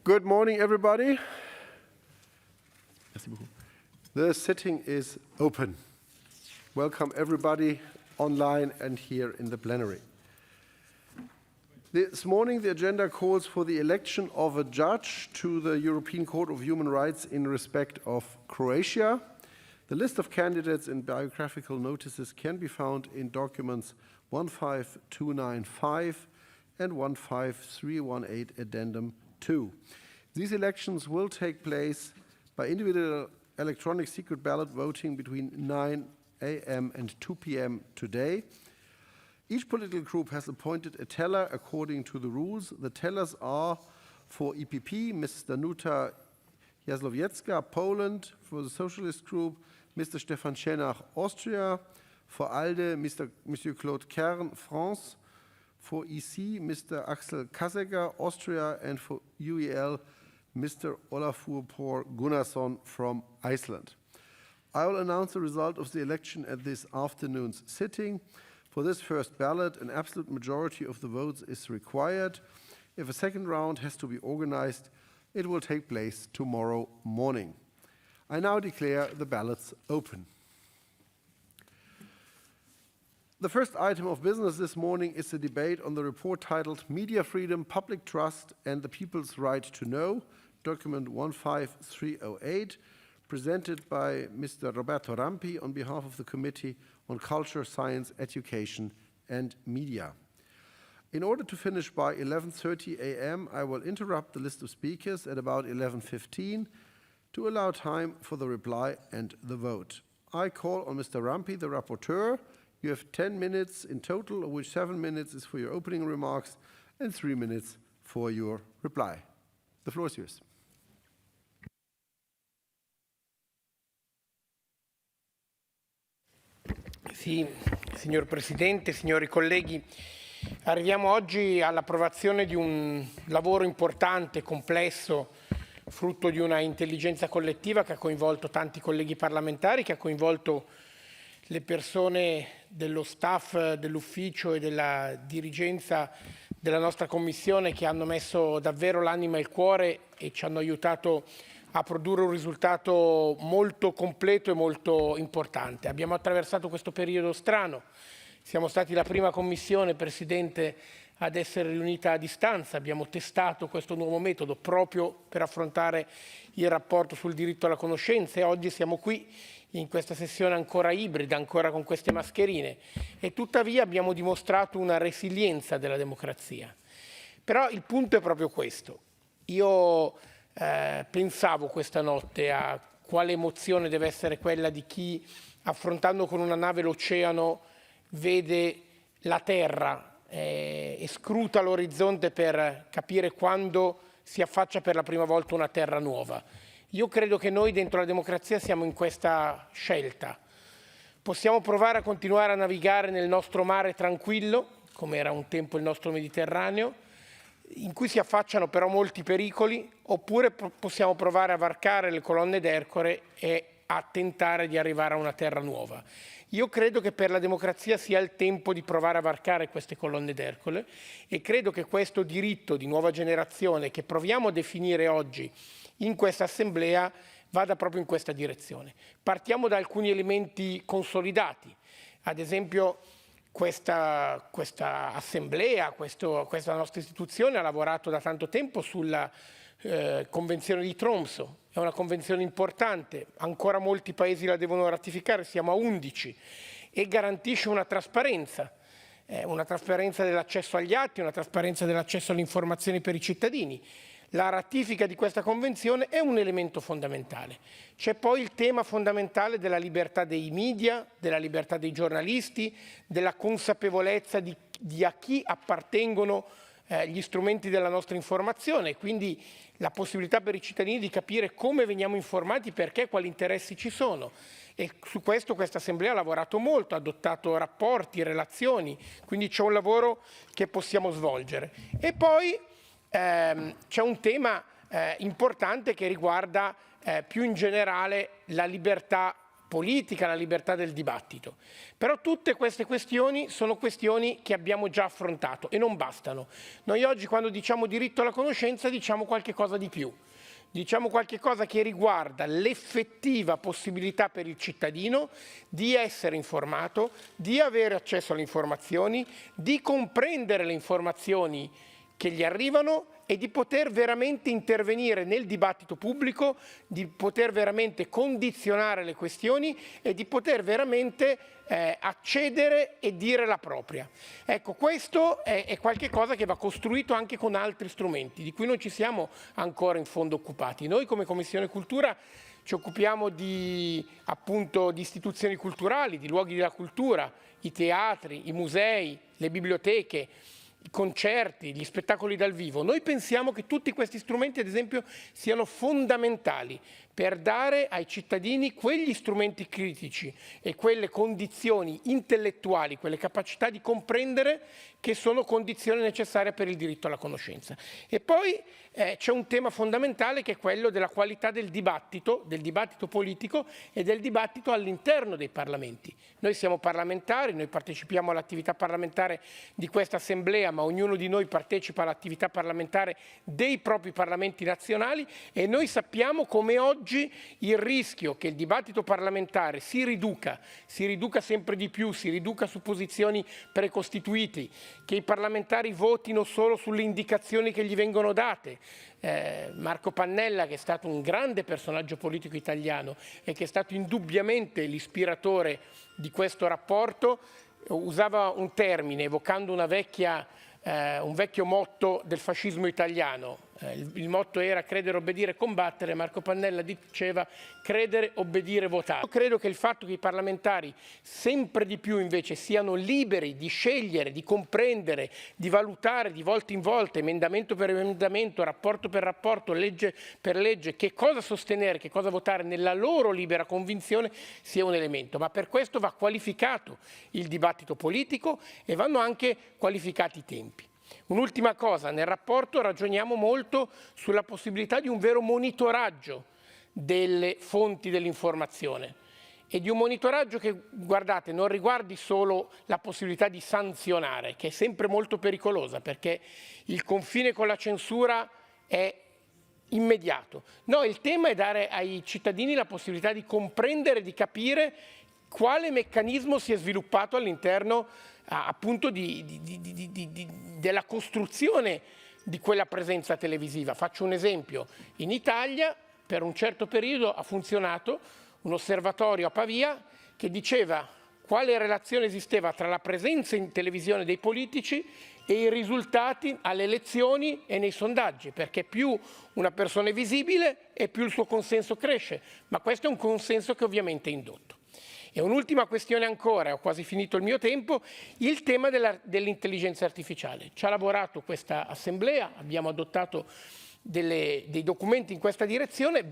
Good morning, everybody. The sitting is open. Welcome, everybody, online and here in the plenary. This morning, the agenda calls for the election of a judge to the European Court of Human Rights in respect of Croatia. The list of candidates and biographical notices can be found in documents 15295 and 15318 Addendum 2. These elections will take place by individual electronic secret ballot voting between 9 a.m. and 2 p.m. today. Each political group has appointed a teller according to the rules. The tellers are for EPP, Ms. Danuta Jaslowiecka, Poland; for the Socialist Group, Mr. Stefan SCHENNACH, Austria; for ALDE, Monsieur Claude Kern, France; for EC, Mr. Axel Kasseger, Austria; and for UEL, Mr. Olafur Por Gunnarsson from Iceland. I will announce the result of the election at this afternoon's sitting. For this first ballot, an absolute majority of the votes is required. If a second round has to be organized, it will take place tomorrow morning. I now declare the ballots open. The first item of business this morning is a debate on the report titled Media Freedom, Public Trust and the People's Right to Know, document 15308, presented by Mr. Roberto RAMPI on behalf of the Committee on Culture, Science, Education and Media. In order to finish by 11:30 a.m., I will interrupt the list of speakers at about 11:15 to allow time for the reply and the vote. I call on Mr. RAMPI, the Rapporteur. You have 10 minutes in total, of which 7 minutes is for your opening remarks and 3 minutes for your reply. The floor is yours. Sì, signor Presidente, signori colleghi, arriviamo oggi all'approvazione di un lavoro importante, complesso, frutto di una intelligenza collettiva che ha coinvolto tanti colleghi parlamentari, che ha coinvolto le persone dello staff dell'ufficio e della dirigenza della nostra Commissione che hanno messo davvero l'anima e il cuore e ci hanno aiutato a produrre un risultato molto completo e molto importante. Abbiamo attraversato questo periodo strano, siamo stati la prima Commissione, Presidente, ad essere riunita a distanza, abbiamo testato questo nuovo metodo proprio per affrontare il rapporto sul diritto alla conoscenza e oggi siamo qui in questa sessione ancora ibrida, ancora con queste mascherine e tuttavia abbiamo dimostrato una resilienza della democrazia. Però il punto è proprio questo. Io pensavo questa notte a quale emozione deve essere quella di chi, affrontando con una nave l'oceano, vede la terra e scruta l'orizzonte per capire quando si affaccia per la prima volta una terra nuova. Io credo che noi dentro la democrazia siamo in questa scelta. Possiamo provare a continuare a navigare nel nostro mare tranquillo, come era un tempo il nostro Mediterraneo, in cui si affacciano però molti pericoli, oppure possiamo provare a varcare le colonne d'Ercole e a tentare di arrivare a una terra nuova. Io credo che per la democrazia sia il tempo di provare a varcare queste colonne d'Ercole e credo che questo diritto di nuova generazione che proviamo a definire oggi in questa Assemblea vada proprio in questa direzione. Partiamo da alcuni elementi consolidati, ad esempio questa Assemblea, questa nostra istituzione ha lavorato da tanto tempo sulla Convenzione di Tromsø, è una convenzione importante, ancora molti paesi la devono ratificare, siamo a 11 e garantisce una trasparenza dell'accesso agli atti, una trasparenza dell'accesso alle informazioni per i cittadini. La ratifica di questa convenzione è un elemento fondamentale. C'è poi il tema fondamentale della libertà dei media, della libertà dei giornalisti, della consapevolezza di a chi appartengono gli strumenti della nostra informazione, quindi la possibilità per i cittadini di capire come veniamo informati, perché, quali interessi ci sono. E su questo questa Assemblea ha lavorato molto, ha adottato rapporti, relazioni, quindi c'è un lavoro che possiamo svolgere. E poi c'è un tema importante che riguarda più in generale la libertà politica, la libertà del dibattito. Però tutte queste questioni sono questioni che abbiamo già affrontato e non bastano. Noi oggi quando diciamo diritto alla conoscenza diciamo qualche cosa di più. Diciamo qualche cosa che riguarda l'effettiva possibilità per il cittadino di essere informato, di avere accesso alle informazioni, di comprendere le informazioni che gli arrivano e di poter veramente intervenire nel dibattito pubblico, di poter veramente condizionare le questioni e di poter veramente accedere e dire la propria. Ecco, questo è qualche cosa che va costruito anche con altri strumenti, di cui non ci siamo ancora in fondo occupati. Noi come Commissione Cultura ci occupiamo appunto di istituzioni culturali, di luoghi della cultura, i teatri, i musei, le biblioteche, i concerti, gli spettacoli dal vivo. Noi pensiamo che tutti questi strumenti, ad esempio, siano fondamentali per dare ai cittadini quegli strumenti critici e quelle condizioni intellettuali, quelle capacità di comprendere che sono condizioni necessarie per il diritto alla conoscenza. E poi c'è un tema fondamentale che è quello della qualità del dibattito politico e del dibattito all'interno dei parlamenti. Noi siamo parlamentari, noi partecipiamo all'attività parlamentare di questa assemblea, ma ognuno di noi partecipa all'attività parlamentare dei propri parlamenti nazionali e noi sappiamo come oggi il rischio che il dibattito parlamentare si riduca sempre di più, si riduca su posizioni precostituiti, che i parlamentari votino solo sulle indicazioni che gli vengono date. Marco Pannella, che è stato un grande personaggio politico italiano e che è stato indubbiamente l'ispiratore di questo rapporto, usava un termine evocando un vecchio motto del fascismo italiano. Il motto era credere, obbedire, combattere. Marco Pannella diceva credere, obbedire, votare. Io credo che il fatto che i parlamentari sempre di più invece siano liberi di scegliere, di comprendere, di valutare di volta in volta, emendamento per emendamento, rapporto per rapporto, legge per legge, che cosa sostenere, che cosa votare nella loro libera convinzione sia un elemento. Ma per questo va qualificato il dibattito politico e vanno anche qualificati i tempi. Un'ultima cosa, nel rapporto ragioniamo molto sulla possibilità di un vero monitoraggio delle fonti dell'informazione e di un monitoraggio che, guardate, non riguardi solo la possibilità di sanzionare, che è sempre molto pericolosa perché il confine con la censura è immediato. No, il tema è dare ai cittadini la possibilità di comprendere, di capire quale meccanismo si è sviluppato all'interno appunto della costruzione di quella presenza televisiva. Faccio un esempio. In Italia per un certo periodo ha funzionato un osservatorio a Pavia che diceva quale relazione esisteva tra la presenza in televisione dei politici e i risultati alle elezioni e nei sondaggi, perché più una persona è visibile e più il suo consenso cresce, ma questo è un consenso che ovviamente è indotto. E un'ultima questione ancora, ho quasi finito il mio tempo, il tema dell'intelligenza artificiale. Ci ha lavorato questa assemblea, abbiamo adottato dei documenti in questa direzione.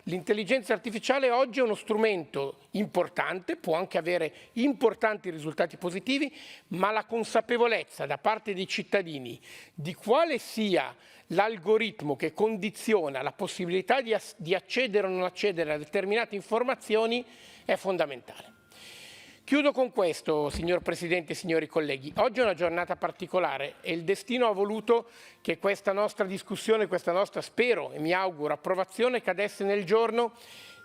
L'intelligenza artificiale oggi è uno strumento importante, può anche avere importanti risultati positivi, ma la consapevolezza da parte dei cittadini di quale sia l'algoritmo che condiziona la possibilità di accedere o non accedere a determinate informazioni è fondamentale. Chiudo con questo, signor Presidente e signori colleghi. Oggi è una giornata particolare e il destino ha voluto che questa nostra discussione, questa nostra, spero e mi auguro, approvazione cadesse nel giorno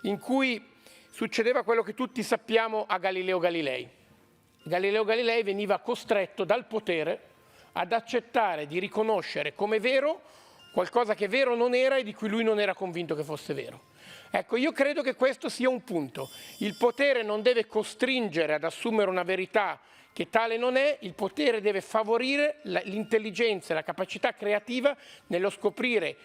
in cui succedeva quello che tutti sappiamo a Galileo Galilei. Galileo Galilei veniva costretto dal potere ad accettare di riconoscere come vero qualcosa che vero non era e di cui lui non era convinto che fosse vero. Ecco, io credo che questo sia un punto. Il potere non deve costringere ad assumere una verità che tale non è, il potere deve favorire l'intelligenza e la capacità creativa nello scoprire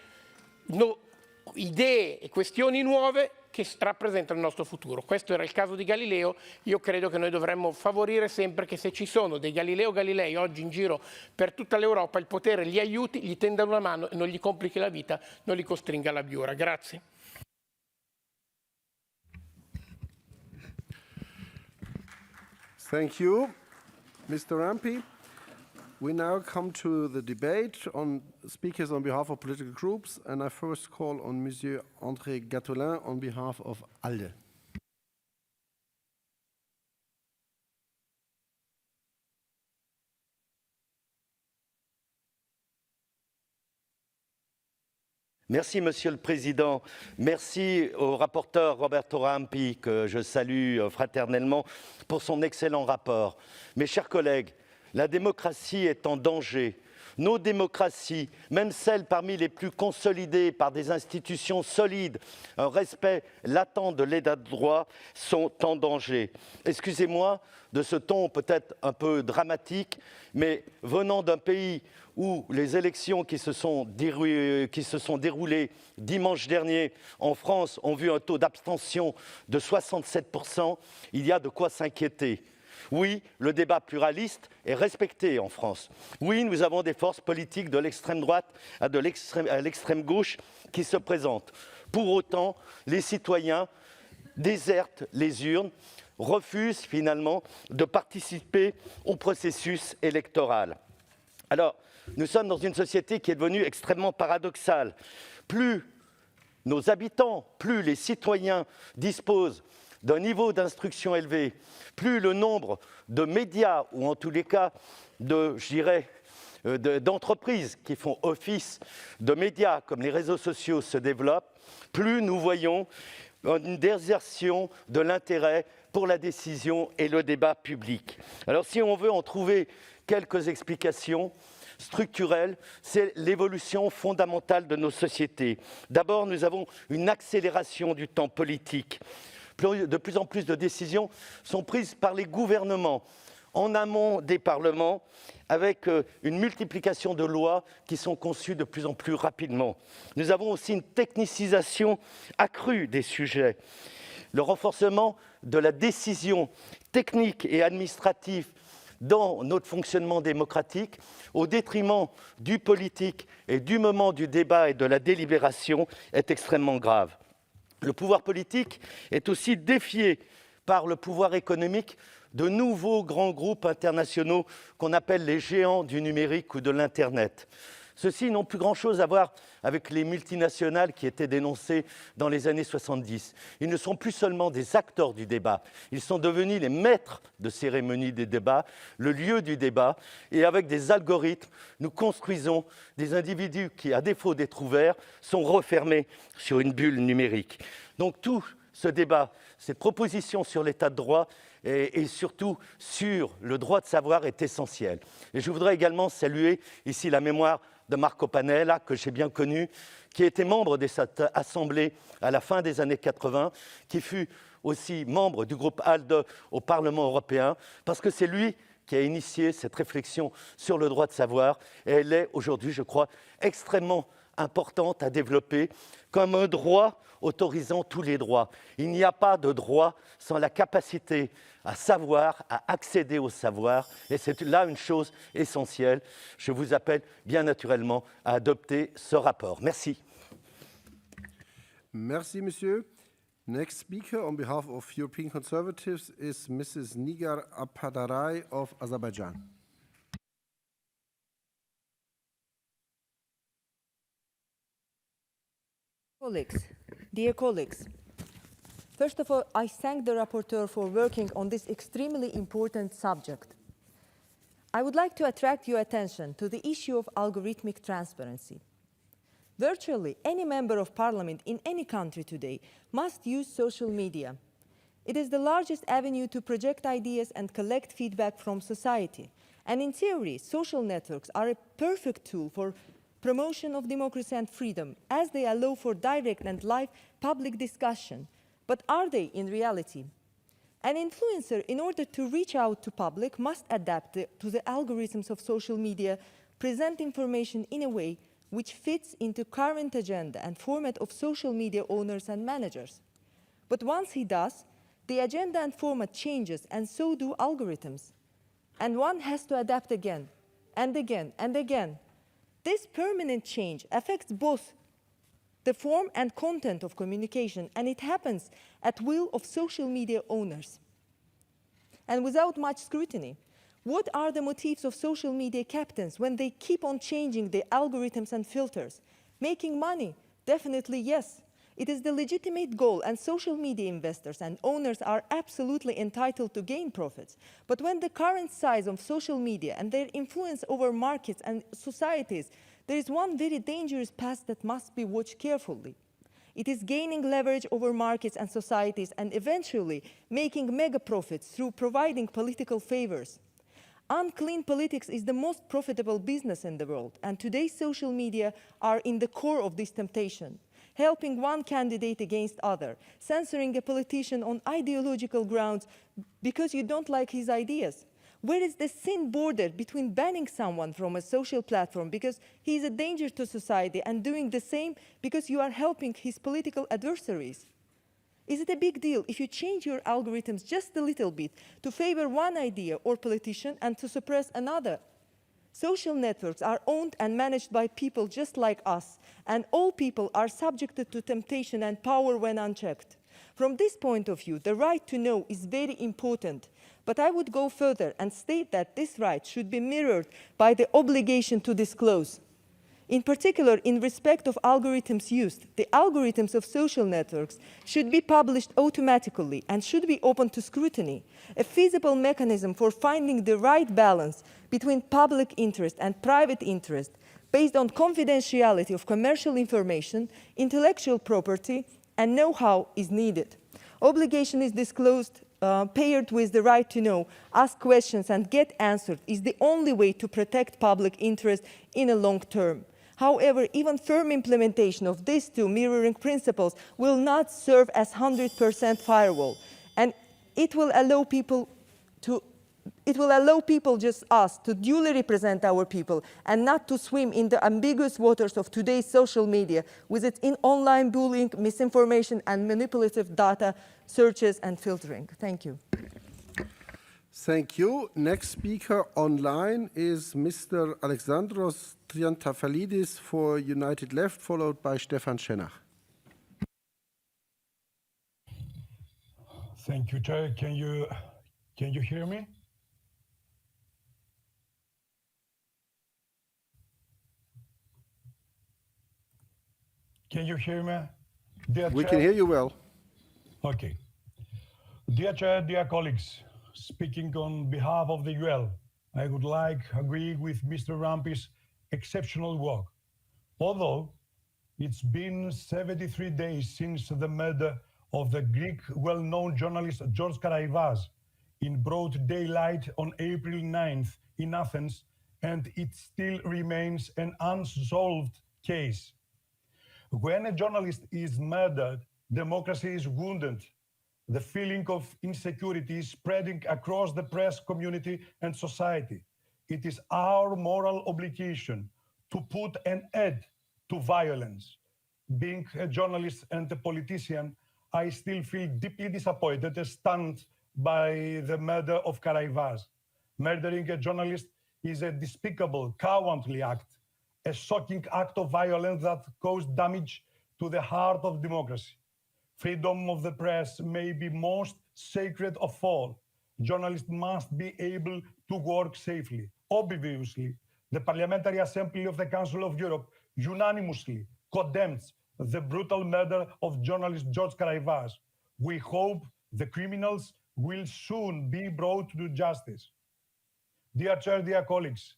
idee e questioni nuove che rappresentano il nostro futuro. Questo era il caso di Galileo, io credo che noi dovremmo favorire sempre che se ci sono dei Galileo Galilei oggi in giro per tutta l'Europa, il potere li aiuti, gli tenda una mano e non gli complichi la vita, non li costringa alla biura. Grazie. Thank you, Mr. Rampi. We now come to the debate on speakers on behalf of political groups, and I first call on Monsieur André GATTOLIN on behalf of ALDE. Merci, Monsieur le Président. Merci au rapporteur Roberto RAMPI, que je salue fraternellement, pour son excellent rapport. Mes chers collègues, la démocratie est en danger. Nos démocraties, même celles parmi les plus consolidées par des institutions solides, un respect latent de l'état de droit, sont en danger. Excusez-moi de ce ton peut-être un peu dramatique, mais venant d'un pays où les élections qui se sont déroulées dimanche dernier en France ont vu un taux d'abstention de 67%, il y a de quoi s'inquiéter. Oui, le débat pluraliste est respecté en France. Oui, nous avons des forces politiques de l'extrême droite à l'extrême gauche qui se présentent. Pour autant, les citoyens désertent les urnes, refusent finalement de participer au processus électoral. Alors, nous sommes dans une société qui est devenue extrêmement paradoxale. Plus nos habitants, plus les citoyens disposent d'un niveau d'instruction élevé, plus le nombre de médias, ou en tous les cas d'entreprises qui font office de médias comme les réseaux sociaux se développent, plus nous voyons une désertion de l'intérêt pour la décision et le débat public. Alors si on veut en trouver quelques explications structurelles, c'est l'évolution fondamentale de nos sociétés. D'abord, nous avons une accélération du temps politique. De plus en plus de décisions sont prises par les gouvernements en amont des parlements, avec une multiplication de lois qui sont conçues de plus en plus rapidement. Nous avons aussi une technicisation accrue des sujets. Le renforcement de la décision technique et administrative dans notre fonctionnement démocratique, au détriment du politique et du moment du débat et de la délibération, est extrêmement grave. Le pouvoir politique est aussi défié par le pouvoir économique de nouveaux grands groupes internationaux qu'on appelle les géants du numérique ou de l'Internet. Ceux-ci n'ont plus grand-chose à voir avec les multinationales qui étaient dénoncées dans les années 70. Ils ne sont plus seulement des acteurs du débat, ils sont devenus les maîtres de cérémonie des débats, le lieu du débat, et avec des algorithmes, nous construisons des individus qui, à défaut d'être ouverts, sont refermés sur une bulle numérique. Donc tout ce débat, cette proposition sur l'état de droit et surtout sur le droit de savoir est essentielle. Et je voudrais également saluer ici la mémoire de Marco Pannella, que j'ai bien connu, qui était membre de cette assemblée à la fin des années 80, qui fut aussi membre du groupe ADLE au Parlement européen, parce que c'est lui qui a initié cette réflexion sur le droit de savoir, et elle est aujourd'hui, je crois, extrêmement importante à développer comme un droit autorisant tous les droits. Il n'y a pas de droit sans la capacité à savoir, à accéder au savoir, et c'est là une chose essentielle. Je vous appelle bien naturellement à adopter ce rapport. Merci. Merci, Monsieur. Next speaker on behalf of European Conservatives is Mrs. Nigar ARPADARAI of Azerbaijan. Dear colleagues, first of all, I thank the rapporteur for working on this extremely important subject. I would like to attract your attention to the issue of algorithmic transparency. Virtually any member of parliament in any country today must use social media. It is the largest avenue to project ideas and collect feedback from society. And in theory, social networks are a perfect tool for promotion of democracy and freedom, as they allow for direct and live public discussion. But are they in reality? An influencer, in order to reach out to public, must adapt to the algorithms of social media, present information in a way which fits into current agenda and format of social media owners and managers. But once he does, the agenda and format changes, and so do algorithms. And one has to adapt again, and again, and again. This permanent change affects both the form and content of communication, and it happens at will of social media owners. And without much scrutiny, what are the motives of social media captains when they keep on changing the algorithms and filters? Making money? Definitely yes. It is the legitimate goal, and social media investors and owners are absolutely entitled to gain profits. But when the current size of social media and their influence over markets and societies there is one very dangerous path that must be watched carefully. It is gaining leverage over markets and societies and eventually making mega profits through providing political favors. Unclean politics is the most profitable business in the world, and today's social media are in the core of this temptation, helping one candidate against other, censoring a politician on ideological grounds because you don't like his ideas. Where is the thin border between banning someone from a social platform because he is a danger to society and doing the same because you are helping his political adversaries? Is it a big deal if you change your algorithms just a little bit to favor one idea or politician and to suppress another? Social networks are owned and managed by people just like us, and all people are subjected to temptation and power when unchecked. From this point of view, the right to know is very important, but I would go further and state that this right should be mirrored by the obligation to disclose. In particular, in respect of algorithms used, the algorithms of social networks should be published automatically and should be open to scrutiny. A feasible mechanism for finding the right balance between public interest and private interest based on confidentiality of commercial information, intellectual property, and know-how is needed. Obligation is disclosed, paired with the right to know, ask questions and get answered is the only way to protect public interest in a long term. However, even firm implementation of these two mirroring principles will not serve as 100% firewall, and it will allow people just us to duly represent our people and not to swim in the ambiguous waters of today's social media with its online bullying, misinformation, and manipulative data searches and filtering. Thank you. Thank you. Next speaker online is Mr. Alexandros Triantafylidis for United Left, followed by Stefan SCHENNACH. Thank you, Chair. Can you hear me? Can you hear me? We can hear you well. Okay. Dear Chair, dear colleagues, speaking on behalf of the UL, I would like to agree with Mr. RAMPI's exceptional work. Although it's been 73 days since the murder of the Greek well-known journalist George Karaivas in broad daylight on April 9th in Athens, and it still remains an unsolved case. When a journalist is murdered, democracy is wounded. The feeling of insecurity is spreading across the press community and society. It is our moral obligation to put an end to violence. Being a journalist and a politician, I still feel deeply disappointed and stunned by the murder of Karaivas. Murdering a journalist is a despicable, cowardly act, a shocking act of violence that caused damage to the heart of democracy. Freedom of the press may be most sacred of all. Journalists must be able to work safely. Obviously, the Parliamentary Assembly of the Council of Europe unanimously condemns the brutal murder of journalist George Karaivas. We hope the criminals will soon be brought to justice. Dear Chair, dear colleagues,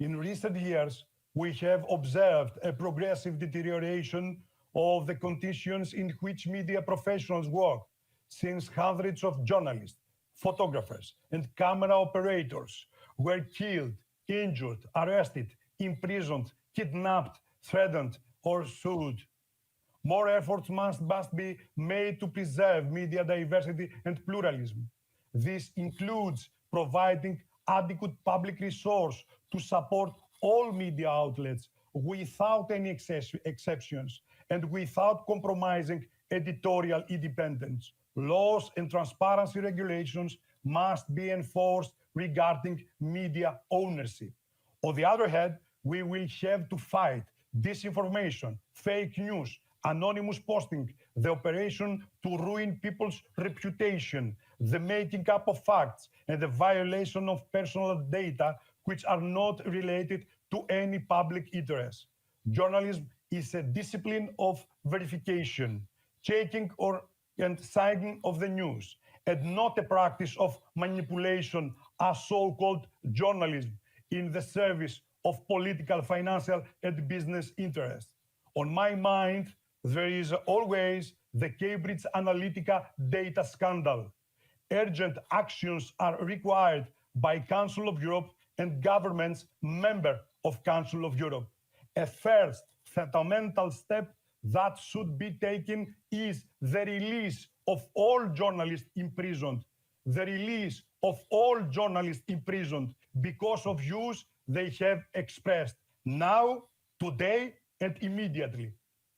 in recent years, we have observed a progressive deterioration of the conditions in which media professionals work, since hundreds of journalists, photographers, and camera operators were killed, injured, arrested, imprisoned, kidnapped, threatened, or sued. More efforts must be made to preserve media diversity and pluralism. This includes providing adequate public resource to support all media outlets without any exceptions and without compromising editorial independence. Laws and transparency regulations must be enforced regarding media ownership. On the other hand, we will have to fight disinformation, fake news, anonymous posting, the operation to ruin people's reputation, the making up of facts, and the violation of personal data which are not related to any public interest. Journalism is a discipline of verification, checking and citing of the news, and not a practice of manipulation as so-called journalism in the service of political, financial, and business interests. On my mind, there is always the Cambridge Analytica data scandal. Urgent actions are required by Council of Europe and governments member of Council of Europe. A first fundamental step that should be taken is the release of all journalists imprisoned. The release of all journalists imprisoned because of views they have expressed now, today, and immediately.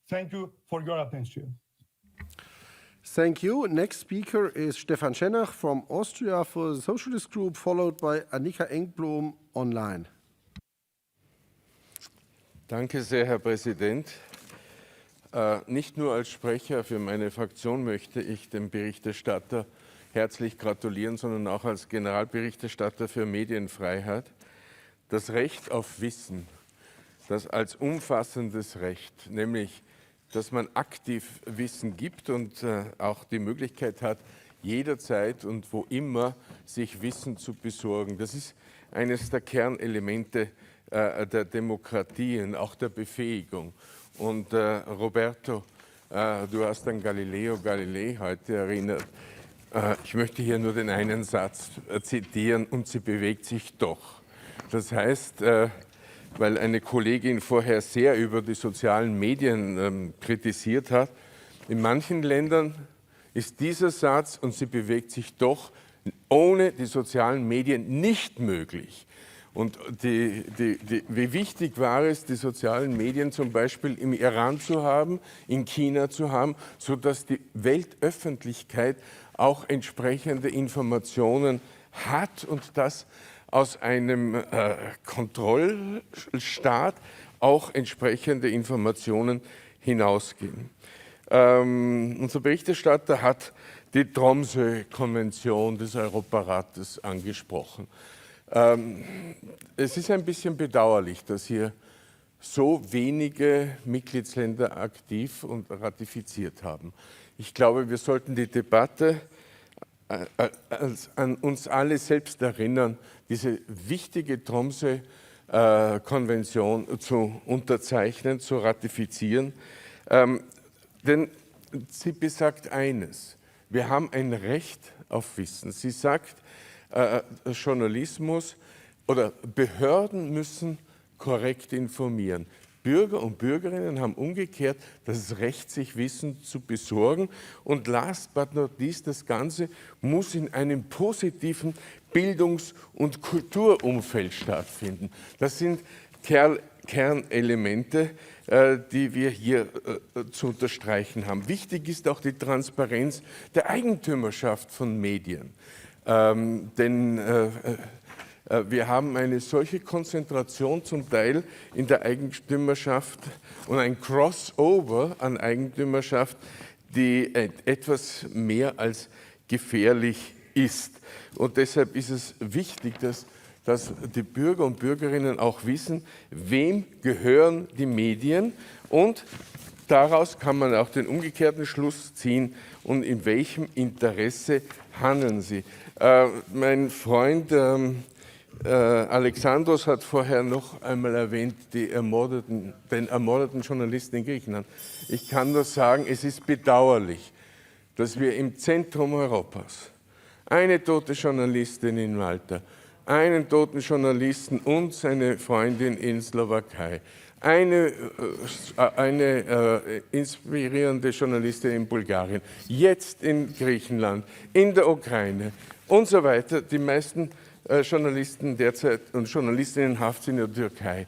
Thank you for your attention. Thank you. Next speaker is Stefan SCHENNACH from Austria for the Socialist Group, followed by Annika Engblom online. Danke sehr, Herr Präsident. Nicht nur als Sprecher für meine Fraktion möchte ich dem Berichterstatter herzlich gratulieren, sondern auch als Generalberichterstatter für Medienfreiheit. Das Recht auf Wissen, das als umfassendes Recht, nämlich dass man aktiv Wissen gibt und auch die Möglichkeit hat, jederzeit und wo immer sich Wissen zu besorgen. Das ist eines der Kernelemente der Demokratie und auch der Befähigung. Und Roberto, du hast an Galileo Galilei heute erinnert. Ich möchte hier nur den einen Satz zitieren: und sie bewegt sich doch. Das heißt, weil eine Kollegin vorher sehr über die sozialen Medien kritisiert hat, in manchen Ländern ist dieser Satz, und sie bewegt sich doch, ohne die sozialen Medien nicht möglich. Und wie wichtig war es, die sozialen Medien zum Beispiel im Iran zu haben, in China zu haben, sodass die Weltöffentlichkeit auch entsprechende Informationen hat und das aus einem Kontrollstaat auch entsprechende Informationen hinausgehen. Unser Berichterstatter hat die Tromsø-Konvention des Europarates angesprochen. Es ist ein bisschen bedauerlich, dass hier so wenige Mitgliedsländer aktiv und ratifiziert haben. Ich glaube, wir sollten die Debatte an uns alle selbst erinnern, diese wichtige Tromsø-Konvention zu unterzeichnen, zu ratifizieren. Denn sie besagt eines: Wir haben ein Recht auf Wissen. Sie sagt, Journalismus oder Behörden müssen korrekt informieren. Bürger und Bürgerinnen haben umgekehrt das Recht, sich Wissen zu besorgen. Und last but not least, das Ganze muss in einem positiven Bildungs- und Kulturumfeld stattfinden. Das sind Kernelemente, die wir hier zu unterstreichen haben. Wichtig ist auch die Transparenz der Eigentümerschaft von Medien. Denn wir haben eine solche Konzentration zum Teil in der Eigentümerschaft und ein Crossover an Eigentümerschaft, die etwas mehr als gefährlich ist. Und deshalb ist es wichtig, dass die Bürger und Bürgerinnen auch wissen, wem gehören die Medien, und daraus kann man auch den umgekehrten Schluss ziehen, und in welchem Interesse handeln sie. Mein Freund Alexandros hat vorher noch einmal erwähnt, den ermordeten Journalisten in Griechenland. Ich kann nur sagen, es ist bedauerlich, dass wir im Zentrum Europas eine tote Journalistin in Malta, einen toten Journalisten und seine Freundin in Slowakei, eine inspirierende Journalistin in Bulgarien, jetzt in Griechenland, in der Ukraine und so weiter. Die meisten Journalisten derzeit und Journalistinnen in Haft sind in der Türkei.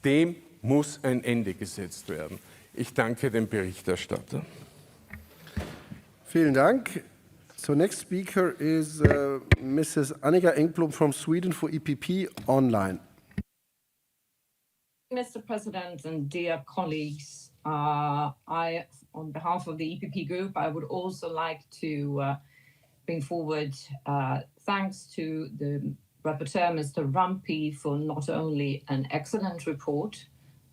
Dem muss ein Ende gesetzt werden. Ich danke dem Berichterstatter. Vielen Dank. So next speaker is Mrs. Annika Engblom from Sweden for EPP online. Mr. President and dear colleagues, on behalf of the EPP group, I would also like to bring forward thanks to the Rapporteur, Mr. RAMPI, for not only an excellent report,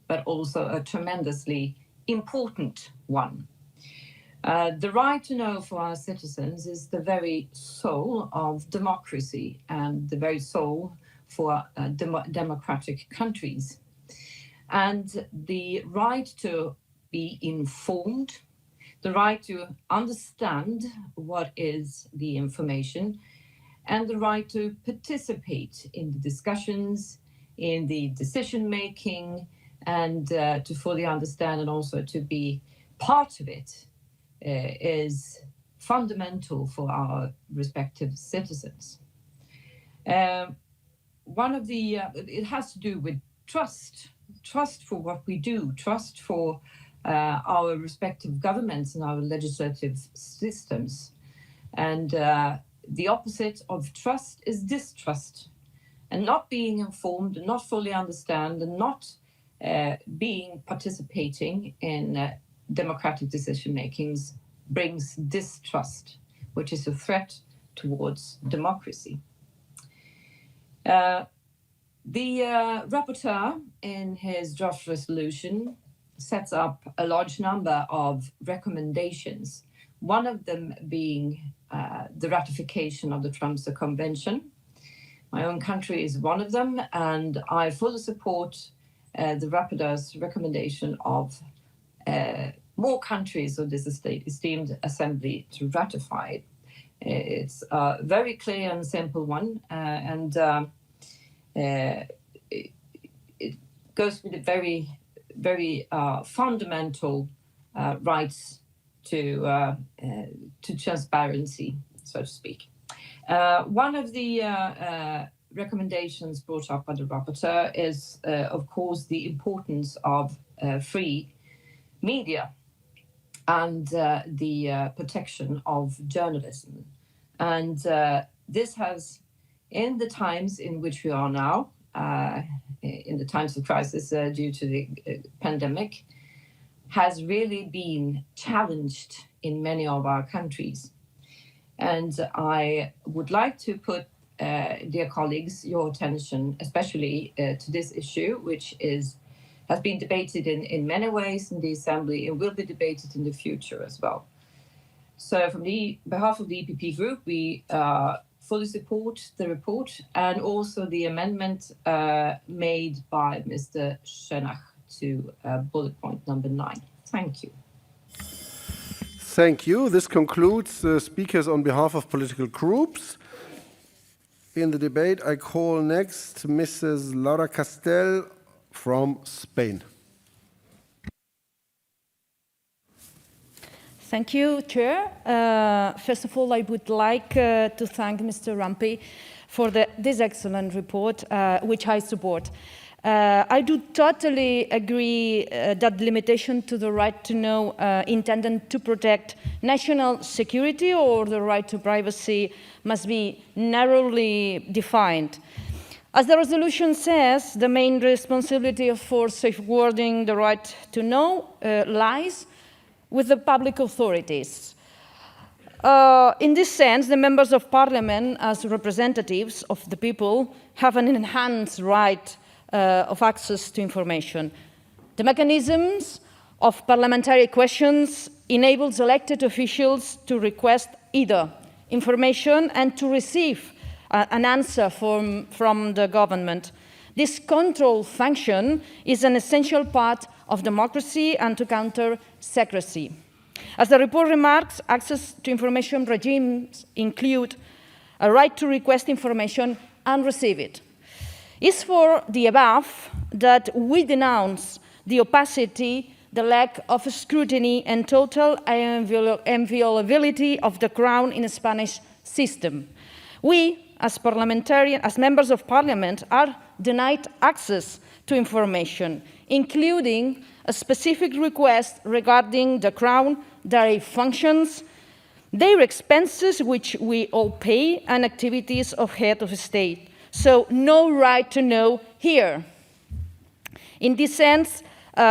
but also a tremendously important one. The right to know for our citizens is the very soul of democracy and the very soul for democratic countries. And the right to be informed, the right to understand what is the information, and the right to participate in the discussions, in the decision-making, and to fully understand and also to be part of it is fundamental for our respective citizens. One of the, it has to do with trust for what we do, trust for our respective governments and our legislative systems. And the opposite of trust is distrust. And not being informed, and not fully understand, and not participating in democratic decision makings brings distrust, which is a threat towards democracy. The rapporteur, in his draft resolution, sets up a large number of recommendations, one of them being the ratification of the Tromsø Convention. My own country is one of them, and I fully support the rapporteur's recommendation of more countries of this esteemed assembly to ratify it. It's a very clear and simple one, and it goes with the very fundamental rights to transparency, so to speak. One of the recommendations brought up by the rapporteur is, of course, the importance of free media and the protection of journalism. And this has, in the times in which we are now, in the times of crisis due to the pandemic, has really been challenged in many of our countries. And I would like to put, dear colleagues, your attention especially to this issue, which has been debated in many ways in the Assembly and will be debated in the future as well. So from the behalf of the EPP group, we fully support the report and also the amendment made by Mr. SCHENNACH to bullet point number 9. Thank you. Thank you. This concludes the speakers on behalf of political groups. In the debate, I call next Mrs. Laura Castel from Spain. Thank you, Chair. First of all, I would like to thank Mr. RAMPI for this excellent report, which I support. I do totally agree that limitation to the right to know intended to protect national security or the right to privacy must be narrowly defined. As the resolution says, the main responsibility for safeguarding the right to know lies with the public authorities. In this sense, the members of parliament, as representatives of the people, have an enhanced right of access to information. The mechanisms of parliamentary questions enables elected officials to request either information and to receive an answer from the government. This control function is an essential part of democracy and to counter secrecy. As the report remarks, access to information regimes include a right to request information and receive it. It's for the above that we denounce the opacity, the lack of scrutiny, and total inviolability of the Crown in the Spanish system. We, as members of parliament, are denied access to information, including a specific request regarding the Crown, their functions, their expenses, which we all pay, and activities of head of state. So no right to know here. In this sense,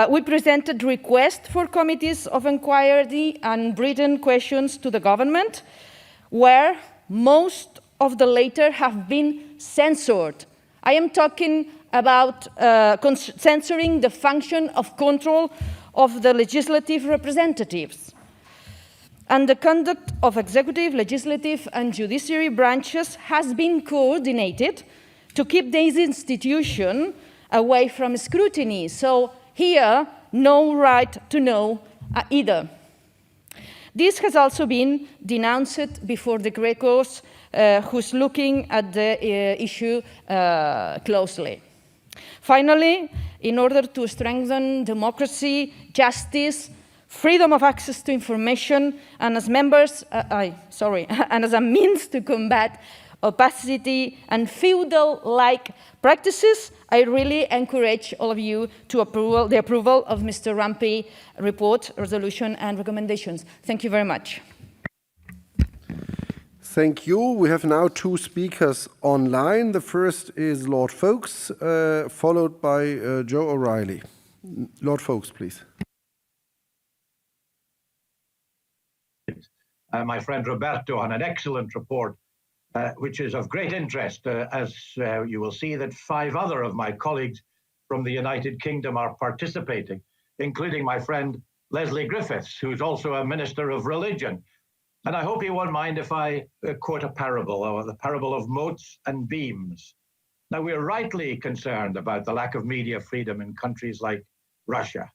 we presented requests for committees of inquiry and written questions to the government, where most of the latter have been censored. I am talking about censoring the function of control of the legislative representatives. And the conduct of executive, legislative, and judiciary branches has been coordinated to keep this institution away from scrutiny. So here, no right to know either. This has also been denounced before the Grecos, who's looking at the issue closely. Finally, in order to strengthen democracy, justice, freedom of access to information, and as and as a means to combat opacity and feudal-like practices, I really encourage all of you to the approval of Mr. RAMPI report, resolution, and recommendations. Thank you very much. Thank you. We have now two speakers online. The first is Lord Folkes, followed by Joe O'Reilly. Lord Folkes, please. My friend Roberto on an excellent report, which is of great interest, as you will see that 5 other of my colleagues from the United Kingdom are participating, including my friend Leslie Griffiths, who's also a minister of religion. And I hope he won't mind if I quote a parable, or the parable of motes and beams. Now, we're rightly concerned about the lack of media freedom in countries like Russia.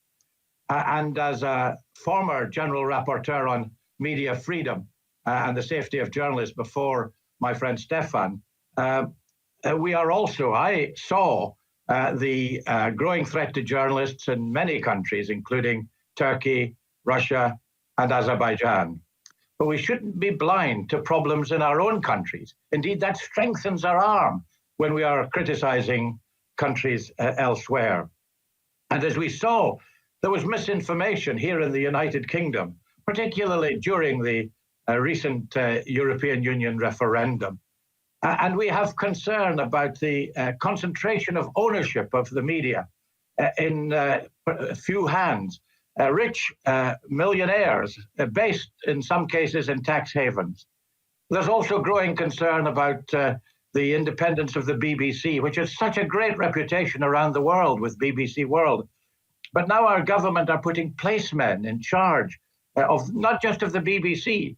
And as a former general rapporteur on media freedom and the safety of journalists before my friend Stefan, we are also, I saw the growing threat to journalists in many countries, including Turkey, Russia, and Azerbaijan. But we shouldn't be blind to problems in our own countries. Indeed, that strengthens our arm when we are criticizing countries elsewhere. And as we saw, there was misinformation here in the United Kingdom, particularly during the recent European Union referendum. And we have concern about the concentration of ownership of the media in a few hands. Rich millionaires based in some cases in tax havens. There's also growing concern about the independence of the BBC, which has such a great reputation around the world with BBC World. But now our government are putting placemen in charge of not just of the BBC,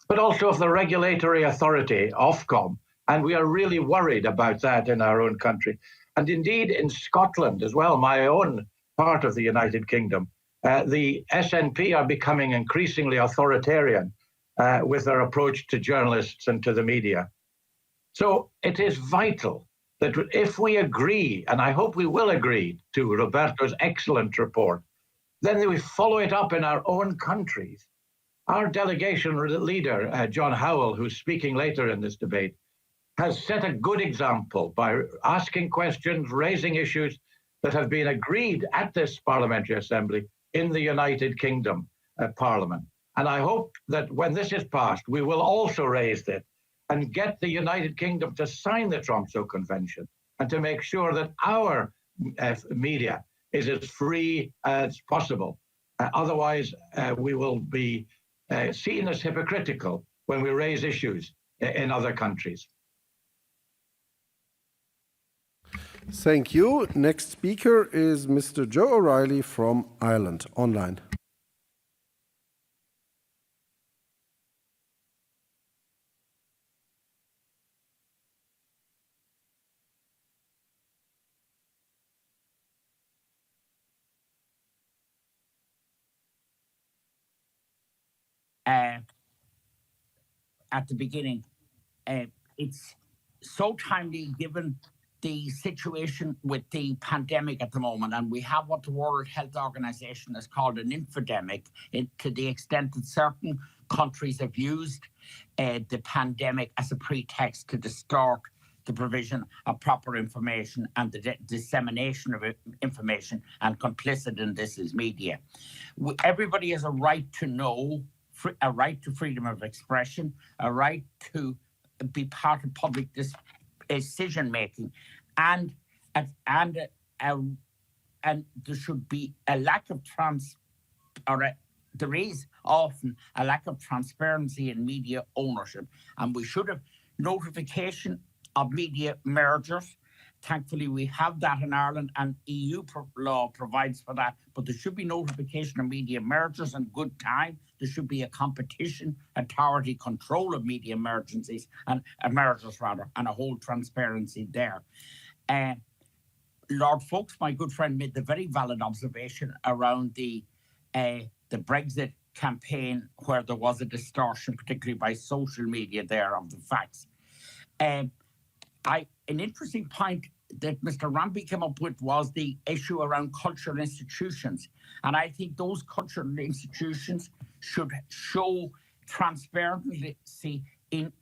but also of the regulatory authority, Ofcom. And we are really worried about that in our own country. And indeed in Scotland as well, my own part of the United Kingdom, the SNP are becoming increasingly authoritarian with their approach to journalists and to the media. So it is vital that if we agree, and I hope we will agree to Roberto's excellent report, then we follow it up in our own countries. Our delegation leader, John Howell, who's speaking later in this debate, has set a good example by asking questions, raising issues that have been agreed at this Parliamentary Assembly in the United Kingdom Parliament. And I hope that when this is passed, we will also raise it and get the United Kingdom to sign the Tromsø Convention and to make sure that our media is as free as possible. Otherwise, we will be seen as hypocritical when we raise issues in other countries. Thank you. Next speaker is Mr. Joe O'Reilly from Ireland, online. At the beginning, it's so timely given the situation with the pandemic at the moment, and we have what the World Health Organization has called an infodemic, to the extent that certain countries have used the pandemic as a pretext to distort the provision of proper information and the dissemination of information, and complicit in this is media. Everybody has a right to know, a right to freedom of expression, a right to be part of public decision making, and there should be a lack of there is often a lack of transparency in media ownership, and we should have notification of media mergers. Thankfully, we have that in Ireland, and EU law provides for that, but there should be notification of media mergers in good time there should be a competition authority control of media emergencies and emergers rather, and a whole transparency there. Lord Foulkes, my good friend, made the very valid observation around the Brexit campaign, where there was a distortion, particularly by social media there, of the facts. An interesting point that Mr. RAMPI came up with was the issue around cultural institutions. And I think those cultural institutions should show transparency in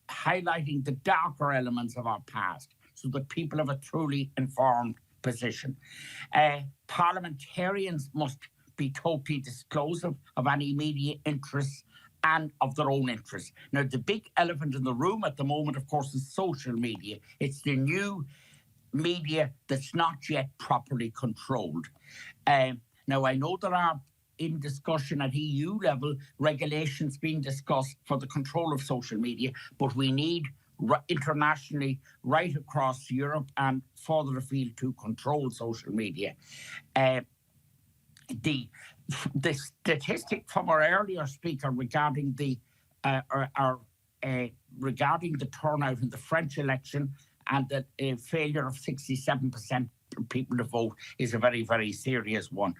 highlighting the darker elements of our past, so that people have a truly informed position. Parliamentarians must be totally disclosive of any media interests and of their own interests. Now, the big elephant in the room at the moment, of course, is social media. It's the new media that's not yet properly controlled. Now, I know there are, in discussion at EU level, regulations being discussed for the control of social media, but we need internationally, right across Europe and further afield, to control social media. The statistic from our earlier speaker regarding the turnout in the French election and the failure of 67% of people to vote is a very, very serious one.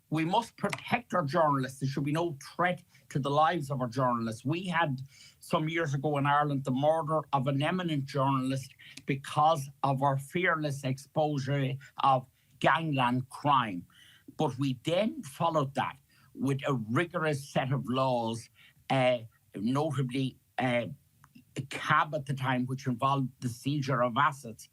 We must protect our journalists. There should be no threat to the lives of our journalists. We had some years ago in Ireland the murder of an eminent journalist because of our fearless exposure of gangland crime. But we then followed that with a rigorous set of laws, notably CAB at the time, which involved the seizure of assets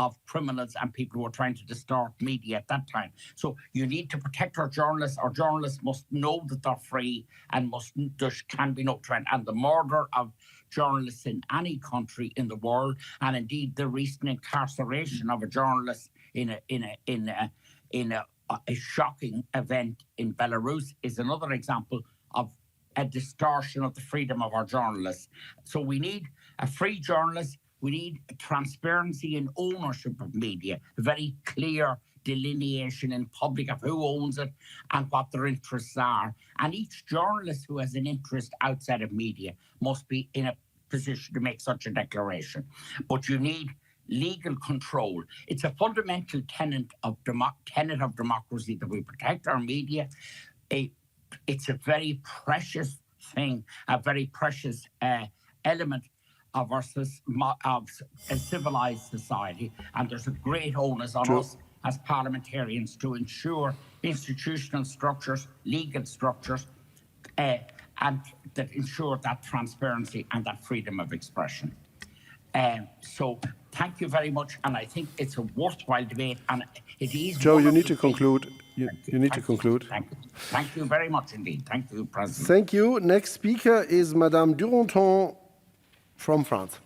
of criminals and people who were trying to distort media at that time. So you need to protect our journalists. Our journalists must know that they're free, and there can be no threat. And the murder of journalists in any country in the world, and indeed the recent incarceration of a journalist in a shocking event in Belarus, is another example of a distortion of the freedom of our journalists. So we need a free journalist. We need transparency in ownership of media, a very clear delineation in public of who owns it and what their interests are. And each journalist who has an interest outside of media must be in a position to make such a declaration. But you need legal control. It's a fundamental tenet of democracy that we protect our media. It's a very precious thing, a very precious element of a civilized society, and there's a great onus on us as parliamentarians to ensure institutional structures, legal structures, and that ensure that transparency and that freedom of expression. So thank you very much, and I think it's a worthwhile debate, and it is. Joe, you need to conclude. You need to conclude. Thank you very much indeed. Thank you, President. Thank you. Next speaker is Madame Duranton from France.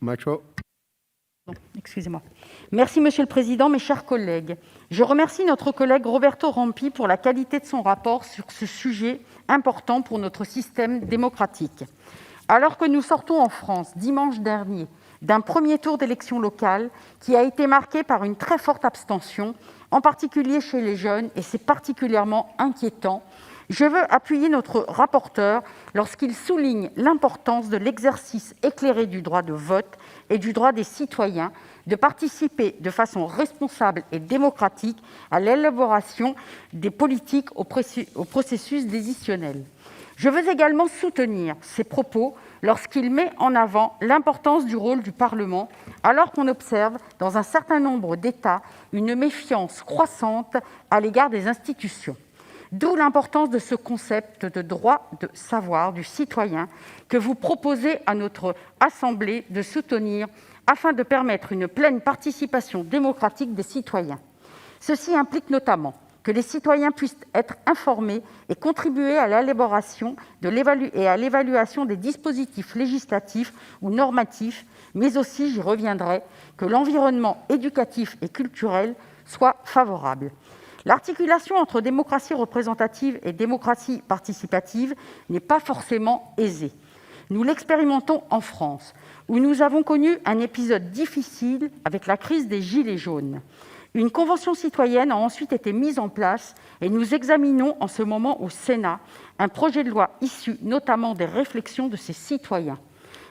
Micro. Excusez-moi. Merci, Monsieur le Président, mes chers collègues. Je remercie notre collègue Roberto RAMPI pour la qualité de son rapport sur ce sujet important pour notre système démocratique. Alors que nous sortons en France, dimanche dernier, d'un premier tour d'élection locale qui a été marqué par une très forte abstention, en particulier chez les jeunes, et c'est particulièrement inquiétant, je veux appuyer notre rapporteur lorsqu'il souligne l'importance de l'exercice éclairé du droit de vote et du droit des citoyens de participer de façon responsable et démocratique à l'élaboration des politiques au processus décisionnel. Je veux également soutenir ses propos lorsqu'il met en avant l'importance du rôle du Parlement, alors qu'on observe dans un certain nombre d'États une méfiance croissante à l'égard des institutions. D'où l'importance de ce concept de droit de savoir du citoyen que vous proposez à notre Assemblée de soutenir afin de permettre une pleine participation démocratique des citoyens. Ceci implique notamment que les citoyens puissent être informés et contribuer à l'élaboration et à l'évaluation des dispositifs législatifs ou normatifs, mais aussi, j'y reviendrai, que l'environnement éducatif et culturel soit favorable. L'articulation entre démocratie représentative et démocratie participative n'est pas forcément aisée. Nous l'expérimentons en France, où nous avons connu un épisode difficile avec la crise des Gilets jaunes. Une convention citoyenne a ensuite été mise en place et nous examinons en ce moment au Sénat un projet de loi issu notamment des réflexions de ces citoyens.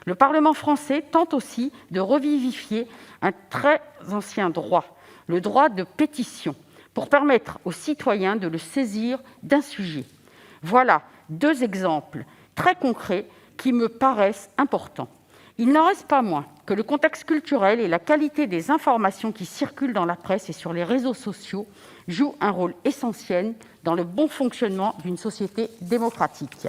Le Parlement français tente aussi de revivifier un très ancien droit, le droit de pétition, pour permettre aux citoyens de le saisir d'un sujet. Voilà 2 exemples très concrets qui me paraissent importants. Il n'en reste pas moins que le contexte culturel et la qualité des informations qui circulent dans la presse et sur les réseaux sociaux jouent un rôle essentiel dans le bon fonctionnement d'une société démocratique.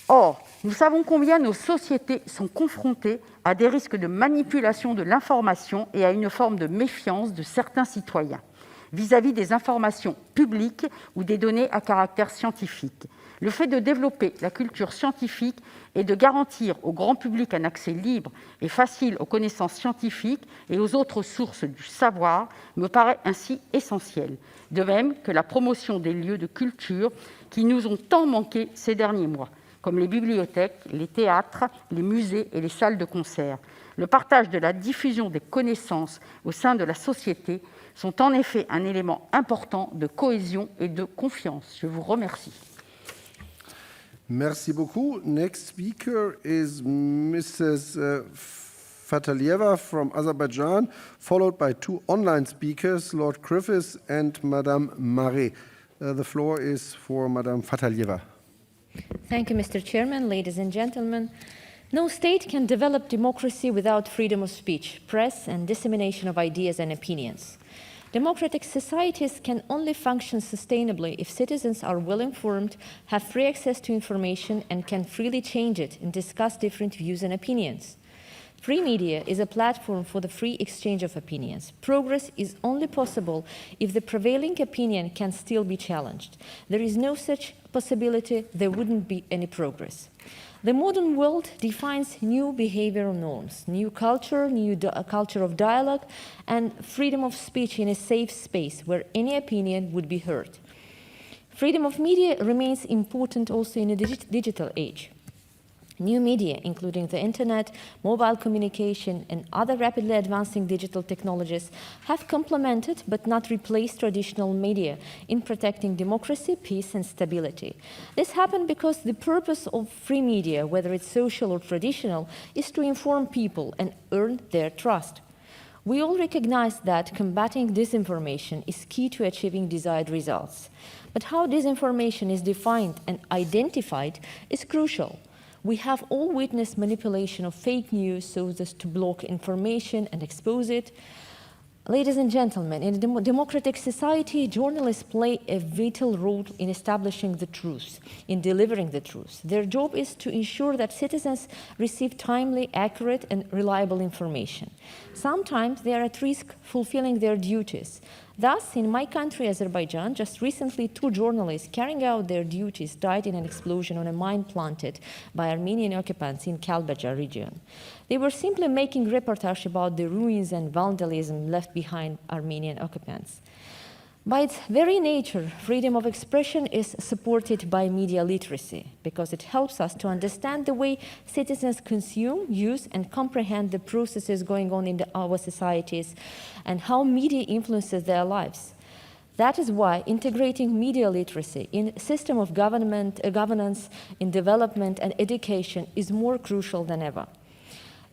Or, nous savons combien nos sociétés sont confrontées à des risques de manipulation de l'information et à une forme de méfiance de certains citoyens vis-à-vis des informations publiques ou des données à caractère scientifique. Le fait de développer la culture scientifique et de garantir au grand public un accès libre et facile aux connaissances scientifiques et aux autres sources du savoir me paraît ainsi essentiel, de même que la promotion des lieux de culture qui nous ont tant manqué ces derniers mois, comme les bibliothèques, les théâtres, les musées et les salles de concert. Le partage de la diffusion des connaissances au sein de la société sont en effet un élément important de cohésion et de confiance. Je vous remercie. Merci beaucoup. Next speaker is Mrs. FATALIYEVA from Azerbaijan, followed by 2 online speakers, Lord Griffiths and Madame Marais. The floor is for Madame FATALIYEVA. Thank you, Mr. Chairman, ladies and gentlemen. No state can develop democracy without freedom of speech, press, and dissemination of ideas and opinions. Democratic societies can only function sustainably if citizens are well-informed, have free access to information, and can freely change it and discuss different views and opinions. Free media is a platform for the free exchange of opinions. Progress is only possible if the prevailing opinion can still be challenged. There is no such possibility, there wouldn't be any progress. The modern world defines new behavioral norms, new culture, culture of dialogue, and freedom of speech in a safe space where any opinion would be heard. Freedom of media remains important also in a digital age. New media, including the internet, mobile communication, and other rapidly advancing digital technologies, have complemented but not replaced traditional media in protecting democracy, peace, and stability. This happened because the purpose of free media, whether it's social or traditional, is to inform people and earn their trust. We all recognize that combating disinformation is key to achieving desired results. But how disinformation is defined and identified is crucial. We have all witnessed manipulation of fake news so as to block information and expose it. Ladies and gentlemen, in a democratic society, journalists play a vital role in establishing the truth, in delivering the truth. Their job is to ensure that citizens receive timely, accurate, and reliable information. Sometimes they are at risk fulfilling their duties. Thus, in my country, Azerbaijan, just recently 2 journalists carrying out their duties died in an explosion on a mine planted by Armenian occupants in Kalbajar region. They were simply making reportage about the ruins and vandalism left behind Armenian occupants. By its very nature, freedom of expression is supported by media literacy because it helps us to understand the way citizens consume, use, and comprehend the processes going on in our societies and how media influences their lives. That is why integrating media literacy in a system of governance, in development and education is more crucial than ever.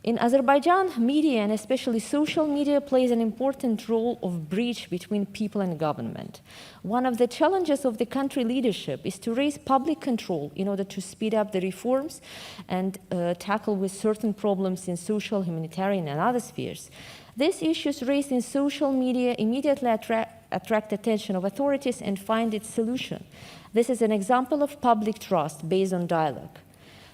In Azerbaijan, media, and especially social media, plays an important role of bridge between people and government. One of the challenges of the country leadership is to raise public control in order to speed up the reforms and tackle with certain problems in social, humanitarian, and other spheres. These issues raised in social media immediately attract attention of authorities and find its solution. This is an example of public trust based on dialogue.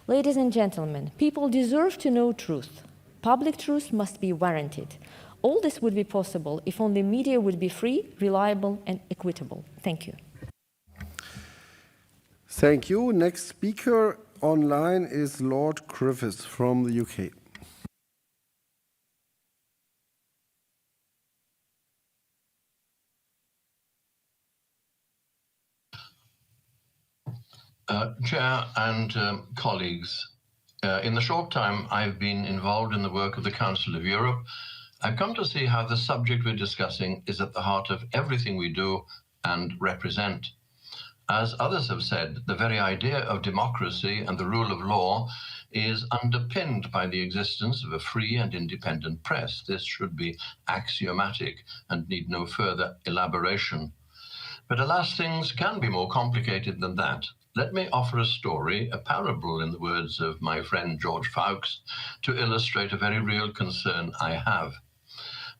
Ladies and gentlemen, people deserve to know truth. Public truth must be warranted. All this would be possible if only media would be free, reliable, and equitable. Thank you. Thank you. Next speaker online is Lord Griffiths from the UK. Chair and colleagues, In the short time I've been involved in the work of the Council of Europe, I've come to see how the subject we're discussing is at the heart of everything we do and represent. As others have said, the very idea of democracy and the rule of law is underpinned by the existence of a free and independent press. This should be axiomatic and need no further elaboration. But alas, things can be more complicated than that. Let me offer a story, a parable in the words of my friend George Fawkes, to illustrate a very real concern I have.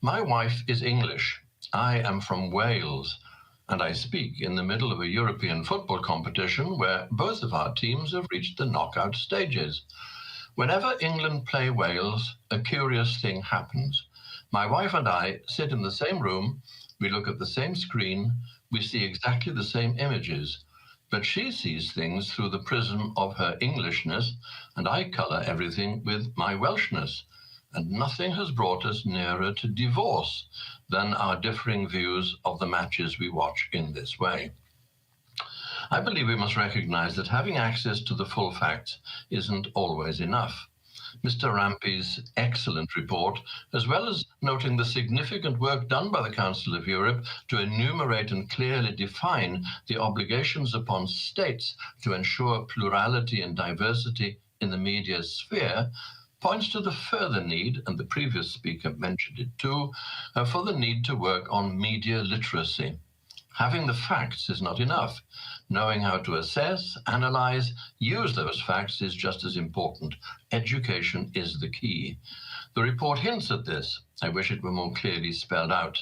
My wife is English. I am from Wales, and I speak in the middle of a European football competition where both of our teams have reached the knockout stages. Whenever England play Wales, a curious thing happens. My wife and I sit in the same room, we look at the same screen, we see exactly the same images, but she sees things through the prism of her Englishness, and I colour everything with my Welshness. And nothing has brought us nearer to divorce than our differing views of the matches we watch in this way. I believe we must recognize that having access to the full facts isn't always enough. Mr. RAMPI's excellent report, as well as noting the significant work done by the Council of Europe to enumerate and clearly define the obligations upon states to ensure plurality and diversity in the media sphere, points to the further need, and the previous speaker mentioned it too, for the need to work on media literacy. Having the facts is not enough. Knowing how to assess, analyze, use those facts is just as important. Education is the key. The report hints at this. I wish it were more clearly spelled out.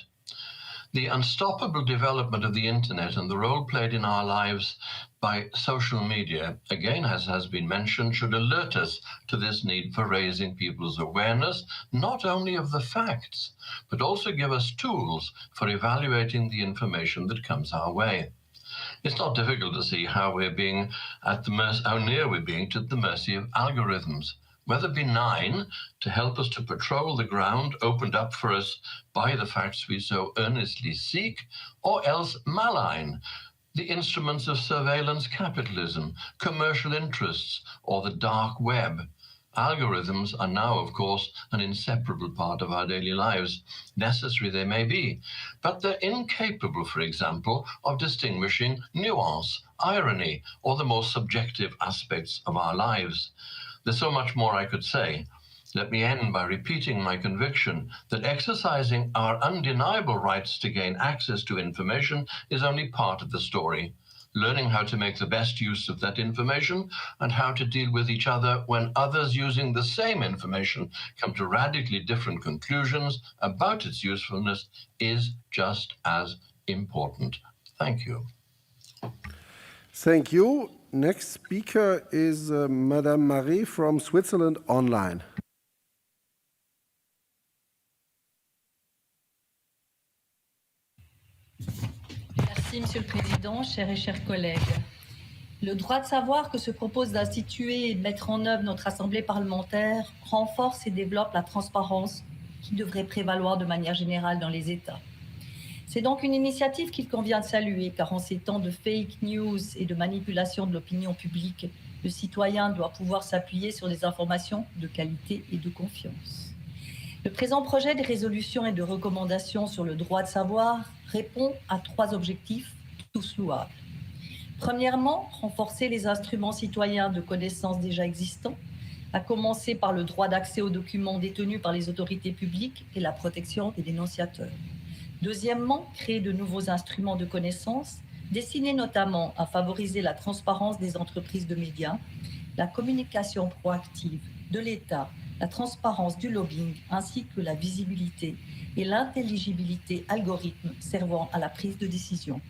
The unstoppable development of the internet and the role played in our lives by social media, again, as has been mentioned, should alert us to this need for raising people's awareness, not only of the facts, but also give us tools for evaluating the information that comes our way. It's not difficult to see how we're being at the mercy, how near we're being to the mercy of algorithms, whether benign, to help us to patrol the ground opened up for us by the facts we so earnestly seek, or else malign, the instruments of surveillance capitalism, commercial interests, or the dark web. Algorithms are now, of course, an inseparable part of our daily lives. Necessary they may be, but they're incapable, for example, of distinguishing nuance, irony, or the more subjective aspects of our lives. There's so much more I could say. Let me end by repeating my conviction that exercising our undeniable rights to gain access to information is only part of the story. Learning how to make the best use of that information and how to deal with each other when others using the same information come to radically different conclusions about its usefulness is just as important. Thank you. Thank you. Next speaker is Madame Marie from Switzerland Online. Merci, Monsieur le Président, chers et chers collègues. Le droit de savoir que se propose d'instituer et de mettre en œuvre notre Assemblée parlementaire renforce et développe la transparence qui devrait prévaloir de manière générale dans les États. C'est donc une initiative qu'il convient de saluer, car en ces temps de fake news et de manipulation de l'opinion publique, le citoyen doit pouvoir s'appuyer sur des informations de qualité et de confiance. Le présent projet de résolution et de recommandations sur le droit de savoir répond à 3 objectifs, tous louables. Premièrement, renforcer les instruments citoyens de connaissances déjà existants, à commencer par le droit d'accès aux documents détenus par les autorités publiques et la protection des dénonciateurs. Deuxièmement, créer de nouveaux instruments de connaissance, destinés notamment à favoriser la transparence des entreprises de médias, la communication proactive de l'État, la transparence du lobbying, ainsi que la visibilité et l'intelligibilité algorithmes servant à la prise de décision.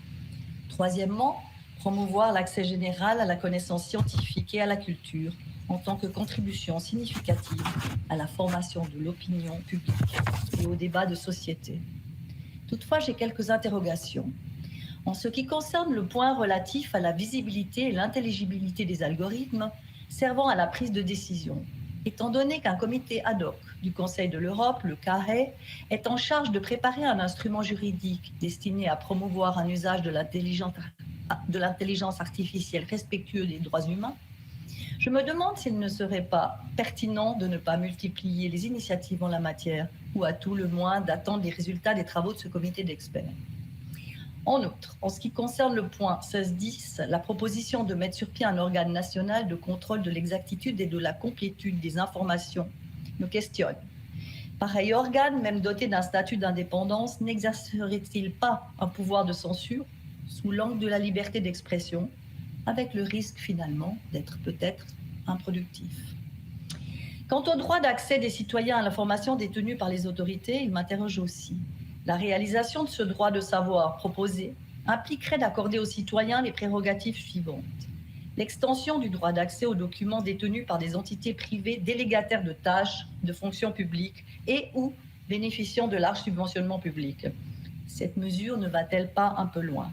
Troisièmement, promouvoir l'accès général à la connaissance scientifique et à la culture en tant que contribution significative à la formation de l'opinion publique et au débat de société. Toutefois, j'ai quelques interrogations. En ce qui concerne le point relatif à la visibilité et l'intelligibilité des algorithmes servant à la prise de décision, étant donné qu'un comité ad hoc du Conseil de l'Europe, le CARE, est en charge de préparer un instrument juridique destiné à promouvoir un usage de l'intelligence artificielle respectueux des droits humains, Je me demande s'il ne serait pas pertinent de ne pas multiplier les initiatives en la matière ou à tout le moins d'attendre les résultats des travaux de ce comité d'experts. En outre, en ce qui concerne le point 16.10, la proposition de mettre sur pied un organe national de contrôle de l'exactitude et de la complétude des informations me questionne. Pareil organe, même doté d'un statut d'indépendance, n'exercerait-il pas un pouvoir de censure sous l'angle de la liberté d'expression, avec le risque finalement d'être peut-être improductif? Quant au droit d'accès des citoyens à l'information détenue par les autorités, il m'interroge aussi. La réalisation de ce droit de savoir proposé impliquerait d'accorder aux citoyens les prérogatives suivantes. L'extension du droit d'accès aux documents détenus par des entités privées délégataires de tâches, de fonctions publiques et ou bénéficiant de larges subventionnements publics. Cette mesure ne va-t-elle pas un peu loin?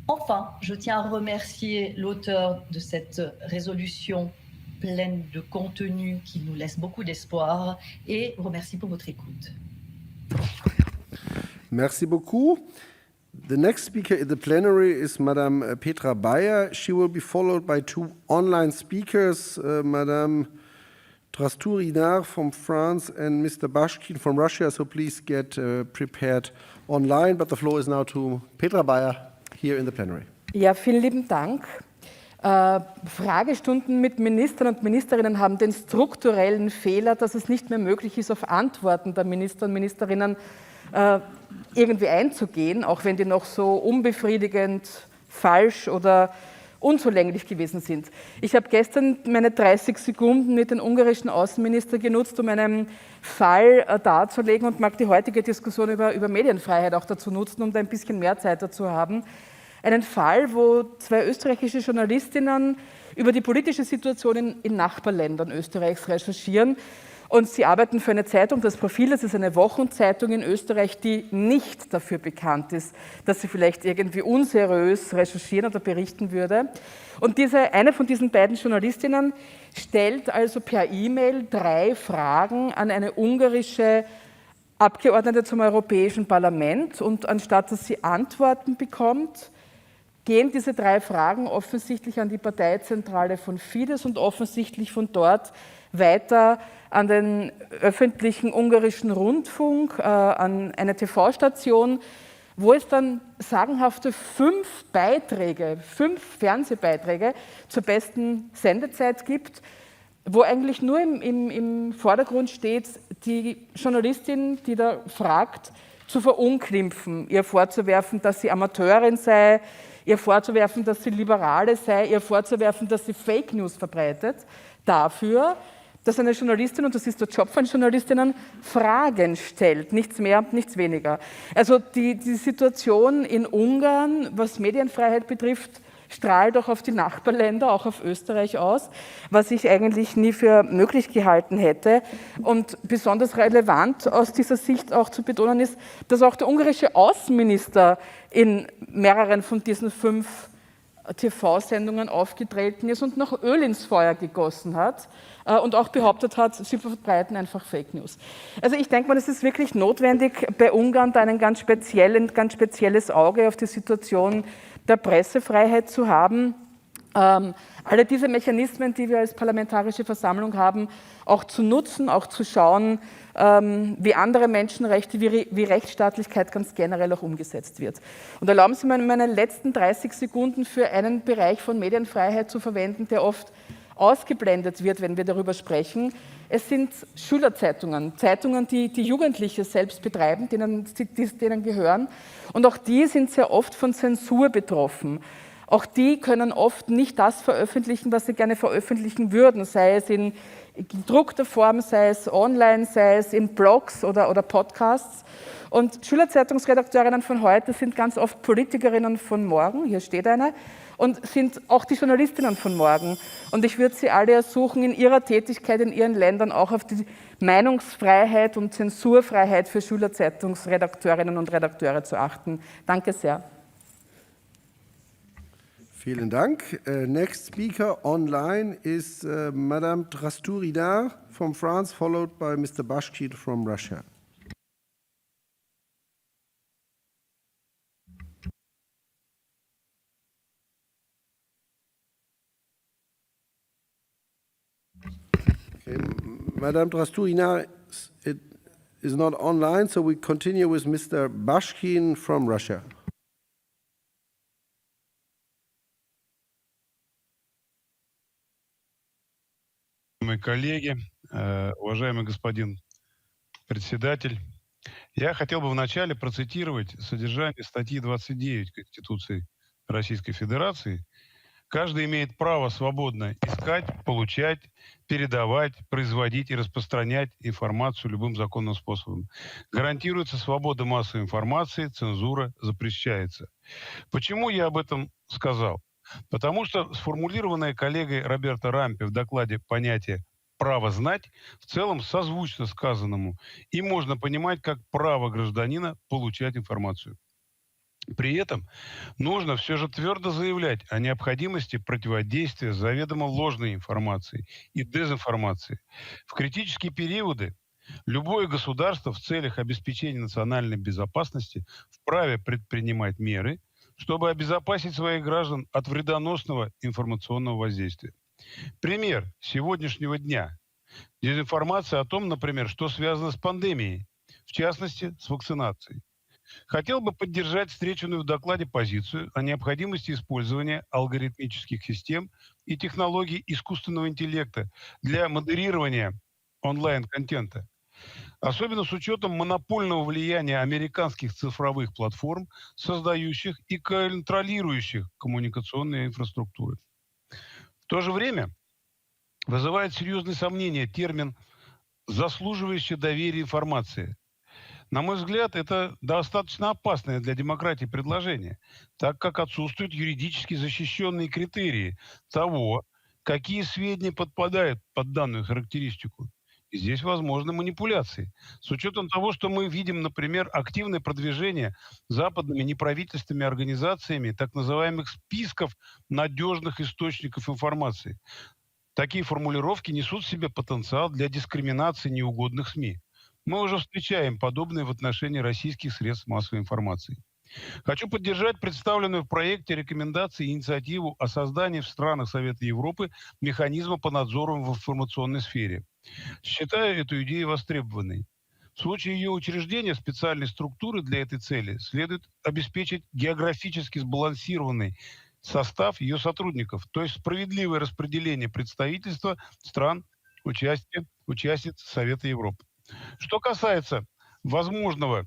Enfin, je tiens à remercier l'auteur de cette résolution pleine de contenu qui nous laisse beaucoup d'espoir et vous remercie pour votre écoute. Merci beaucoup. The next speaker in the plenary is Madame Petra Bayer. She will be followed by two online speakers, Madame Trasturinar from France and Mr. Bashkin from Russia. So please get prepared online. But the floor is now to Petra Bayer here in the plenary. Ja, vielen lieben Dank. Fragestunden mit Ministern und Ministerinnen haben den strukturellen Fehler, dass es nicht mehr möglich ist, auf Antworten der Minister und Ministerinnen irgendwie einzugehen, auch wenn die noch so unbefriedigend, falsch oder unzulänglich gewesen sind. Ich habe gestern meine 30 Sekunden mit dem ungarischen Außenminister genutzt, um einen Fall darzulegen und mag die heutige Diskussion über Medienfreiheit auch dazu nutzen, um da ein bisschen mehr Zeit dazu haben. Einen Fall, wo zwei österreichische Journalistinnen über die politische Situation in Nachbarländern Österreichs recherchieren. Und sie arbeiten für eine Zeitung, das Profil, das ist eine Wochenzeitung in Österreich, die nicht dafür bekannt ist, dass sie vielleicht irgendwie unseriös recherchieren oder berichten würde. Und eine von diesen beiden Journalistinnen stellt also per E-Mail 3 Fragen an eine ungarische Abgeordnete zum Europäischen Parlament. Und anstatt dass sie Antworten bekommt, gehen diese 3 Fragen offensichtlich an die Parteizentrale von Fidesz und offensichtlich von dort weiter an den öffentlichen ungarischen Rundfunk, an eine TV-Station, wo es dann sagenhafte 5 Fernsehbeiträge zur besten Sendezeit gibt, wo eigentlich nur im Vordergrund steht, die Journalistin, die da fragt, zu verunglimpfen, ihr vorzuwerfen, dass sie Amateurin sei, ihr vorzuwerfen, dass sie Liberale sei, ihr vorzuwerfen, dass sie Fake News verbreitet, dafür, dass eine Journalistin, und das ist der Job von Journalistinnen, Fragen stellt, nichts mehr und nichts weniger. Also die Situation in Ungarn, was Medienfreiheit betrifft, strahlt auch auf die Nachbarländer, auch auf Österreich aus, was ich eigentlich nie für möglich gehalten hätte. Und besonders relevant aus dieser Sicht auch zu betonen ist, dass auch der ungarische Außenminister in mehreren von diesen 5 TV-Sendungen aufgetreten ist und noch Öl ins Feuer gegossen hat und auch behauptet hat, sie verbreiten einfach Fake News. Also ich denke mal, es ist wirklich notwendig, bei Ungarn da ein ganz spezielles Auge auf die Situation der Pressefreiheit zu haben. Alle diese Mechanismen, die wir als Parlamentarische Versammlung haben, auch zu nutzen, auch zu schauen, wie andere Menschenrechte, wie Rechtsstaatlichkeit ganz generell auch umgesetzt wird. Und erlauben Sie mir meine letzten 30 Sekunden für einen Bereich von Medienfreiheit zu verwenden, der oft ausgeblendet wird, wenn wir darüber sprechen. Es sind Schülerzeitungen, Zeitungen, die Jugendliche selbst betreiben, denen gehören. Und auch die sind sehr oft von Zensur betroffen. Auch die können oft nicht das veröffentlichen, was sie gerne veröffentlichen würden, sei es in gedruckter Form, sei es online, sei es in Blogs oder Podcasts. Und Schülerzeitungsredakteurinnen von heute sind ganz oft Politikerinnen von morgen, hier steht eine, und sind auch die Journalistinnen von morgen. Und ich würde Sie alle ersuchen, in Ihrer Tätigkeit in Ihren Ländern auch auf die Meinungsfreiheit und Zensurfreiheit für Schülerzeitungsredakteurinnen und Redakteure zu achten. Danke sehr. Vielen Dank. Next speaker online is Madame Trasturinar from France, followed by Mr. Bashkir from Russia. Madame Drasturina is not online, so we continue with Mr. Bashkin from Russia. Мои коллеги, уважаемый господин председатель, я хотел бы вначале процитировать содержание статьи 29 Конституции Российской Федерации. Каждый имеет право свободно искать, получать, передавать, производить и распространять информацию любым законным способом. Гарантируется свобода массовой информации, цензура запрещается. Почему я об этом сказал? Потому что сформулированное коллегой Роберто Рампи в докладе понятие «право знать» в целом созвучно сказанному, и можно понимать как право гражданина получать информацию. При этом нужно все же твердо заявлять о необходимости противодействия заведомо ложной информации и дезинформации. В критические периоды любое государство в целях обеспечения национальной безопасности вправе предпринимать меры, чтобы обезопасить своих граждан от вредоносного информационного воздействия. Пример сегодняшнего дня. Дезинформация о том, например, что связано с пандемией, в частности, с вакцинацией. Хотел бы поддержать встреченную в докладе позицию о необходимости использования алгоритмических систем и технологий искусственного интеллекта для модерирования онлайн-контента. Особенно с учетом монопольного влияния американских цифровых платформ, создающих и контролирующих коммуникационные инфраструктуры. В то же время вызывает серьезные сомнения термин «заслуживающая доверия информация». На мой взгляд, это достаточно опасное для демократии предложение, так как отсутствуют юридически защищенные критерии того, какие сведения подпадают под данную характеристику. И здесь возможны манипуляции. С учетом того, что мы видим, например, активное продвижение западными неправительственными организациями так называемых списков надежных источников информации. Такие формулировки несут в себе потенциал для дискриминации неугодных СМИ. Мы уже встречаем подобные в отношении российских средств массовой информации. Хочу поддержать представленную в проекте рекомендации и инициативу о создании в странах Совета Европы механизма по надзору в информационной сфере. Считаю эту идею востребованной. В случае ее учреждения специальной структуры для этой цели следует обеспечить географически сбалансированный состав ее сотрудников, то есть справедливое распределение представительства стран участниц Совета Европы. Что касается возможного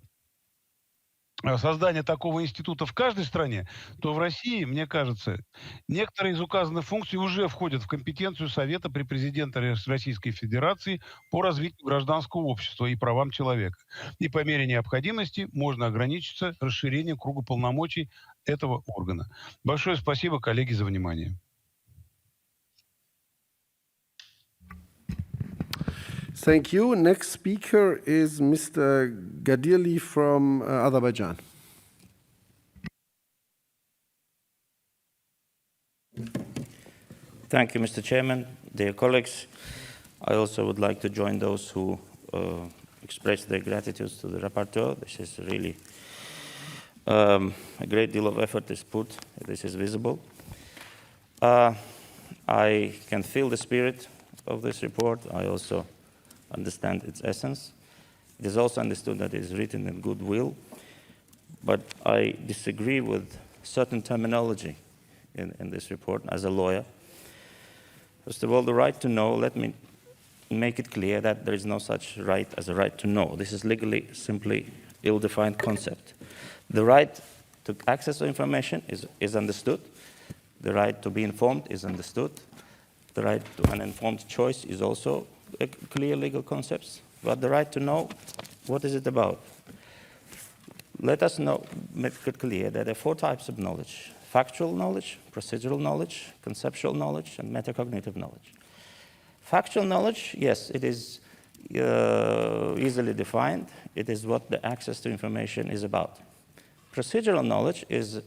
создания такого института в каждой стране, то в России, мне кажется, некоторые из указанных функций уже входят в компетенцию Совета при президенте Российской Федерации по развитию гражданского общества и правам человека. И по мере необходимости можно ограничиться расширением круга полномочий этого органа. Большое спасибо, коллеги, за внимание. Thank you. Next speaker is Mr. GATTOLIN from Azerbaijan. Thank you, Mr. Chairman. Dear colleagues, I also would like to join those who express their gratitude to the rapporteur. This is really a great deal of effort is put. This is visible. I can feel the spirit of this report. I also understand its essence. It is also understood that it is written in goodwill, but I disagree with certain terminology in this report as a lawyer. First of all, the right to know, let me make it clear that there is no such right as a right to know. This is legally simply ill-defined concept. The right to access to information is understood. The right to be informed is understood. The right to an informed choice is also a clear legal concepts. But the right to know, what is it about? Let us make it clear that there are four types of knowledge: factual knowledge, procedural knowledge, conceptual knowledge, and metacognitive knowledge. Factual knowledge, yes, it is easily defined. It is what the access to information is about. Procedural knowledge is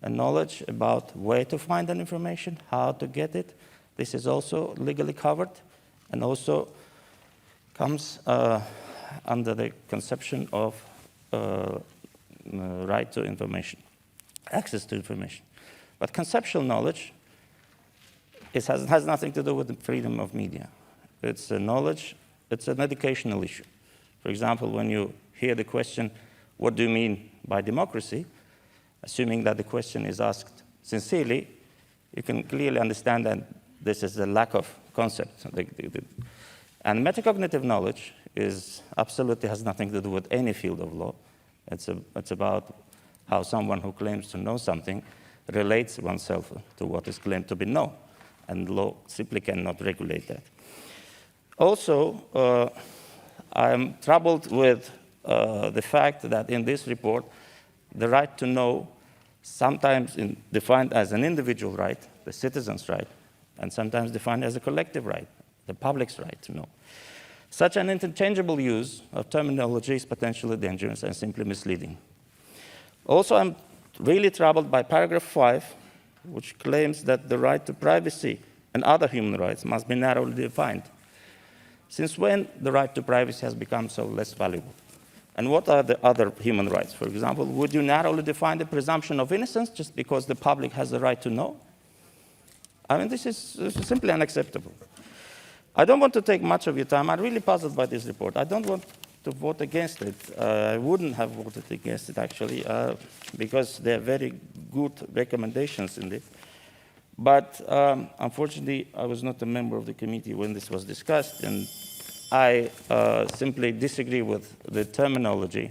a knowledge about where to find an information, how to get it. This is also legally covered and also comes under the conception of right to information, access to information. But conceptual knowledge has nothing to do with the freedom of media. It's a knowledge it's an educational issue. For example, when you hear the question, what do you mean by democracy? Assuming that the question is asked sincerely, you can clearly understand that this is a lack of concept. And metacognitive knowledge absolutely has nothing to do with any field of law. It's about how someone who claims to know something relates oneself to what is claimed to be known. And law simply cannot regulate that. Also, I'm troubled with the fact that in this report, the right to know sometimes defined as an individual right, the citizen's right, and sometimes defined as a collective right, the public's right to know. Such an interchangeable use of terminology is potentially dangerous and simply misleading. Also, I'm really troubled by paragraph 5, which claims that the right to privacy and other human rights must be narrowly defined. Since when the right to privacy has become so less valuable? And what are the other human rights? For example, would you narrowly define the presumption of innocence just because the public has the right to know? I mean, this is simply unacceptable. I don't want to take much of your time. I'm really puzzled by this report. I don't want to vote against it. I wouldn't have voted against it, actually, because there are very good recommendations in it. But unfortunately, I was not a member of the committee when this was discussed, and I simply disagree with the terminology,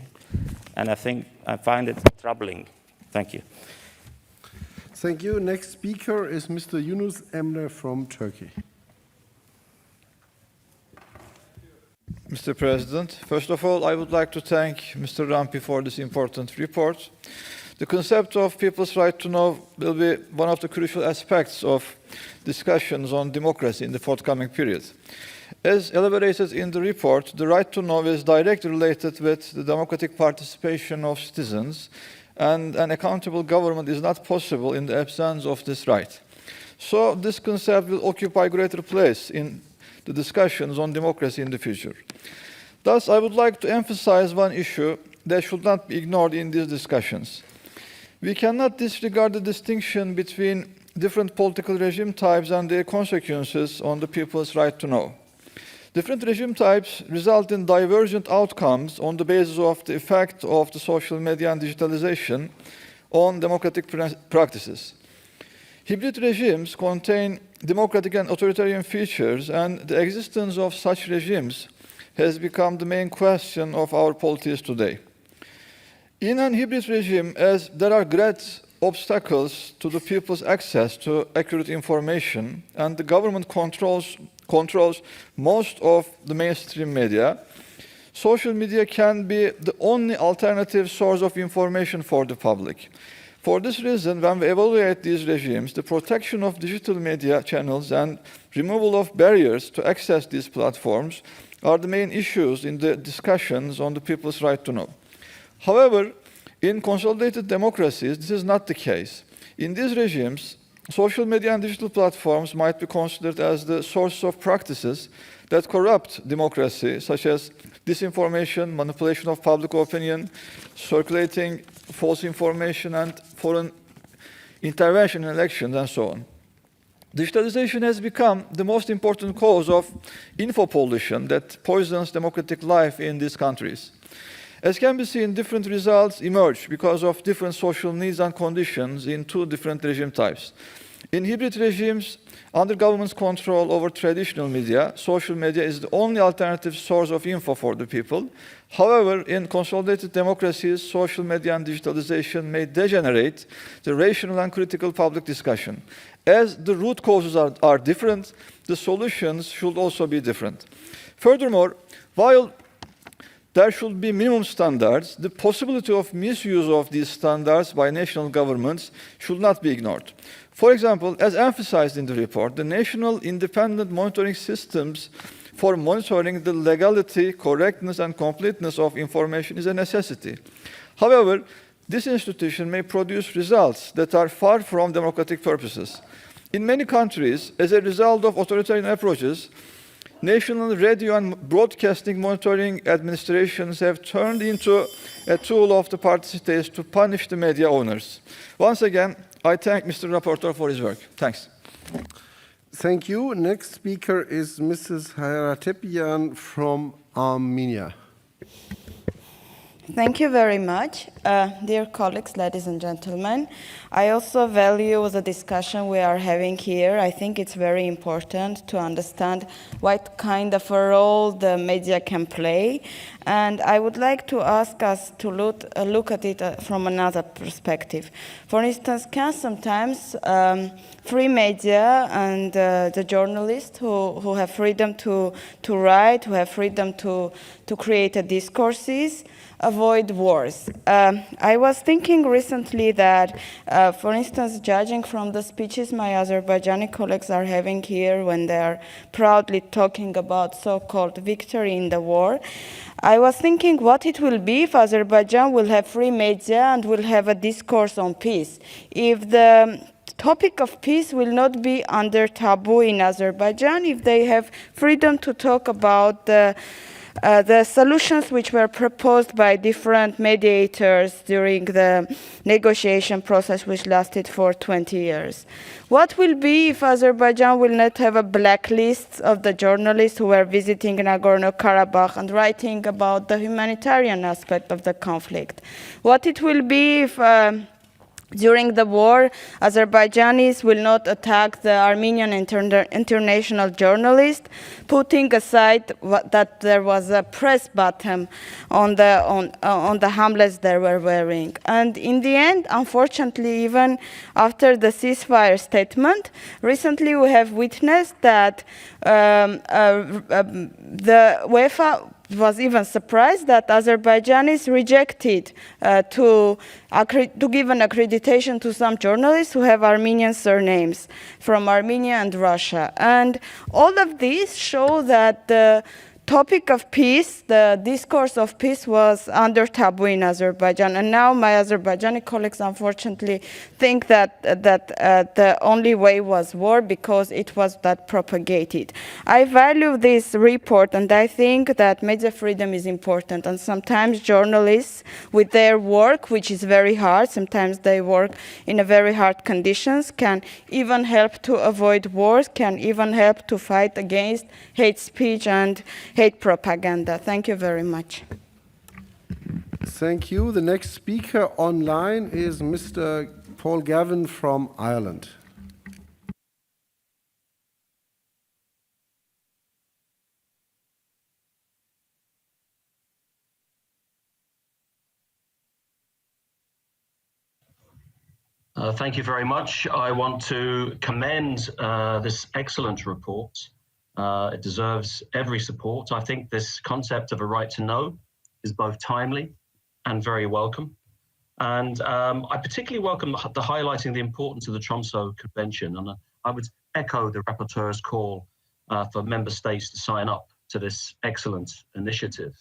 and I find it troubling. Thank you. Thank you. Next speaker is Mr. Yunus Emre from Turkey. Mr. President, first of all, I would like to thank Mr. RAMPI for this important report. The concept of people's right to know will be one of the crucial aspects of discussions on democracy in the forthcoming period. As elaborated in the report, the right to know is directly related with the democratic participation of citizens, and an accountable government is not possible in the absence of this right. So this concept will occupy greater place in the discussions on democracy in the future. Thus, I would like to emphasize one issue that should not be ignored in these discussions. We cannot disregard the distinction between different political regime types and their consequences on the people's right to know. Different regime types result in divergent outcomes on the basis of the effect of the social media and digitalization on democratic practices. Hybrid regimes contain democratic and authoritarian features, and the existence of such regimes has become the main question of our politics today. In an hybrid regime, as there are great obstacles to the people's access to accurate information, and the government controls most of the mainstream media, social media can be the only alternative source of information for the public. For this reason, when we evaluate these regimes, the protection of digital media channels and removal of barriers to access these platforms are the main issues in the discussions on the people's right to know. However, in consolidated democracies, this is not the case. In these regimes, social media and digital platforms might be considered as the source of practices that corrupt democracy, such as disinformation, manipulation of public opinion, circulating false information, and foreign intervention in elections, and so on. Digitalization has become the most important cause of info pollution that poisons democratic life in these countries. As can be seen, different results emerge because of different social needs and conditions in two different regime types. In hybrid regimes, under government's control over traditional media, social media is the only alternative source of info for the people. However, in consolidated democracies, social media and digitalization may degenerate the rational and critical public discussion. As the root causes are different, the solutions should also be different. Furthermore, while there should be minimum standards, the possibility of misuse of these standards by national governments should not be ignored. For example, as emphasized in the report, the national independent monitoring systems for monitoring the legality, correctness, and completeness of information is a necessity. However, this institution may produce results that are far from democratic purposes. In many countries, as a result of authoritarian approaches, national radio and broadcasting monitoring administrations have turned into a tool of the party states to punish the media owners. Once again, I thank Mr. Rapporteur for his work. Thanks. Thank you. Next speaker is Mrs. Hayratepyan from Armenia. Thank you very much. Dear colleagues, ladies and gentlemen, I also value the discussion we are having here. I think it's very important to understand what kind of a role the media can play. And I would like to ask us to look at it from another perspective. For instance, can sometimes free media and the journalists who have freedom to write, who have freedom to create discourses, avoid wars. I was thinking recently that, for instance, judging from the speeches my Azerbaijani colleagues are having here when they are proudly talking about so-called victory in the war, I was thinking what it will be if Azerbaijan will have free media and will have a discourse on peace. If the topic of peace will not be under taboo in Azerbaijan, if they have freedom to talk about the solutions which were proposed by different mediators during the negotiation process which lasted for 20 years. What will be if Azerbaijan will not have a blacklist of the journalists who were visiting Nagorno-Karabakh and writing about the humanitarian aspect of the conflict? What it will be if during the war, Azerbaijanis will not attack the Armenian international journalist, putting aside that there was a press button on the hamlets they were wearing. And in the end, unfortunately, even after the ceasefire statement, recently we have witnessed that the UEFA was even surprised that Azerbaijanis rejected to give an accreditation to some journalists who have Armenian surnames from Armenia and Russia. And all of these show that the topic of peace, the discourse of peace was under taboo in Azerbaijan. And now my Azerbaijani colleagues unfortunately think that the only way was war because it was that propagated. I value this report and I think that media freedom is important. And sometimes journalists with their work, which is very hard, sometimes they work in a very hard conditions, can even help to avoid wars, can even help to fight against hate speech and hate propaganda. Thank you very much. Thank you. The next speaker online is Mr. Paul Gavin from Ireland. Thank you very much. I want to commend this excellent report. It deserves every support. I think this concept of a right to know is both timely and very welcome. And I particularly welcome the highlighting the importance of the Tromsø Convention. And I would echo the Rapporteur's call for member states to sign up to this excellent initiative.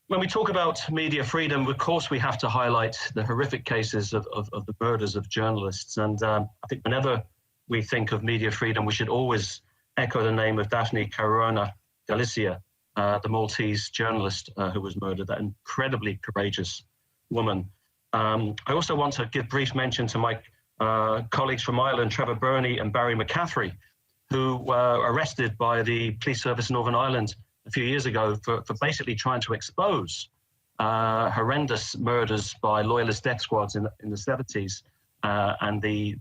When we talk about media freedom, of course, we have to highlight the horrific cases of the murders of journalists. And I think whenever we think of media freedom, we should always echo the name of Daphne Caruana Galizia, the Maltese journalist who was murdered, that incredibly courageous woman. I also want to give brief mention to my colleagues from Ireland, Trevor Burney and Barry McCaffrey, who were arrested by the police service in Northern Ireland a few years ago for basically trying to expose horrendous murders by loyalist death squads in the 70s and the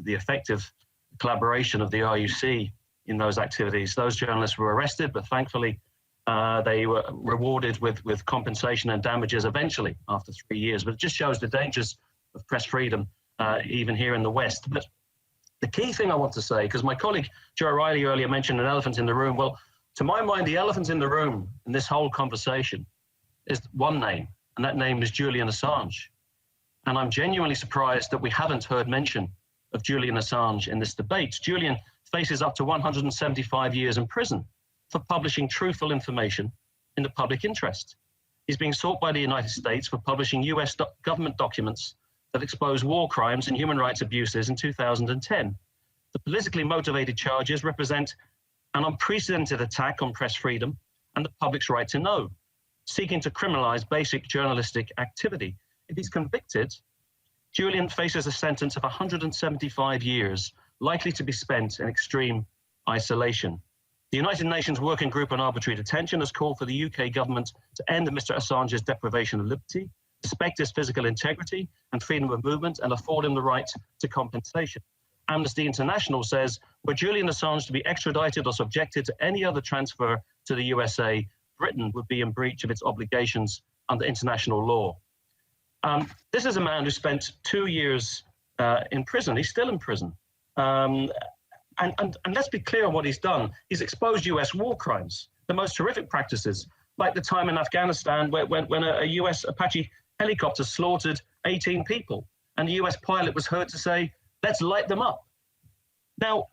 effective collaboration of the RUC in those activities. Those journalists were arrested, but thankfully they were rewarded with compensation and damages eventually after 3 years. But it just shows the dangers of press freedom, even here in the West. But the key thing I want to say, because my colleague Joe O'Reilly earlier mentioned an elephant in the room. Well, to my mind, the elephant in the room in this whole conversation is one name, and that name is Julian Assange. And I'm genuinely surprised that we haven't heard mention of Julian Assange in this debate. Julian faces up to 175 years in prison for publishing truthful information in the public interest. He's being sought by the United States for publishing US government documents that expose war crimes and human rights abuses in 2010. The politically motivated charges represent an unprecedented attack on press freedom and the public's right to know, seeking to criminalize basic journalistic activity. If he's convicted, Julian faces a sentence of 175 years likely to be spent in extreme isolation. The United Nations Working Group on Arbitrary Detention has called for the UK government to end Mr. Assange's deprivation of liberty, respect his physical integrity and freedom of movement, and afford him the right to compensation. Amnesty International says, were Julian Assange to be extradited or subjected to any other transfer to the USA, Britain would be in breach of its obligations under international law. This is a man who spent 2 years in prison. He's still in prison. And let's be clear on what he's done. He's exposed US war crimes, the most horrific practices, like the time in Afghanistan when a US Apache helicopter slaughtered 18 people, and the US pilot was heard to say, let's light them up. Now,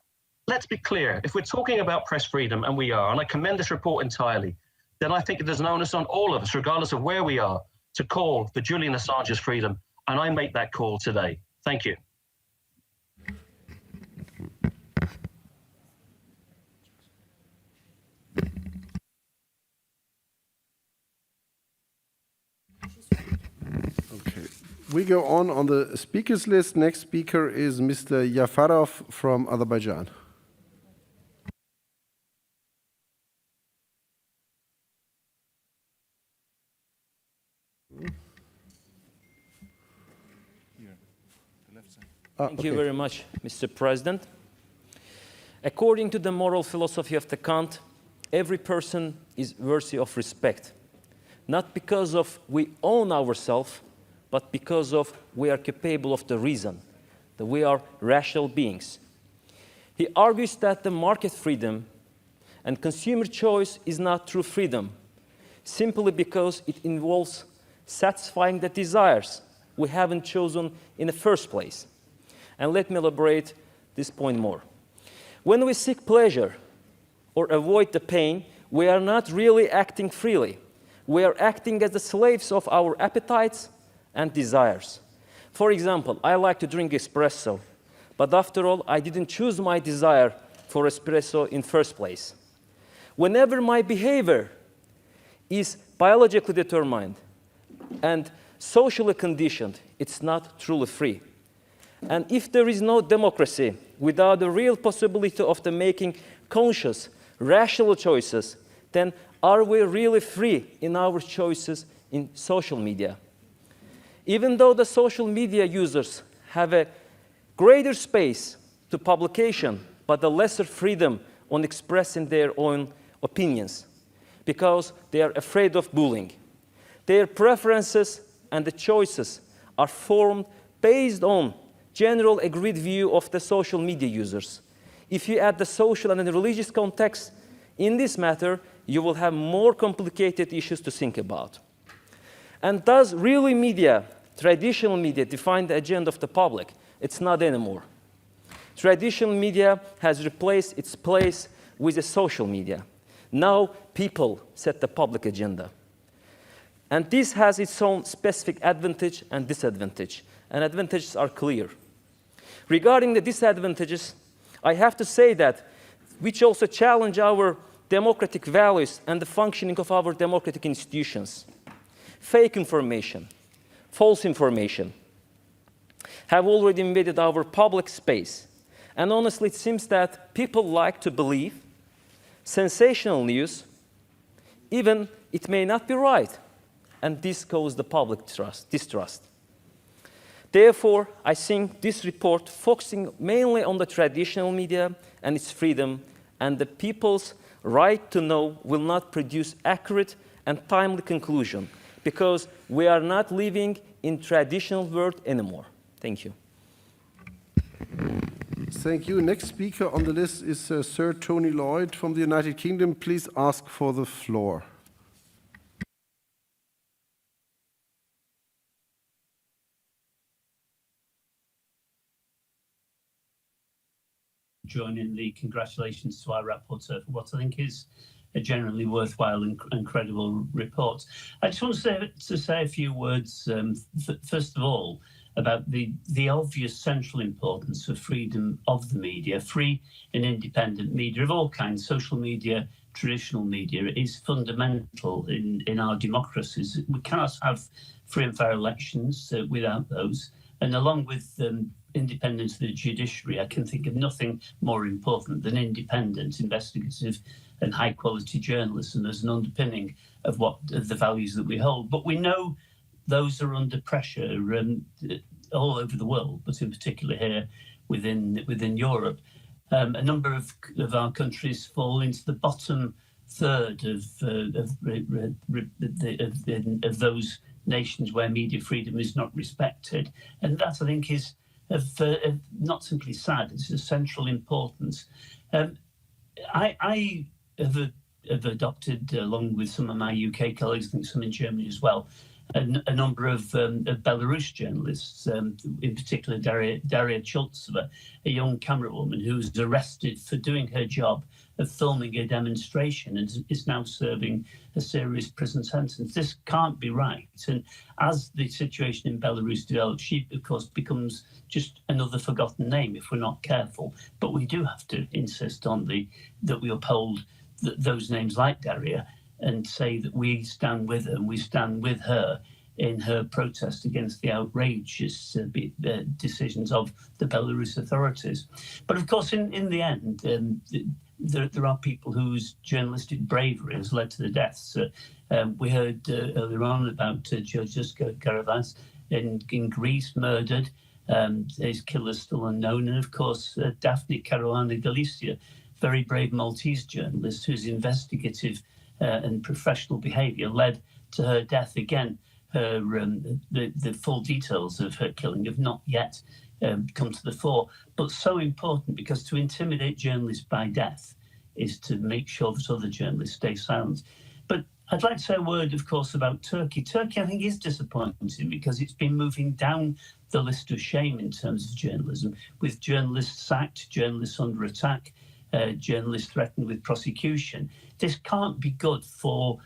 let's be clear. If we're talking about press freedom, and we are, and I commend this report entirely, then I think there's an onus on all of us, regardless of where we are, to call for Julian Assange's freedom, and I make that call today. Thank you. Okay. We go on the speakers list. Next speaker is Mr. Yafarov from Azerbaijan. Thank you very much, Mr. President. According to the moral philosophy of the Kant, every person is worthy of respect, not because of we own ourselves, but because of we are capable of the reason, that we are rational beings. He argues that the market freedom and consumer choice is not true freedom, simply because it involves satisfying the desires we haven't chosen in the first place. And let me elaborate this point more. When we seek pleasure or avoid the pain, we are not really acting freely. We are acting as the slaves of our appetites and desires. For example, I like to drink espresso, but after all, I didn't choose my desire for espresso in first place. Whenever my behavior is biologically determined and socially conditioned, it's not truly free. And if there is no democracy without the real possibility of the making conscious, rational choices, then are we really free in our choices in social media? Even though the social media users have a greater space to publication, but a lesser freedom on expressing their own opinions, because they are afraid of bullying. Their preferences and the choices are formed based on general agreed view of the social media users. If you add the social and the religious context in this matter, you will have more complicated issues to think about. And does really media, traditional media, define the agenda of the public? It's not anymore. Traditional media has replaced its place with the social media. Now people set the public agenda. And this has its own specific advantage and disadvantage. And advantages are clear. Regarding the disadvantages, I have to say that which also challenge our democratic values and the functioning of our democratic institutions. Fake information, false information have already invaded our public space. And honestly, it seems that people like to believe sensational news, even it may not be right. And this causes the public distrust. Therefore, I think this report focusing mainly on the traditional media and its freedom and the people's right to know will not produce accurate and timely conclusion because we are not living in traditional world anymore. Thank you. Thank you. Next speaker on the list is Sir Tony Lloyd from the United Kingdom. Please ask for the floor. Join in the congratulations to our rapporteur for what I think is a generally worthwhile and credible report. I just want to say a few words, first of all, about the obvious central importance of freedom of the media. Free and independent media of all kinds, social media, traditional media, is fundamental in our democracies. We cannot have free and fair elections without those. And along with independence of the judiciary, I can think of nothing more important than independent, investigative and high quality journalism as an underpinning of the values that we hold. But we know those are under pressure all over the world, but in particular here within Europe. A number of our countries fall into the bottom third of those nations where media freedom is not respected, and that I think is of not simply sad; it's of central importance. I have adopted, along with some of my UK colleagues, I think some in Germany as well, a number of Belarus journalists, in particular Daria Chultsova, a young camerawoman who was arrested for doing her job of filming a demonstration and is now serving a serious prison sentence. This can't be right. And as the situation in Belarus develops, she, of course, becomes just another forgotten name if we're not careful. But we do have to insist on that we uphold those names like Daria and say that we stand with her and we stand with her in her protest against the outrageous decisions of the Belarus authorities. But of course, in the end, there are people whose journalistic bravery has led to the deaths. We heard earlier on about Georgios Garavas in Greece, murdered. His killer's still unknown. And of course, Daphne Caruana Galicia, very brave Maltese journalist whose investigative and professional behaviour led to her death. Again, the full details of her killing have not yet come to the fore, but so important because to intimidate journalists by death is to make sure that other journalists stay silent. But I'd like to say a word, of course, about Turkey. Turkey, I think, is disappointing because it's been moving down the list of shame in terms of journalism, with journalists sacked, journalists under attack, journalists threatened with prosecution. This can't be good for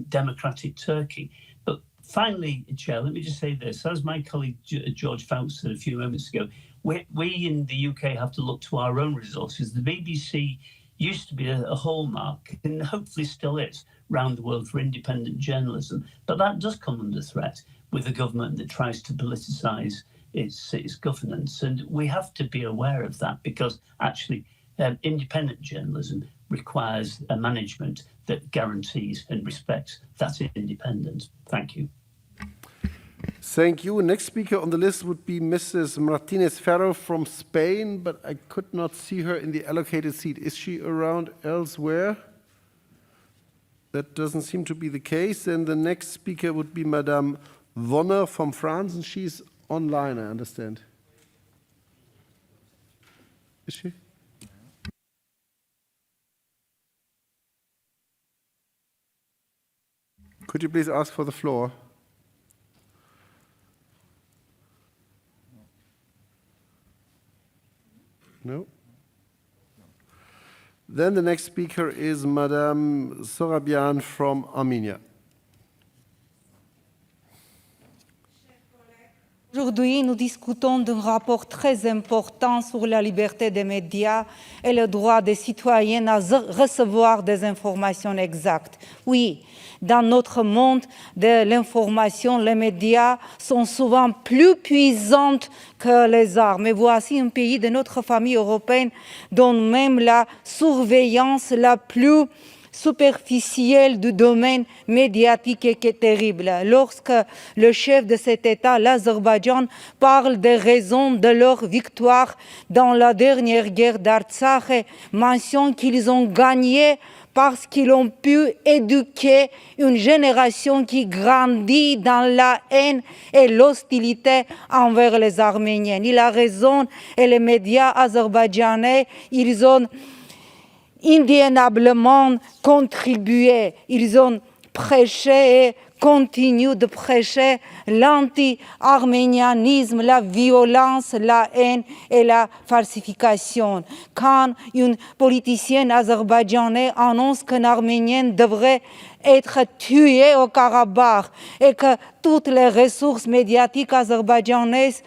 democratic Turkey. But finally, Chair, let me just say this. As my colleague George Fouts said a few moments ago, we in the UK have to look to our own resources. The BBC used to be a hallmark, and hopefully still is, around the world for independent journalism. But that does come under threat with a government that tries to politicise its governance. And we have to be aware of that because actually independent journalism requires a management that guarantees and respects that independence. Thank you. Thank you. Next speaker on the list would be Mrs. Martinez Ferro from Spain, but I could not see her in the allocated seat. Is she around elsewhere? That doesn't seem to be the case. And the next speaker would be Madame Wonner from France, and she's online, I understand. Is she? Could you please ask for the floor? No? Then the next speaker is Madame Sorabian from Armenia. Aujourd'hui, nous discutons d'un rapport très important sur la liberté des médias et le droit des citoyens à recevoir des informations exactes. Oui, dans notre monde de l'information, les médias sont souvent plus puissants que les armes. Et voici un pays de notre famille européenne dont même la surveillance la plus superficielle du domaine médiatique est terrible. Lorsque le chef de cet État, l'Azerbaïdjan, parle des raisons de leur victoire dans la dernière guerre d'Artsakh et mentionne qu'ils ont gagné parce qu'ils ont pu éduquer une génération qui grandit dans la haine et l'hostilité envers les Arméniens. Il a raison et les médias azerbaïdjanais, ils ont indéniablement contribué. Ils ont prêché et continuent de prêcher l'anti-arménianisme, la violence, la haine et la falsification. Quand une politicienne azerbaïdjanaise annonce qu'un Arménien devrait être tué au Karabakh et que toutes les ressources médiatiques azerbaïdjanaises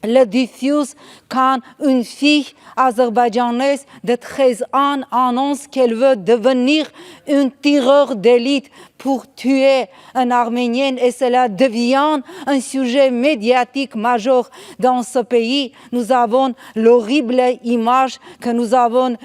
le diffuse quand une fille azerbaïdjanaise de 13 ans annonce qu'elle veut devenir une tireur d'élite pour tuer un Arménien et cela devient un sujet médiatique majeur dans ce pays. Nous avons l'horrible image que nous avons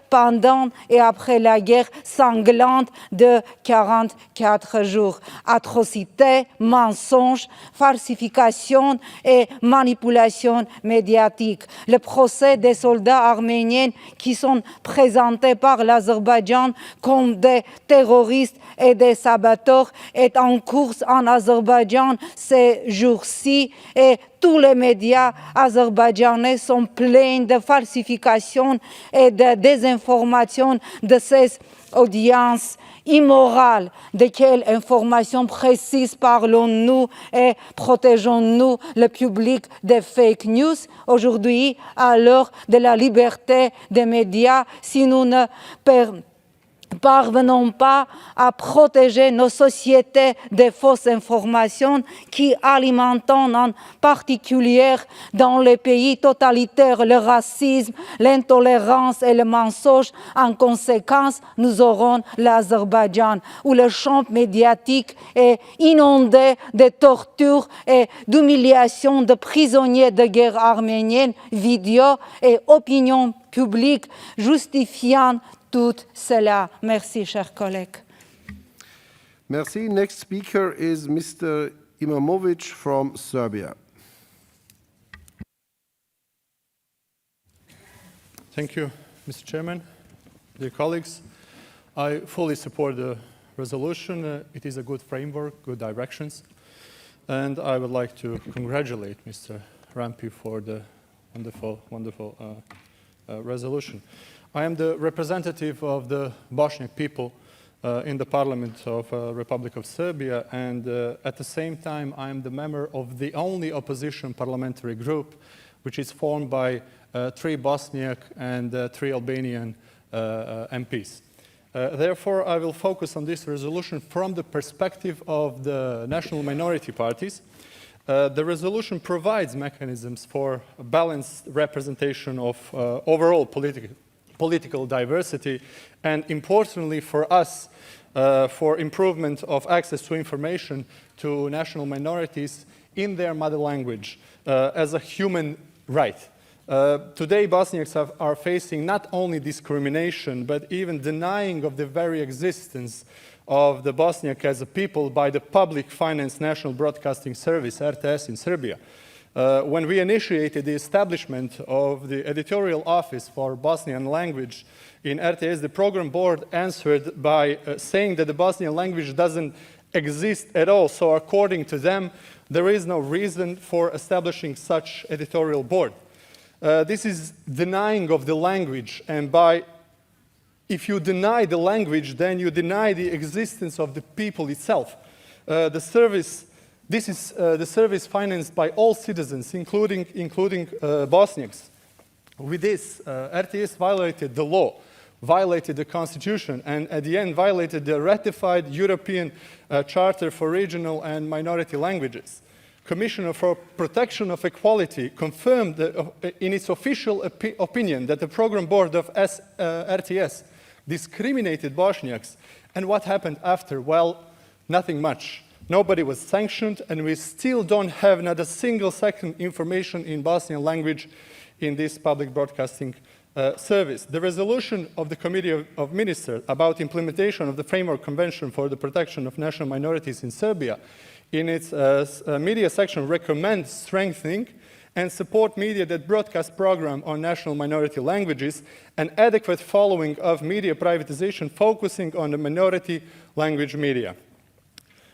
pendant et après la guerre sanglante de 44 jours. Atrocités, mensonges, falsifications et manipulations médiatiques. Le procès des soldats arméniens qui sont présentés par l'Azerbaïdjan comme des terroristes et des saboteurs est en cours en Azerbaïdjan ces jours-ci et tous les médias azerbaïdjanais sont pleins de falsifications et de désinformation de ces audiences immorales. De quelles informations précises parlons-nous et protégeons-nous le public des fake news aujourd'hui à l'heure de la liberté des médias si nous ne parvenons pas à protéger nos sociétés des fausses informations qui alimentent en particulier dans les pays totalitaires le racisme, l'intolérance et le mensonge. En conséquence, nous aurons l'Azerbaïdjan où le champ médiatique est inondé de tortures et d'humiliations de prisonniers de guerre arméniennes, vidéos et opinions publiques justifiant tout cela. Merci, chers collègues. Merci. Next speaker is Mr. Imamovic from Serbia. Thank you, Mr. Chairman. Dear colleagues, I fully support the resolution. It is a good framework, good directions. And I would like to congratulate Mr. RAMPI for the wonderful resolution. I am the representative of the Bosniak people in the Parliament of Republic of Serbia, and at the same time I am the member of the only opposition parliamentary group, which is formed by 3 Bosniak and 3 Albanian MPs. Therefore, I will focus on this resolution from the perspective of the national minority parties. The resolution provides mechanisms for a balanced representation of overall political diversity, and importantly for us, for improvement of access to information to national minorities in their mother language as a human right. Today, Bosniaks are facing not only discrimination, but even denying of the very existence of the Bosniak as a people by the public financed national broadcasting service, RTS, in Serbia. When we initiated the establishment of the editorial office for Bosnian language in RTS, the program board answered by saying that the Bosnian language doesn't exist at all. So according to them, there is no reason for establishing such editorial board. This is denying of the language, and if you deny the language, then you deny the existence of the people itself. This is the service financed by all citizens, including Bosniaks. With this, RTS violated the law, violated the constitution, and at the end violated the ratified European Charter for Regional and Minority Languages. Commissioner for Protection of Equality confirmed in its official opinion that the program board of RTS discriminated Bosniaks. And what happened after? Well, nothing much. Nobody was sanctioned, and we still don't have not a single second information in Bosnian language in this public broadcasting service. The resolution of the Committee of Ministers about implementation of the Framework Convention for the Protection of National Minorities in Serbia in its media section recommends strengthening and support media that broadcast program on national minority languages and adequate following of media privatization focusing on the minority language media.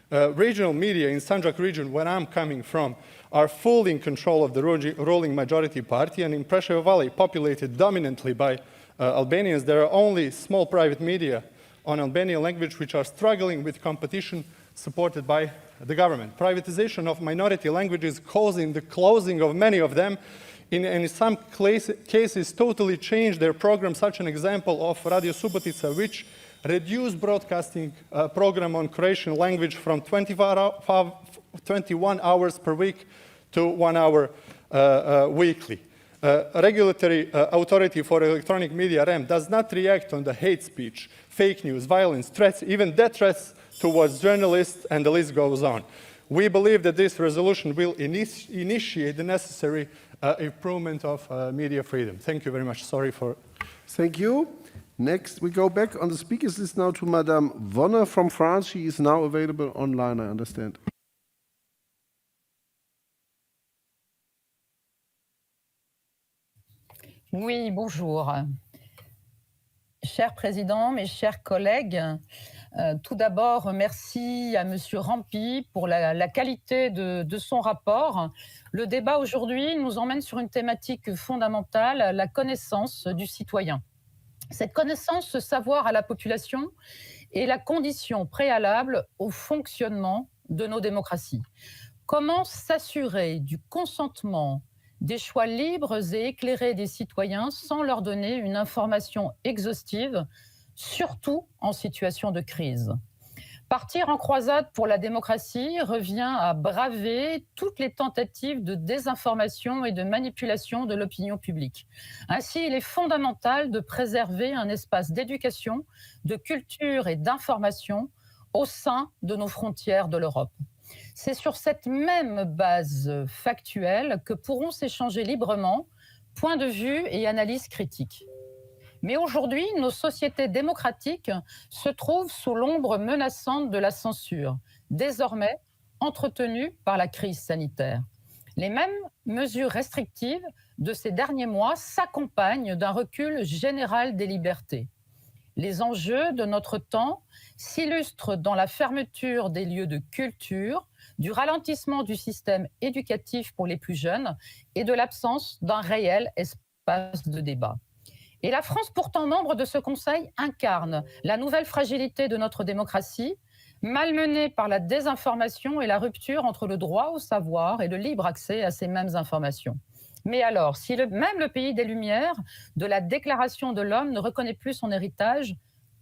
Regional media in Sanjak region, where I'm coming from, are fully in control of the ruling majority party, and in Preševo Valley, populated dominantly by Albanians, there are only small private media on Albanian language which are struggling with competition supported by the government. Privatization of minority languages causing the closing of many of them, in some cases totally changed their program, such an example of Radio Subotica, which reduced broadcasting program on Croatian language from 21 hours per week to 1 hour weekly. Regulatory authority for electronic media, RAMP, does not react on the hate speech, fake news, violence, threats, even death threats towards journalists, and the list goes on. We believe that this resolution will initiate the necessary improvement of media freedom. Thank you very much. Sorry for... Thank you. Next, we go back on the speakers list now to Madame Vonner from France. She is now available online, I understand. Oui, bonjour. Cher Président, mes chers collègues, tout d'abord, merci à Monsieur RAMPI pour la qualité de son rapport. Le débat aujourd'hui nous emmène sur une thématique fondamentale, la connaissance du citoyen. Cette connaissance, ce savoir à la population est la condition préalable au fonctionnement de nos démocraties. Comment s'assurer du consentement, des choix libres et éclairés des citoyens sans leur donner une information exhaustive, surtout en situation de crise? Partir en croisade pour la démocratie revient à braver toutes les tentatives de désinformation et de manipulation de l'opinion publique. Ainsi, il est fondamental de préserver un espace d'éducation, de culture et d'information au sein de nos frontières de l'Europe. C'est sur cette même base factuelle que pourront s'échanger librement points de vue et analyses critiques. Mais aujourd'hui, nos sociétés démocratiques se trouvent sous l'ombre menaçante de la censure, désormais entretenue par la crise sanitaire. Les mêmes mesures restrictives de ces derniers mois s'accompagnent d'un recul général des libertés. Les enjeux de notre temps s'illustrent dans la fermeture des lieux de culture, du ralentissement du système éducatif pour les plus jeunes et de l'absence d'un réel espace de débat. Et la France, pourtant membre de ce Conseil, incarne la nouvelle fragilité de notre démocratie, malmenée par la désinformation et la rupture entre le droit au savoir et le libre accès à ces mêmes informations. Mais alors, si même le pays des Lumières, de la Déclaration de l'homme, ne reconnaît plus son héritage,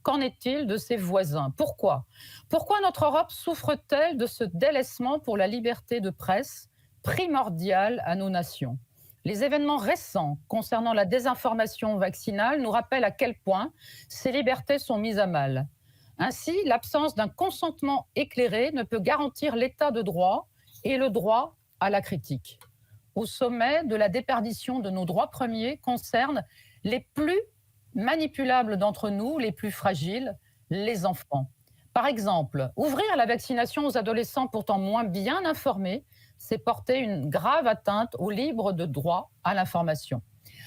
qu'en est-il de ses voisins? Pourquoi? Pourquoi notre Europe souffre-t-elle de ce délaissement pour la liberté de presse, primordiale à nos nations? Les événements récents concernant la désinformation vaccinale nous rappellent à quel point ces libertés sont mises à mal. Ainsi, l'absence d'un consentement éclairé ne peut garantir l'état de droit et le droit à la critique. Au sommet de la déperdition de nos droits premiers concerne les plus manipulables d'entre nous, les plus fragiles, les enfants. Par exemple, ouvrir la vaccination aux adolescents pourtant moins bien informés, c'est porter une grave atteinte au libre de droit à l'information.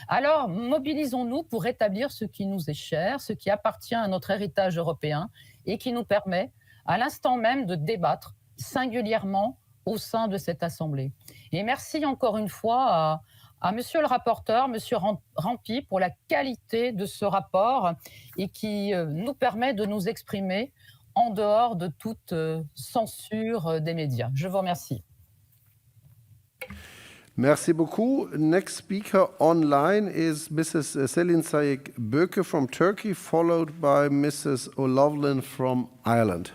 Alors, mobilisons-nous pour rétablir ce qui nous est cher, ce qui appartient à notre héritage européen et qui nous permet, à l'instant même, de débattre singulièrement au sein de cette Assemblée. Et merci encore une fois à Monsieur le rapporteur, Monsieur RAMPI, pour la qualité de ce rapport et qui nous permet de nous exprimer en dehors de toute censure des médias. Je vous remercie. Merci beaucoup. Next speaker online is Mrs. Selin Sayek Böke from Turkey, followed by Mrs. O'Loughlin from Ireland.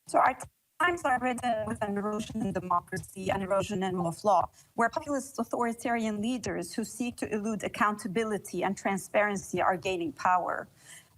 So our times are written with an erosion in democracy and erosion in rule of law, where populist authoritarian leaders who seek to elude accountability and transparency are gaining power.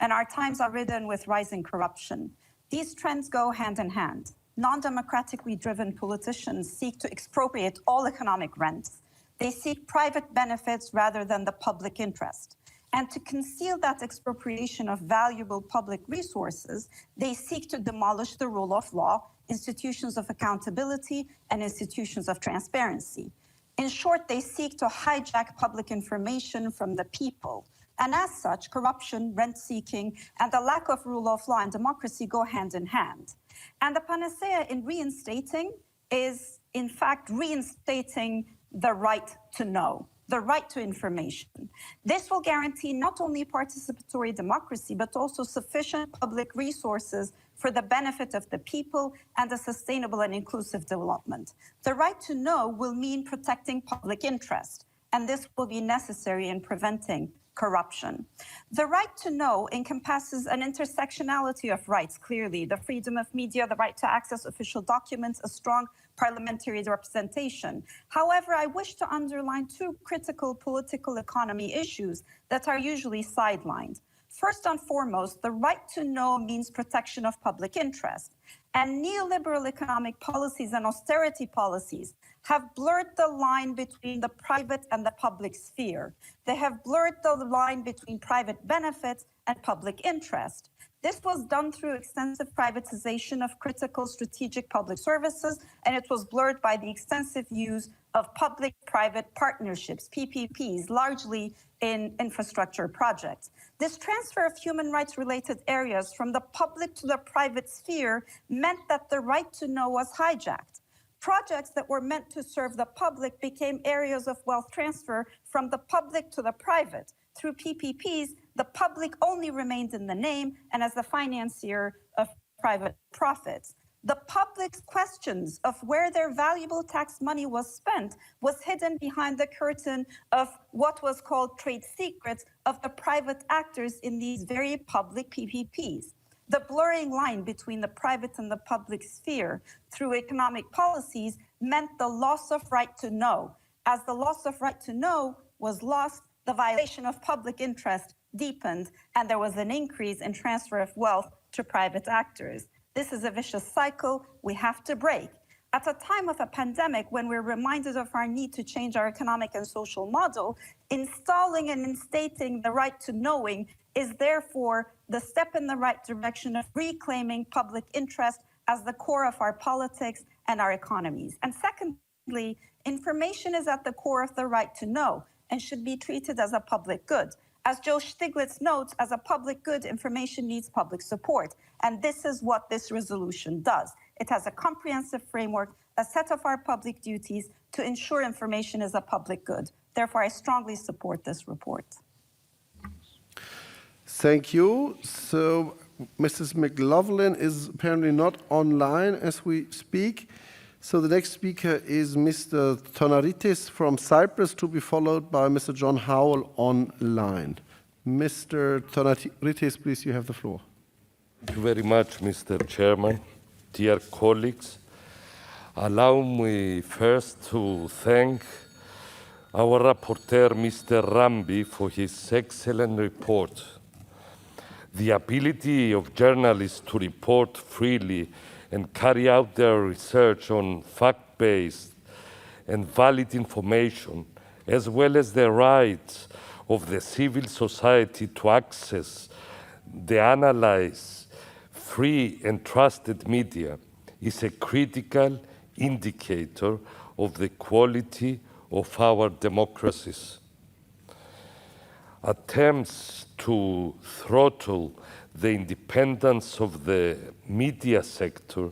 And our times are ridden with rising corruption. These trends go hand in hand. Non-democratically driven politicians seek to expropriate all economic rents. They seek private benefits rather than the public interest. And to conceal that expropriation of valuable public resources, they seek to demolish the rule of law, institutions of accountability, and institutions of transparency. In short, they seek to hijack public information from the people. And as such, corruption, rent-seeking, and the lack of rule of law and democracy go hand in hand. And the panacea in reinstating is, in fact, reinstating the right to know, the right to information. This will guarantee not only participatory democracy, but also sufficient public resources for the benefit of the people and a sustainable and inclusive development. The right to know will mean protecting public interest, and this will be necessary in preventing corruption. The right to know encompasses an intersectionality of rights, clearly. The freedom of media, the right to access official documents, a strong parliamentary representation. However, I wish to underline two critical political economy issues that are usually sidelined. First and foremost, the right to know means protection of public interest. And neoliberal economic policies and austerity policies have blurred the line between the private and the public sphere. They have blurred the line between private benefits and public interest. This was done through extensive privatization of critical strategic public services, and it was blurred by the extensive use of public-private partnerships, PPPs, largely in infrastructure projects. This transfer of human rights-related areas from the public to the private sphere meant that the right to know was hijacked. Projects that were meant to serve the public became areas of wealth transfer from the public to the private. Through PPPs, the public only remained in the name and as the financier of private profits. The public's questions of where their valuable tax money was spent was hidden behind the curtain of what was called trade secrets of the private actors in these very public PPPs. The blurring line between the private and the public sphere through economic policies meant the loss of right to know. As the loss of right to know was lost, the violation of public interest deepened, and there was an increase in transfer of wealth to private actors. This is a vicious cycle we have to break. At a time of a pandemic, when we're reminded of our need to change our economic and social model, installing and instating the right to knowing is therefore the step in the right direction of reclaiming public interest as the core of our politics and our economies. And secondly, information is at the core of the right to know and should be treated as a public good. As Joe Stiglitz notes, as a public good, information needs public support. And this is what this resolution does. It has a comprehensive framework, a set of our public duties to ensure information is a public good. Therefore, I strongly support this report. Thank you. So Mrs. McLaughlin is apparently not online as we speak. So the next speaker is Mr. Tonaritis from Cyprus, to be followed by Mr. John Howell online. Mr. Tonaritis, please, you have the floor. Thank you very much, Mr. Chairman. Dear colleagues, allow me first to thank our rapporteur, Mr. RAMPI, for his excellent report. The ability of journalists to report freely and carry out their research on fact-based and valid information, as well as the rights of the civil society to access the analyze free and trusted media, is a critical indicator of the quality of our democracies. Attempts to throttle the independence of the media sector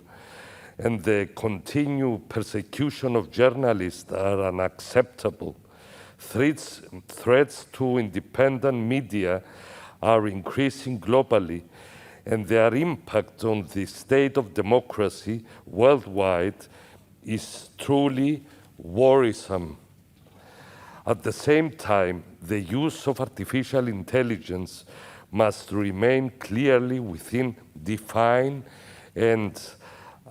and the continued persecution of journalists are unacceptable. Threats to independent media are increasing globally, and their impact on the state of democracy worldwide is truly worrisome. At the same time, the use of artificial intelligence must remain clearly within defined and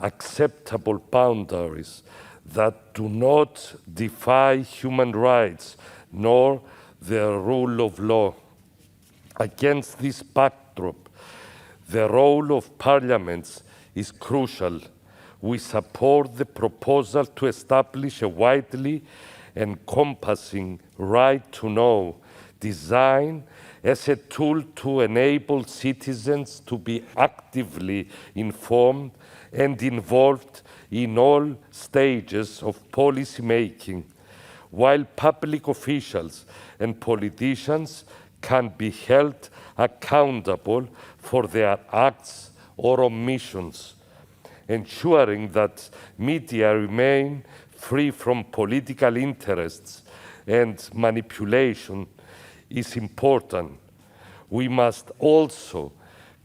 acceptable boundaries that do not defy human rights nor the rule of law. Against this backdrop, the role of parliaments is crucial. We support the proposal to establish a widely encompassing right to know, designed as a tool to enable citizens to be actively informed and involved in all stages of policy making, while public officials and politicians can be held accountable for their acts or omissions. Ensuring that media remain free from political interests and manipulation is important. We must also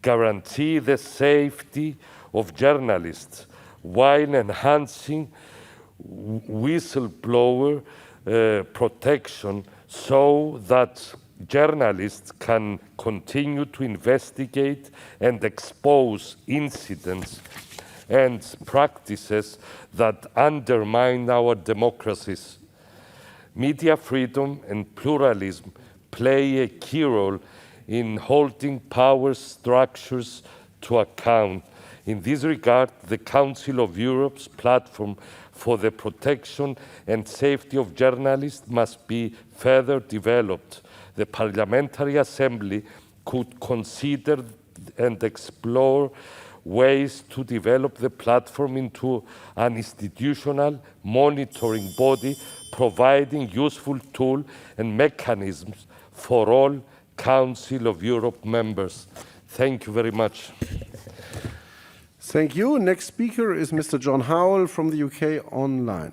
guarantee the safety of journalists while enhancing whistleblower protection so that journalists can continue to investigate and expose incidents and practices that undermine our democracies. Media freedom and pluralism play a key role in holding power structures to account. In this regard, the Council of Europe's platform for the protection and safety of journalists must be further developed. The Parliamentary Assembly could consider and explore ways to develop the platform into an institutional monitoring body, providing useful tools and mechanisms for all Council of Europe members. Thank you very much. Thank you. Next speaker is Mr. John Howell from the UK online.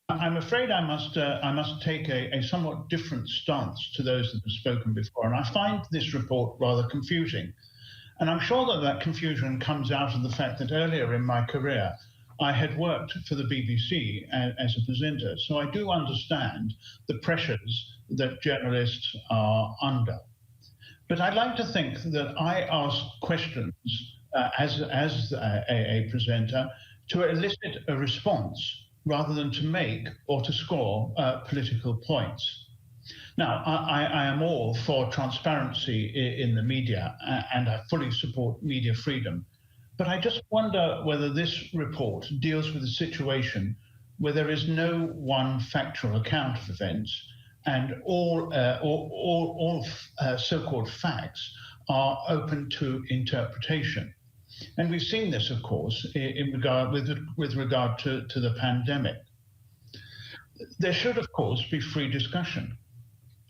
I'm afraid I must take a somewhat different stance to those that have spoken before, and I find this report rather confusing. And I'm sure that that confusion comes out of the fact that earlier in my career, I had worked for the BBC as a presenter, so I do understand the pressures that journalists are under. But I'd like to think that I ask questions as a presenter to elicit a response rather than to make or to score political points. Now, I am all for transparency in the media, and I fully support media freedom. But I just wonder whether this report deals with a situation where there is no one factual account of events, and all so-called facts are open to interpretation. And we've seen this, of course, with regard to the pandemic. There should, of course, be free discussion.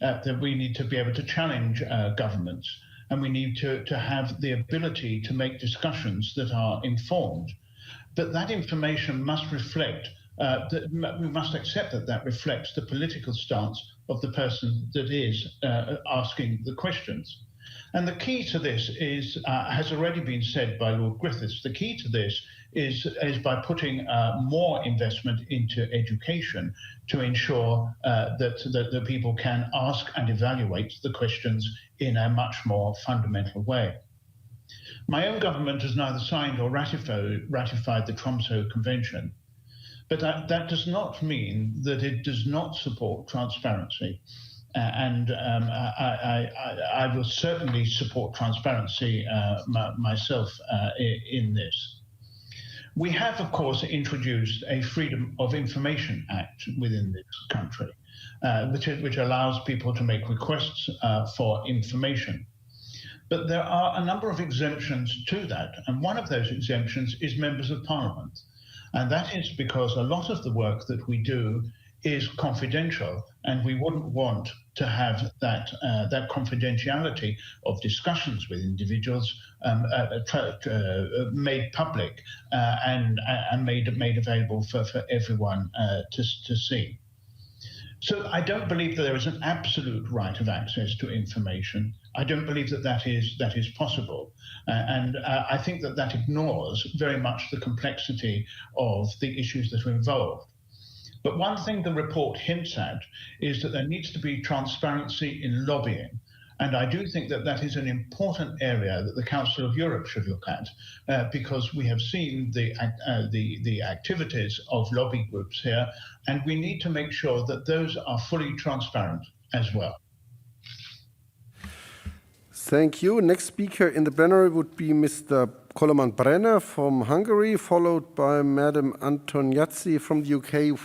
That we need to be able to challenge governments, and we need to have the ability to make discussions that are informed. But that information must reflect, we must accept that that reflects the political stance of the person that is asking the questions. And the key to this is, has already been said by Lord Griffiths, the key to this is by putting more investment into education to ensure that people can ask and evaluate the questions in a much more fundamental way. My own government has neither signed or ratified the Tromsø Convention, but that does not mean that it does not support transparency. And I will certainly support transparency myself in this. We have, of course, introduced a Freedom of Information Act within this country, which allows people to make requests for information. But there are a number of exemptions to that, and one of those exemptions is members of parliament. And that is because a lot of the work that we do is confidential, and we wouldn't want to have that confidentiality of discussions with individuals made public and made available for everyone to see. So I don't believe that there is an absolute right of access to information. I don't believe that that is possible. And I think that ignores very much the complexity of the issues that are involved. But one thing the report hints at is that there needs to be transparency in lobbying. And I do think that that is an important area that the Council of Europe should look at, because we have seen the activities of lobby groups here, and we need to make sure that those are fully transparent as well. Thank you. Next speaker in the plenary would be Mr. Koloman Brenner from Hungary, followed by Madam Antoniazzi from the UK,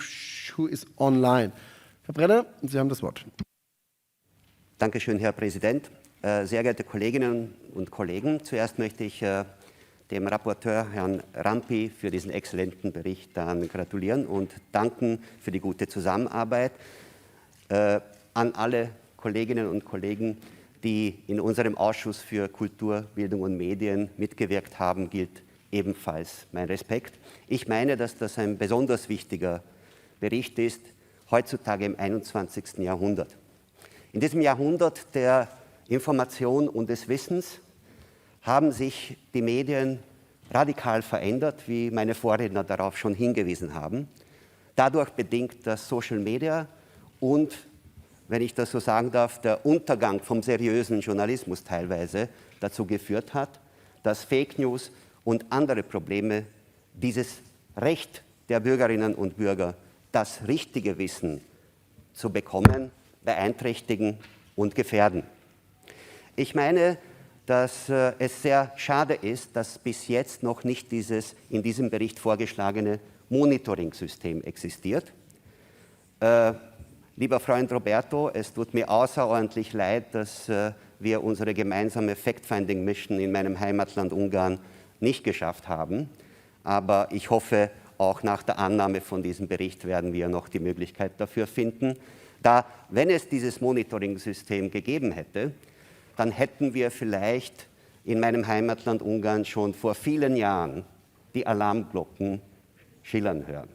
who is online. Herr Brenner, Sie haben das Wort. Dankeschön, Herr Präsident. Sehr geehrte Kolleginnen und Kollegen, zuerst möchte ich dem Rapporteur, Herrn RAMPI, für diesen exzellenten Bericht dann gratulieren und danken für die gute Zusammenarbeit. An alle Kolleginnen und Kollegen, die in unserem Ausschuss für Kultur, Bildung und Medien mitgewirkt haben, gilt ebenfalls mein Respekt. Ich meine, dass das ein besonders wichtiger Bericht ist, heutzutage im 21. Jahrhundert. In diesem Jahrhundert der Information und des Wissens haben sich die Medien radikal verändert, wie meine Vorredner darauf schon hingewiesen haben. Dadurch bedingt, dass Social Media und, wenn ich das so sagen darf, der Untergang vom seriösen Journalismus teilweise dazu geführt hat, dass Fake News und andere Probleme dieses Recht der Bürgerinnen und Bürger, das richtige Wissen zu bekommen, beeinträchtigen und gefährden. Ich meine, dass es sehr schade ist, dass bis jetzt noch nicht dieses in diesem Bericht vorgeschlagene Monitoring-System existiert. Lieber Freund Roberto, es tut mir außerordentlich leid, dass wir unsere gemeinsame Fact-Finding-Mission in meinem Heimatland Ungarn nicht geschafft haben. Aber ich hoffe, auch nach der Annahme von diesem Bericht werden wir noch die Möglichkeit dafür finden. Da, wenn es dieses Monitoring-System gegeben hätte, dann hätten wir vielleicht in meinem Heimatland Ungarn schon vor vielen Jahren die Alarmglocken schillern hören.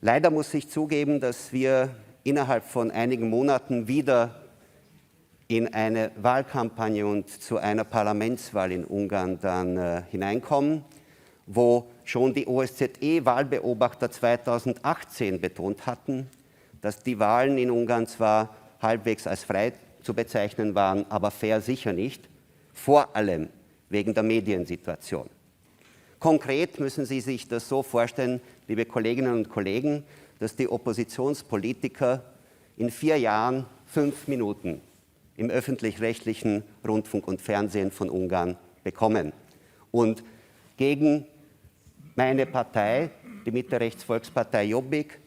Leider muss ich zugeben, dass wir innerhalb von einigen Monaten wieder in eine Wahlkampagne und zu einer Parlamentswahl in Ungarn dann hineinkommen, wo schon die OSZE-Wahlbeobachter 2018 betont hatten, dass die Wahlen in Ungarn zwar halbwegs als frei zu bezeichnen waren, aber fair sicher nicht, vor allem wegen der Mediensituation. Konkret müssen Sie sich das so vorstellen, liebe Kolleginnen und Kollegen, dass die Oppositionspolitiker in 4 Jahren 5 Minuten im öffentlich-rechtlichen Rundfunk und Fernsehen von Ungarn bekommen. Und gegen meine Partei, die Mitte-Rechts-Volkspartei Jobbik,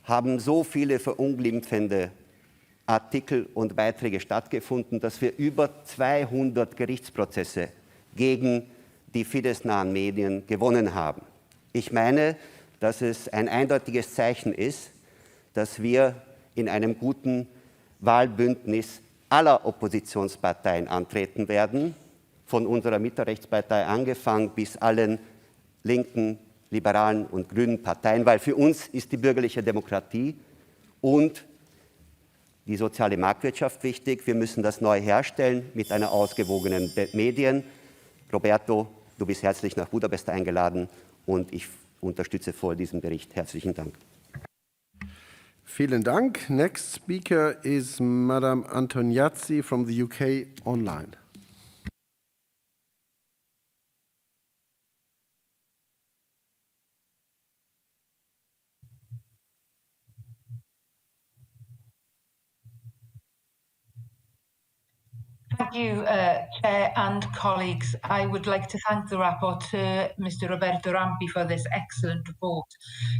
haben so viele verunglimpfende Artikel und Beiträge stattgefunden, dass wir über 200 Gerichtsprozesse gegen die Fidesz-nahen Medien gewonnen haben. Ich meine, dass es ein eindeutiges Zeichen ist, dass wir in einem guten Wahlbündnis aller Oppositionsparteien antreten werden, von unserer Mitte-Rechtspartei angefangen bis allen linken, liberalen und grünen Parteien, weil für uns ist die bürgerliche Demokratie und die soziale Marktwirtschaft wichtig. Wir müssen das neu herstellen mit einer ausgewogenen Medien. Roberto, du bist herzlich nach Budapest eingeladen und ich unterstütze voll diesen Bericht. Herzlichen Dank. Vielen Dank. Next speaker is Madame Antoniazzi from the UK Online. Thank you, Chair and colleagues. I would like to thank the Rapporteur, Mr. Roberto Rampi, for this excellent report.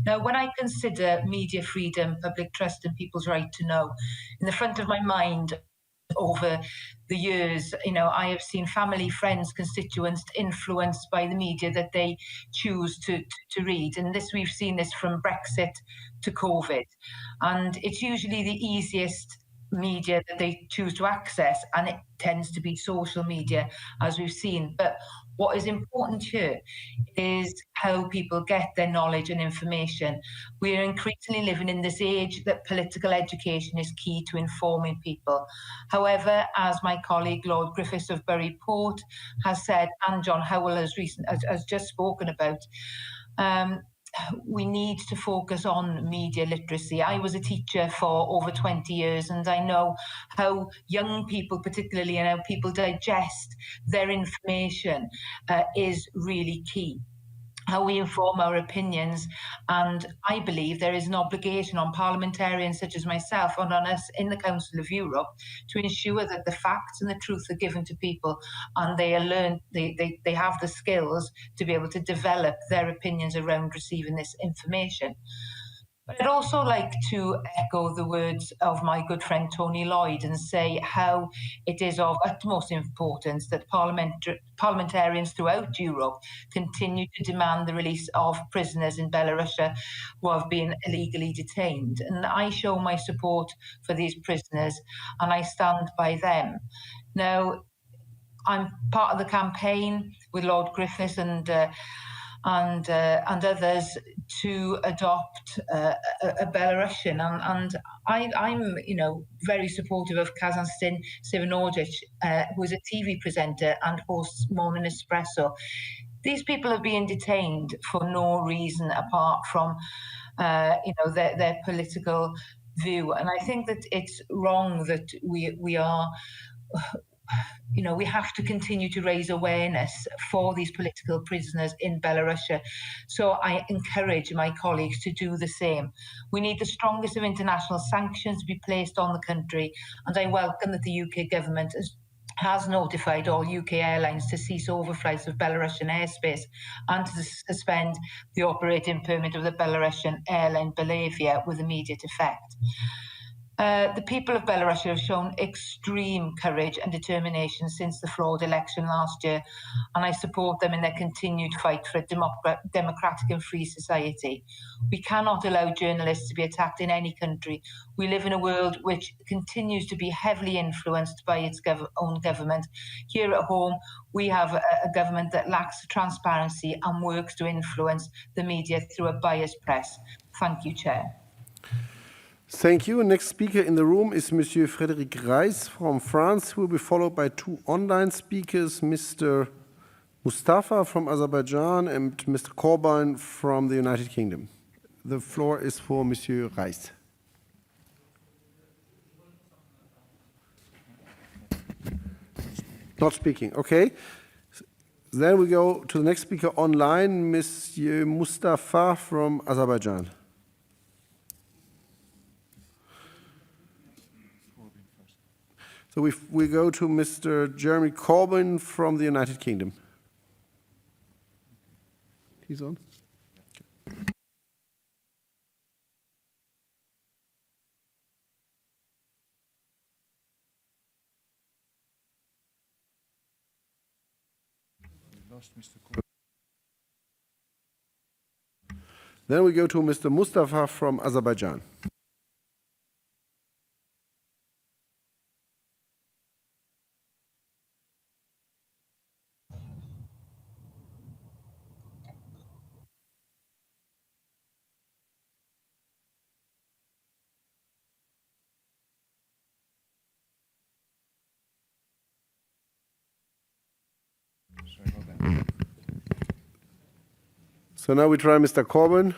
Now, when I consider media freedom, public trust and people's right to know, in the front of my mind over the years, I have seen family, friends, constituents influenced by the media that they choose to read. And we've seen this from Brexit to COVID. And it's usually the easiest media that they choose to access, and it tends to be social media, as we've seen. But what is important here is how people get their knowledge and information. We are increasingly living in this age that political education is key to informing people. However, as my colleague Lord Griffiths of Bury Port has said, and John Howell has just spoken about, we need to focus on media literacy. I was a teacher for over 20 years, and I know how young people particularly and how people digest their information is really key. How we inform our opinions, and I believe there is an obligation on parliamentarians such as myself and on us in the Council of Europe to ensure that the facts and the truth are given to people, and they are learned, they have the skills to be able to develop their opinions around receiving this information. But I'd also like to echo the words of my good friend Tony Lloyd and say how it is of utmost importance that parliamentarians throughout Europe continue to demand the release of prisoners in Belarus who have been illegally detained. And I show my support for these prisoners, and I stand by them. Now, I'm part of the campaign with Lord Griffiths and others to adopt a Belarusian, and I'm very supportive of Sevinj, who is a TV presenter and hosts Morning Espresso. These people are being detained for no reason apart from, their political view. And I think that it's wrong that we are, we have to continue to raise awareness for these political prisoners in Belarus. So I encourage my colleagues to do the same. We need the strongest of international sanctions to be placed on the country, and I welcome that the UK government has notified all UK airlines to cease overflights of Belarusian airspace and to suspend the operating permit of the Belarusian airline Belavia with immediate effect. The people of Belarus have shown extreme courage and determination since the flawed election last year, and I support them in their continued fight for a democratic and free society. We cannot allow journalists to be attacked in any country. We live in a world which continues to be heavily influenced by its own government. Here at home, we have a government that lacks transparency and works to influence the media through a biased press. Thank you, Chair. Thank you. Next speaker in the room is Monsieur Frédéric Reiss from France, who will be followed by two online speakers, Mr. Mustafa from Azerbaijan and Mr. Corbyn from the United Kingdom. The floor is for Monsieur Reiss. Not speaking, okay. Then we go to the next speaker online, Monsieur Mustafa from Azerbaijan. So we go to Mr. Jeremy Corbyn from the United Kingdom. He's on. Then we go to Mr. Mustafa from Azerbaijan. So now we try Mr. Corbyn.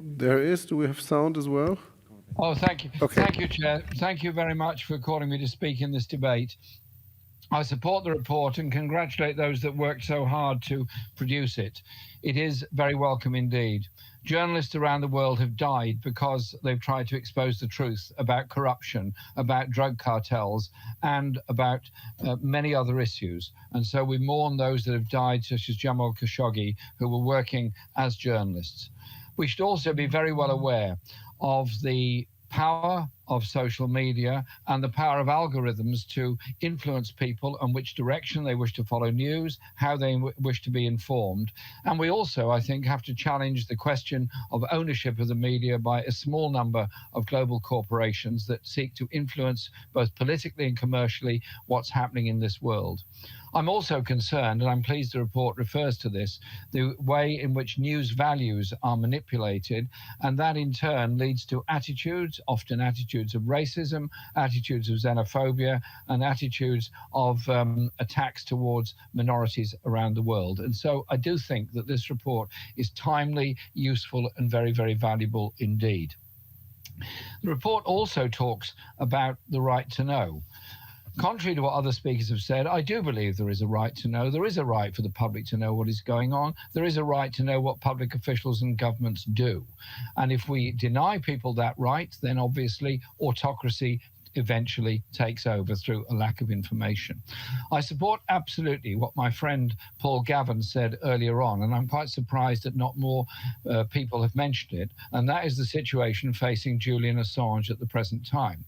There is. Do we have sound as well? Oh, thank you. Okay. Thank you, Chair. Thank you very much for calling me to speak in this debate. I support the report and congratulate those that worked so hard to produce it. It is very welcome indeed. Journalists around the world have died because they've tried to expose the truth about corruption, about drug cartels, and about many other issues. And so we mourn those that have died, such as Jamal Khashoggi, who were working as journalists. We should also be very well aware of the power of social media and the power of algorithms to influence people and which direction they wish to follow news, how they wish to be informed. And we also, I think, have to challenge the question of ownership of the media by a small number of global corporations that seek to influence both politically and commercially what's happening in this world. I'm also concerned, and I'm pleased the report refers to this, the way in which news values are manipulated, and that in turn leads to attitudes, often attitudes of racism, attitudes of xenophobia, and attitudes of attacks towards minorities around the world. And so I do think that this report is timely, useful, and very, very valuable indeed. The report also talks about the right to know. Contrary to what other speakers have said, I do believe there is a right to know. There is a right for the public to know what is going on. There is a right to know what public officials and governments do. And if we deny people that right, then obviously autocracy eventually takes over through a lack of information. I support absolutely what my friend Paul Gavin said earlier on, and I'm quite surprised that not more people have mentioned it, and that is the situation facing Julian Assange at the present time.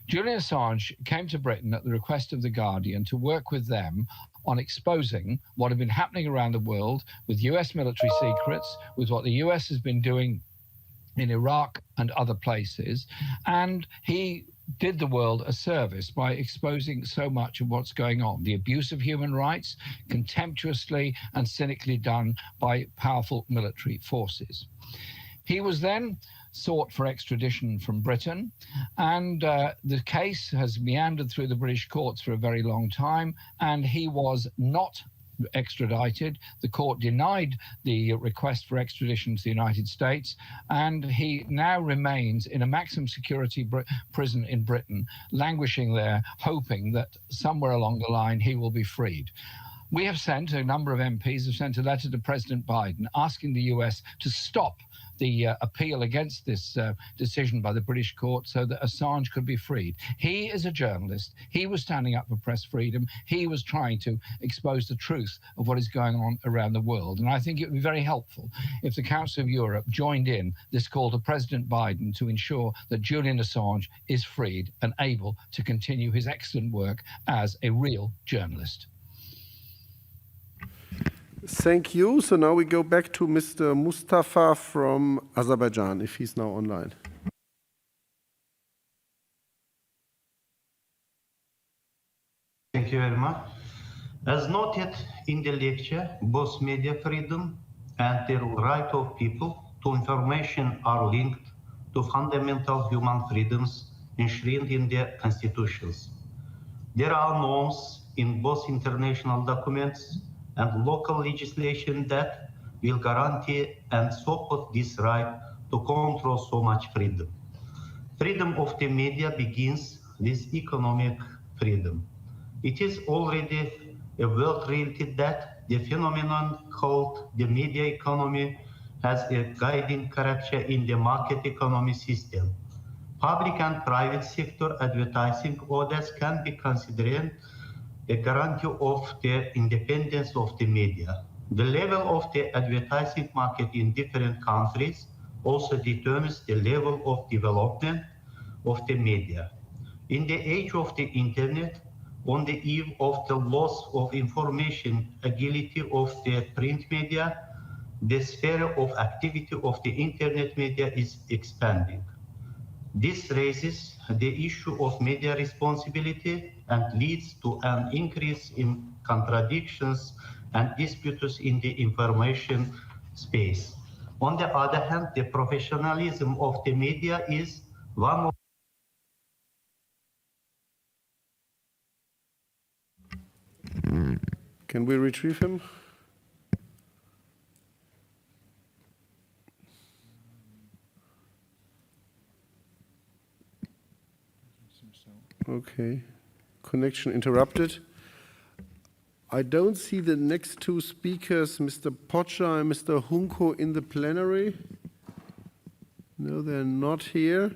Julian Assange came to Britain at the request of The Guardian to work with them on exposing what had been happening around the world with US military secrets, with what the US has been doing in Iraq and other places. And he did the world a service by exposing so much of what's going on, the abuse of human rights, contemptuously and cynically done by powerful military forces. He was then sought for extradition from Britain, and the case has meandered through the British courts for a very long time, and he was not extradited. The court denied the request for extradition to the United States, and he now remains in a maximum security prison in Britain, languishing there, hoping that somewhere along the line he will be freed. We have sent, a number of MPs have sent a letter to President Biden asking the US to stop the appeal against this decision by the British court so that Assange could be freed. He is a journalist. He was standing up for press freedom. He was trying to expose the truth of what is going on around the world. And I think it would be very helpful if the Council of Europe joined in this call to President Biden to ensure that Julian Assange is freed and able to continue his excellent work as a real journalist. Thank you. So now we go back to Mr. Mustafa from Azerbaijan, if he's now online. Thank you very much. As noted in the lecture, both media freedom and the right of people to information are linked to fundamental human freedoms enshrined in their constitutions. There are norms in both international documents and local legislation that will guarantee and support this right to control so much freedom. Freedom of the media begins with economic freedom. It is already a world reality that the phenomenon called the media economy has a guiding character in the market economy system. Public and private sector advertising orders can be considered a guarantee of the independence of the media. The level of the advertising market in different countries also determines the level of development of the media. In the age of the internet, on the eve of the loss of information agility of the print media, the sphere of activity of the internet media is expanding. This raises the issue of media responsibility and leads to an increase in contradictions and disputes in the information space. On the other hand, the professionalism of the media is one of Can we retrieve him? Okay, connection interrupted. I don't see the next two speakers, Mr. Pocha and Mr. Hunko, in the plenary. No, they're not here.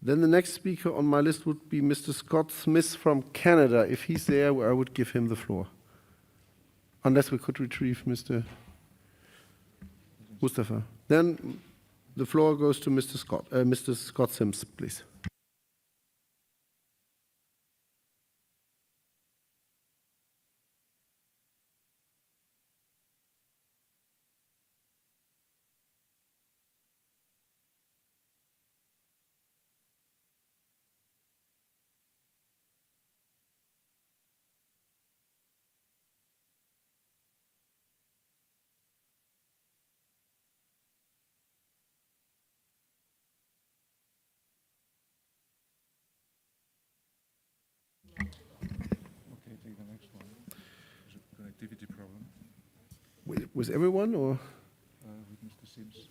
Then the next speaker on my list would be Mr. Scott Smith from Canada. If he's there, I would give him the floor. Unless we could retrieve Mr. Mustafa. Then the floor goes to Mr. Scott Sims, please. With everyone, or? With Mr. Sims.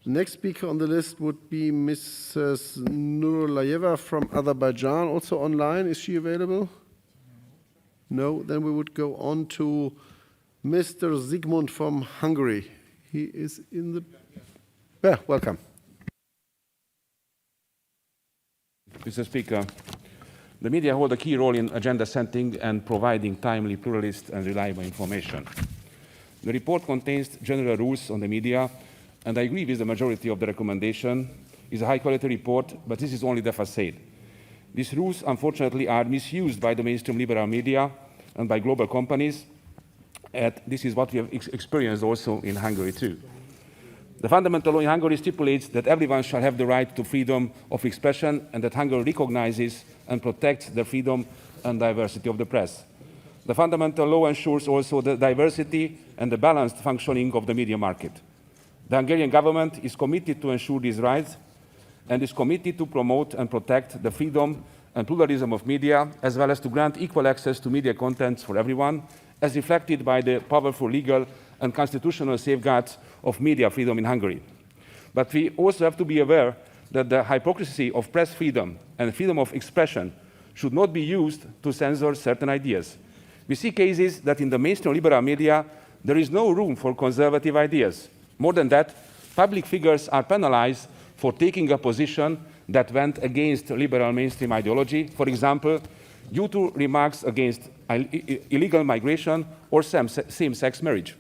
The next speaker on the list would be Mrs. Nurullayeva from Azerbaijan, also online. Is she available? No. Then we would go on to Mr. Zygmunt from Hungary. He is in the... Yeah, welcome. Mr. Speaker, the media hold a key role in agenda setting and providing timely, pluralist and reliable information. The report contains general rules on the media, and I agree with the majority of the recommendation. It's a high-quality report, but this is only the facade. These rules, unfortunately, are misused by the mainstream liberal media and by global companies, and this is what we have experienced also in Hungary, too. The fundamental law in Hungary stipulates that everyone shall have the right to freedom of expression and that Hungary recognizes and protects the freedom and diversity of the press. The fundamental law ensures also the diversity and the balanced functioning of the media market. The Hungarian government is committed to ensure these rights and is committed to promote and protect the freedom and pluralism of media, as well as to grant equal access to media contents for everyone, as reflected by the powerful legal and constitutional safeguards of media freedom in Hungary. But we also have to be aware that the hypocrisy of press freedom and freedom of expression should not be used to censor certain ideas. We see cases that in the mainstream liberal media there is no room for conservative ideas. More than that, public figures are penalized for taking a position that went against liberal mainstream ideology, for example, due to remarks against illegal migration or same-sex marriage.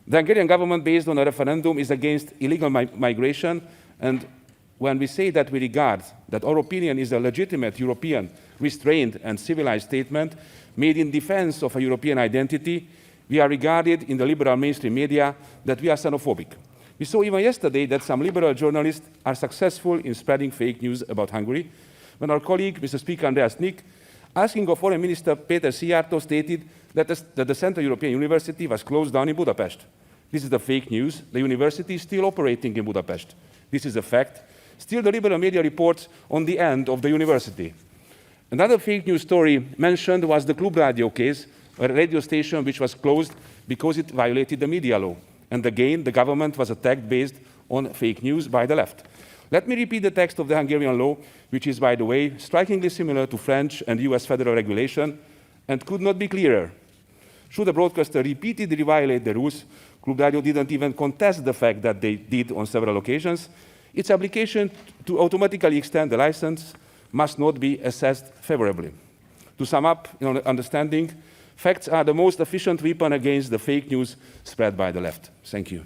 The Hungarian government, based on a referendum, is against illegal migration, and when we say that we regard that our opinion is a legitimate European, restrained and civilized statement made in defense of a European identity, we are regarded in the liberal mainstream media that we are xenophobic. We saw even yesterday that some liberal journalists are successful in spreading fake news about Hungary, when our colleague, Mr. Speaker André, asking of Foreign Minister Péter Szijjártó, stated that the Central European University was closed down in Budapest. This is the fake news. The university is still operating in Budapest. This is a fact. Still, the liberal media reports on the end of the university. Another fake news story mentioned was the Club Radio case, a radio station which was closed because it violated the media law. And again, the government was attacked based on fake news by the left. Let me repeat the text of the Hungarian law, which is, by the way, strikingly similar to French and US federal regulation, and could not be clearer. Should a broadcaster repeatedly violate the rules, Club Radio didn't even contest the fact that they did on several occasions, its application to automatically extend the license must not be assessed favorably. To sum up, in understanding, facts are the most efficient weapon against the fake news spread by the left. Thank you.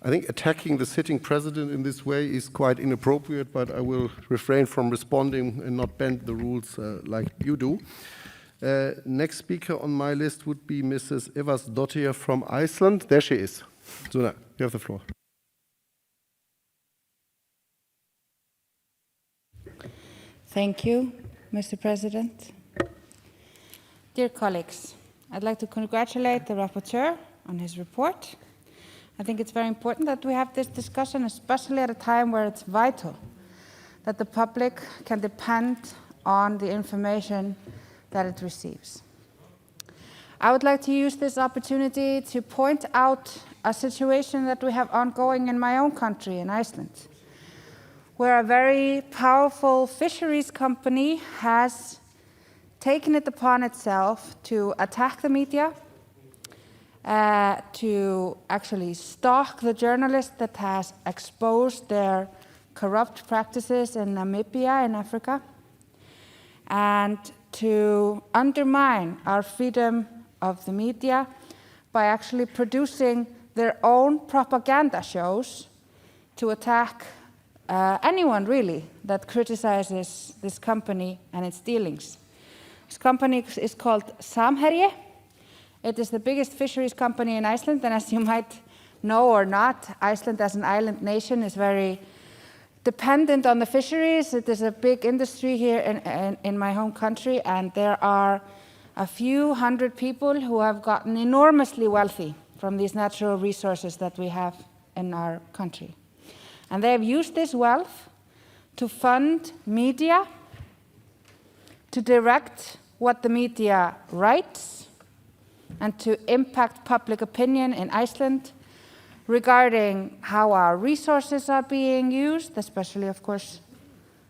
I think attacking the sitting president in this way is quite inappropriate, but I will refrain from responding and not bend the rules like you do. Next speaker on my list would be Mrs. Evarsdottir from Iceland. There she is. Suna, you have the floor. Thank you, Mr. President. Dear colleagues, I'd like to congratulate the rapporteur on his report. I think it's very important that we have this discussion, especially at a time where it's vital that the public can depend on the information that it receives. I would like to use this opportunity to point out a situation that we have ongoing in my own country, in Iceland, where a very powerful fisheries company has taken it upon itself to attack the media, to actually stalk the journalist that has exposed their corrupt practices in Namibia in Africa, and to undermine our freedom of the media by actually producing their own propaganda shows to attack anyone really that criticizes this company and its dealings. This company is called Samherji. It is the biggest fisheries company in Iceland, and as you might know or not, Iceland as an island nation is very dependent on the fisheries. It is a big industry here in my home country, and there are a few hundred people who have gotten enormously wealthy from these natural resources that we have in our country. And they have used this wealth to fund media, to direct what the media writes, and to impact public opinion in Iceland regarding how our resources are being used, especially, of course,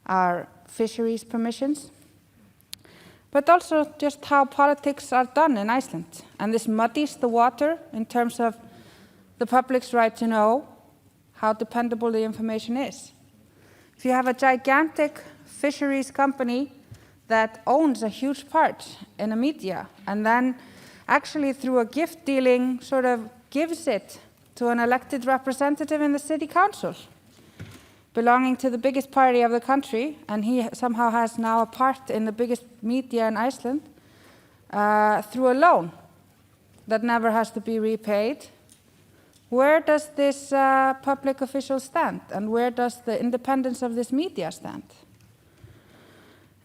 our fisheries permissions, but also just how politics are done in Iceland. And this muddies the water in terms of the public's right to know how dependable the information is. If you have a gigantic fisheries company that owns a huge part in the media, and then actually through a gift dealing sort of gives it to an elected representative in the city council belonging to the biggest party of the country, and he somehow has now a part in the biggest media in Iceland through a loan that never has to be repaid. Where does this public official stand, and where does the independence of this media stand?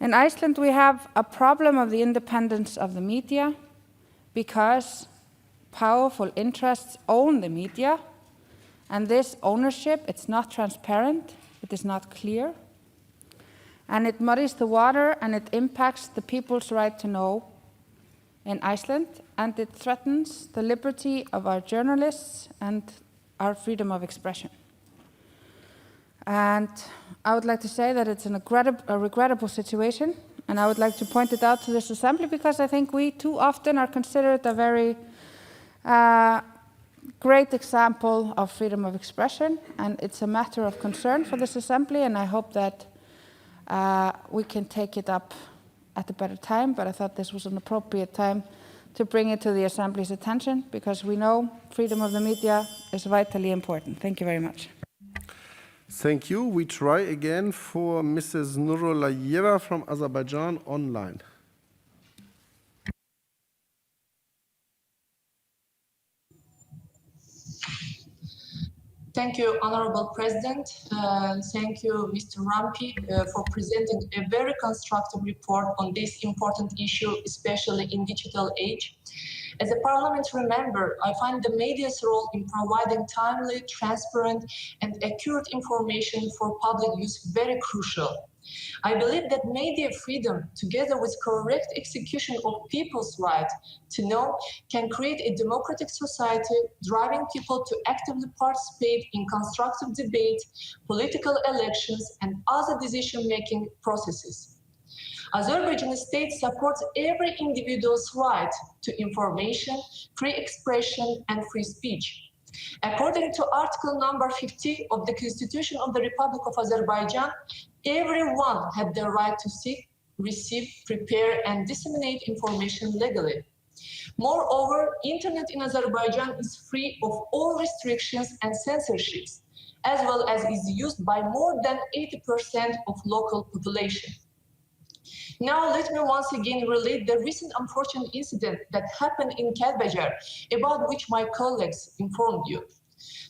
In Iceland, we have a problem of the independence of the media because powerful interests own the media, and this ownership, it's not transparent, it is not clear, and it muddies the water and it impacts the people's right to know in Iceland, and it threatens the liberty of our journalists and our freedom of expression. And I would like to say that it's a regrettable situation, and I would like to point it out to this assembly because I think we too often are considered a very great example of freedom of expression, and it's a matter of concern for this assembly, and I hope that we can take it up at a better time, but I thought this was an appropriate time to bring it to the assembly's attention because we know freedom of the media is vitally important. Thank you very much. Thank you. We try again for Mrs. Nurullayeva from Azerbaijan online. Thank you, Honorable President. Thank you, Mr. RAMPI, for presenting a very constructive report on this important issue, especially in digital age. As a parliamentary member, I find the media's role in providing timely, transparent, and accurate information for public use very crucial. I believe that media freedom, together with correct execution of people's right to know, can create a democratic society, driving people to actively participate in constructive debate, political elections, and other decision-making processes. Azerbaijani state supports every individual's right to information, free expression, and free speech. According to Article number 50 of the Constitution of the Republic of Azerbaijan, everyone had the right to seek, receive, prepare, and disseminate information legally. Moreover, internet in Azerbaijan is free of all restrictions and censorships, as well as is used by more than 80% of local population. Now let me once again relate the recent unfortunate incident that happened in Kelbejar, about which my colleagues informed you.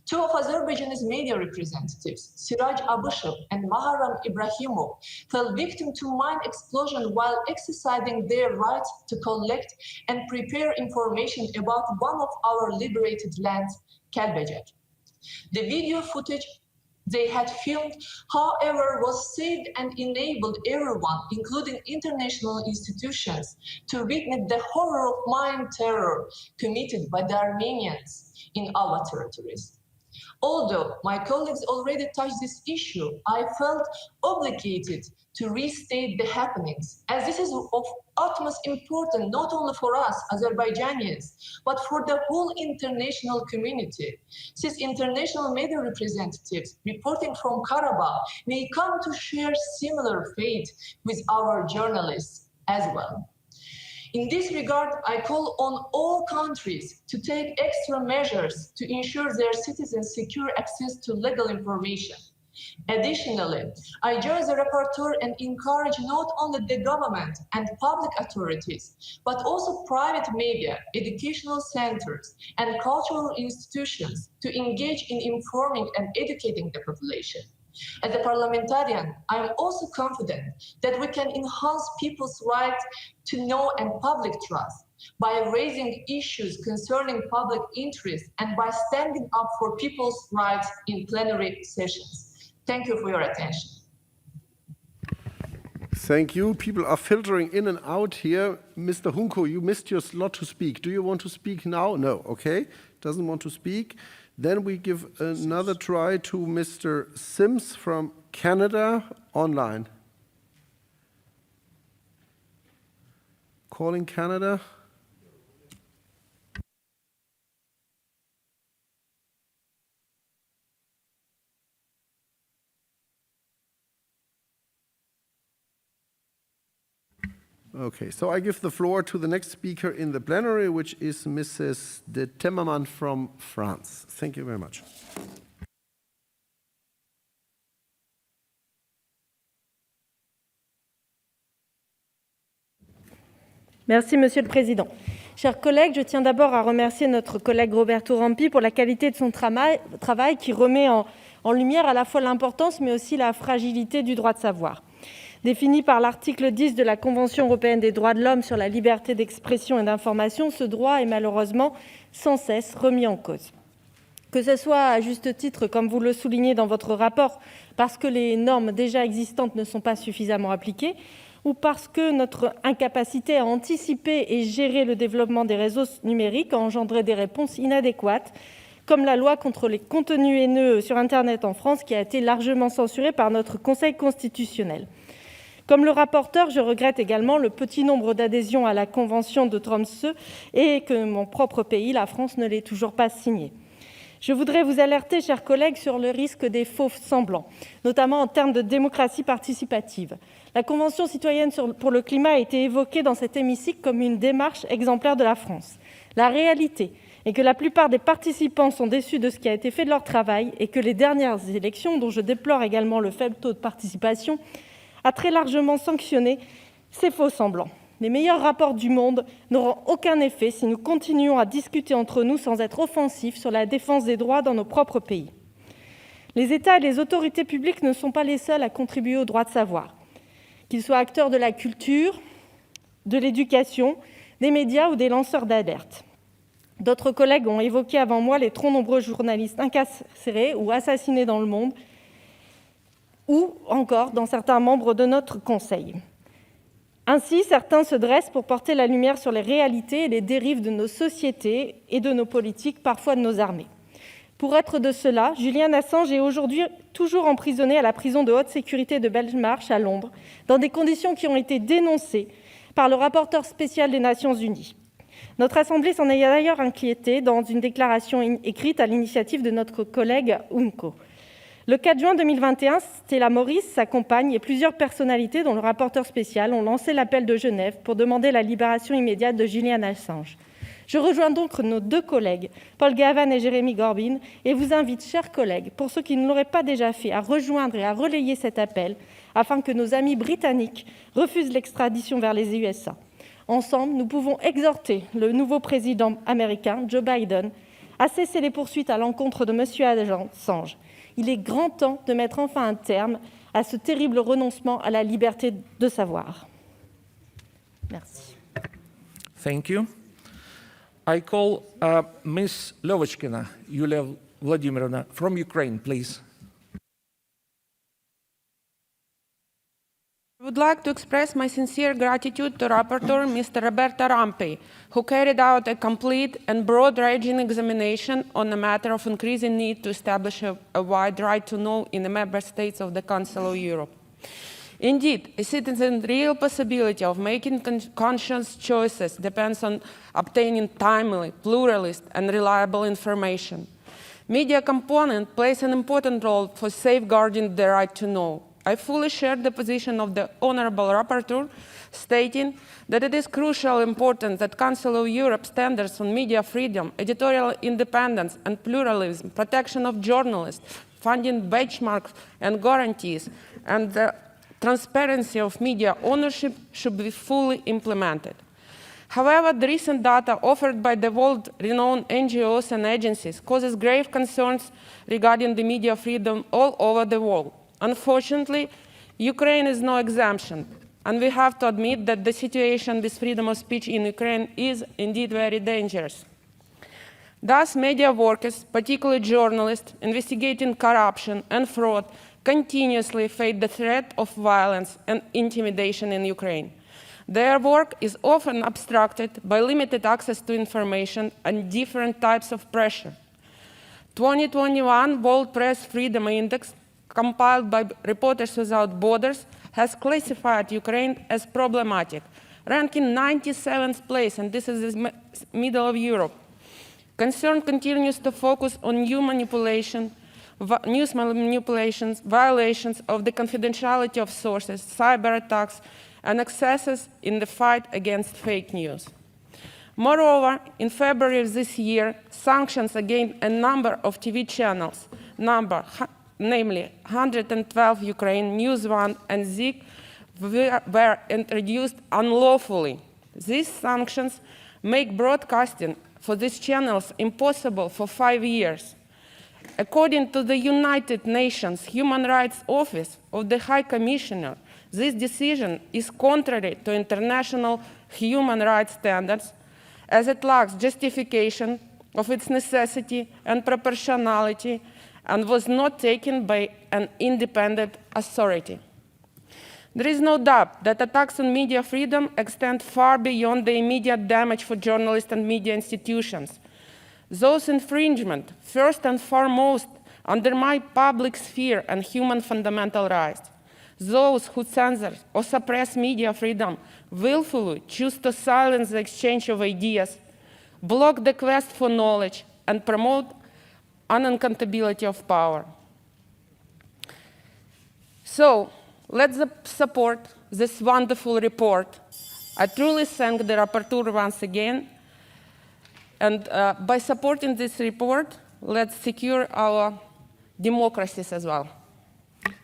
Two of Azerbaijan's media representatives, Siraj Abushev and Maharam Ibrahimov, fell victim to mine explosion while exercising their right to collect and prepare information about one of our liberated lands, Kelbejar. The video footage they had filmed, however, was saved and enabled everyone, including international institutions, to witness the horror of mine terror committed by the Armenians in our territories. Although my colleagues already touched this issue, I felt obligated to restate the happenings, as this is of utmost importance not only for us, Azerbaijanis, but for the whole international community, since international media representatives reporting from Karabakh may come to share similar fate with our journalists as well. In this regard, I call on all countries to take extra measures to ensure their citizens secure access to legal information. Additionally, I join the rapporteur and encourage not only the government and public authorities, but also private media, educational centers, and cultural institutions to engage in informing and educating the population. As a parliamentarian, I am also confident that we can enhance people's right to know and public trust by raising issues concerning public interest and by standing up for people's rights in plenary sessions. Thank you for your attention. Thank you. People are filtering in and out here. Mr. Hunko, you missed your slot to speak. Do you want to speak now? No. Okay. Doesn't want to speak. Then we give another try to Mr. Sims from Canada online. Calling Canada. Okay, so I give the floor to the next speaker in the plenary, which is Mrs. de Timmerman from France. Thank you very much. Merci, Monsieur le Président. Chers collègues, je tiens d'abord à remercier notre collègue Roberto RAMPI pour la qualité de son travail qui remet en lumière à la fois l'importance mais aussi la fragilité du droit de savoir. Défini par l'article 10 de la Convention européenne des droits de l'homme sur la liberté d'expression et d'information, ce droit est malheureusement sans cesse remis en cause. Que ce soit à juste titre, comme vous le soulignez dans votre rapport, parce que les normes déjà existantes ne sont pas suffisamment appliquées, ou parce que notre incapacité à anticiper et gérer le développement des réseaux numériques a engendré des réponses inadéquates, comme la loi contre les contenus haineux sur Internet en France, qui a été largement censurée par notre Conseil constitutionnel. Comme le rapporteur, je regrette également le petit nombre d'adhésions à la Convention de Tromsø et que mon propre pays, la France, ne l'ait toujours pas signée. Je voudrais vous alerter, chers collègues, sur le risque des faux semblants, notamment en termes de démocratie participative. La Convention citoyenne pour le climat a été évoquée dans cet hémicycle comme une démarche exemplaire de la France. La réalité est que la plupart des participants sont déçus de ce qui a été fait de leur travail et que les dernières élections, dont je déplore également le faible taux de participation, a très largement sanctionné ces faux semblants. Les meilleurs rapports du monde n'auront aucun effet si nous continuons à discuter entre nous sans être offensifs sur la défense des droits dans nos propres pays. Les États et les autorités publiques ne sont pas les seuls à contribuer au droit de savoir, qu'ils soient acteurs de la culture, de l'éducation, des médias ou des lanceurs d'alerte. D'autres collègues ont évoqué avant moi les trop nombreux journalistes incarcérés ou assassinés dans le monde, ou encore dans certains membres de notre Conseil. Ainsi, certains se dressent pour porter la lumière sur les réalités et les dérives de nos sociétés et de nos politiques, parfois de nos armées. Pour être de cela, Julian Assange est aujourd'hui toujours emprisonné à la prison de haute sécurité de Belmarsh à Londres, dans des conditions qui ont été dénoncées par le rapporteur spécial des Nations Unies. Notre Assemblée s'en est d'ailleurs inquiétée dans une déclaration écrite à l'initiative de notre collègue Unco. Le 4 juin 2021, Stella Maurice, sa compagne et plusieurs personnalités, dont le rapporteur spécial, ont lancé l'appel de Genève pour demander la libération immédiate de Julian Assange. Je rejoins donc nos deux collègues, Paul Gavan et Jeremy Corbyn, et vous invite, chers collègues, pour ceux qui ne l'auraient pas déjà fait, à rejoindre et à relayer cet appel, afin que nos amis britanniques refusent l'extradition vers les USA. Ensemble, nous pouvons exhorter le nouveau président américain, Joe Biden, à cesser les poursuites à l'encontre de M. Assange. Il est grand temps de mettre enfin un terme à ce terrible renoncement à la liberté de savoir. Merci. Thank you. I call Ms. Lovechkina Yulia Vladimirovna from Ukraine, please. I would like to express my sincere gratitude to Rapporteur Mr. Roberto RAMPI, who carried out a complete and broad-ranging examination on the matter of increasing need to establish a wide right to know in the member states of the Council of Europe. Indeed, a citizen's real possibility of making conscious choices depends on obtaining timely, pluralist, and reliable information. Media component plays an important role for safeguarding the right to know. I fully share the position of the Honourable Rapporteur, stating that it is crucially important that Council of Europe standards on media freedom, editorial independence and pluralism, protection of journalists, funding benchmarks and guarantees, and the transparency of media ownership should be fully implemented. However, the recent data offered by the world-renowned NGOs and agencies causes grave concerns regarding the media freedom all over the world. Unfortunately, Ukraine is no exemption, and we have to admit that the situation with freedom of speech in Ukraine is indeed very dangerous. Thus, media workers, particularly journalists, investigating corruption and fraud, continuously face the threat of violence and intimidation in Ukraine. Their work is often obstructed by limited access to information and different types of pressure. 2021 World Press Freedom Index, compiled by Reporters Without Borders, has classified Ukraine as problematic, ranking 97th place, and this is the middle of Europe. Concern continues to focus on news manipulations, violations of the confidentiality of sources, cyber attacks, and excesses in the fight against fake news. Moreover, in February of this year, sanctions against a number of TV channels, namely 112 Ukraine, News One, and Zik, were introduced unlawfully. These sanctions make broadcasting for these channels impossible for 5 years. According to the United Nations Human Rights Office of the High Commissioner, This decision is contrary to international human rights standards, as it lacks justification of its necessity and proportionality and was not taken by an independent authority. There is no doubt that attacks on media freedom extend far beyond the immediate damage for journalists and media institutions. Those infringements, first and foremost, undermine public sphere and human fundamental rights. Those who censor or suppress media freedom willfully choose to silence the exchange of ideas, block the quest for knowledge, and promote unaccountability of power. So, let's support this wonderful report. I truly thank the rapporteur once again. And by supporting this report, let's secure our democracies as well.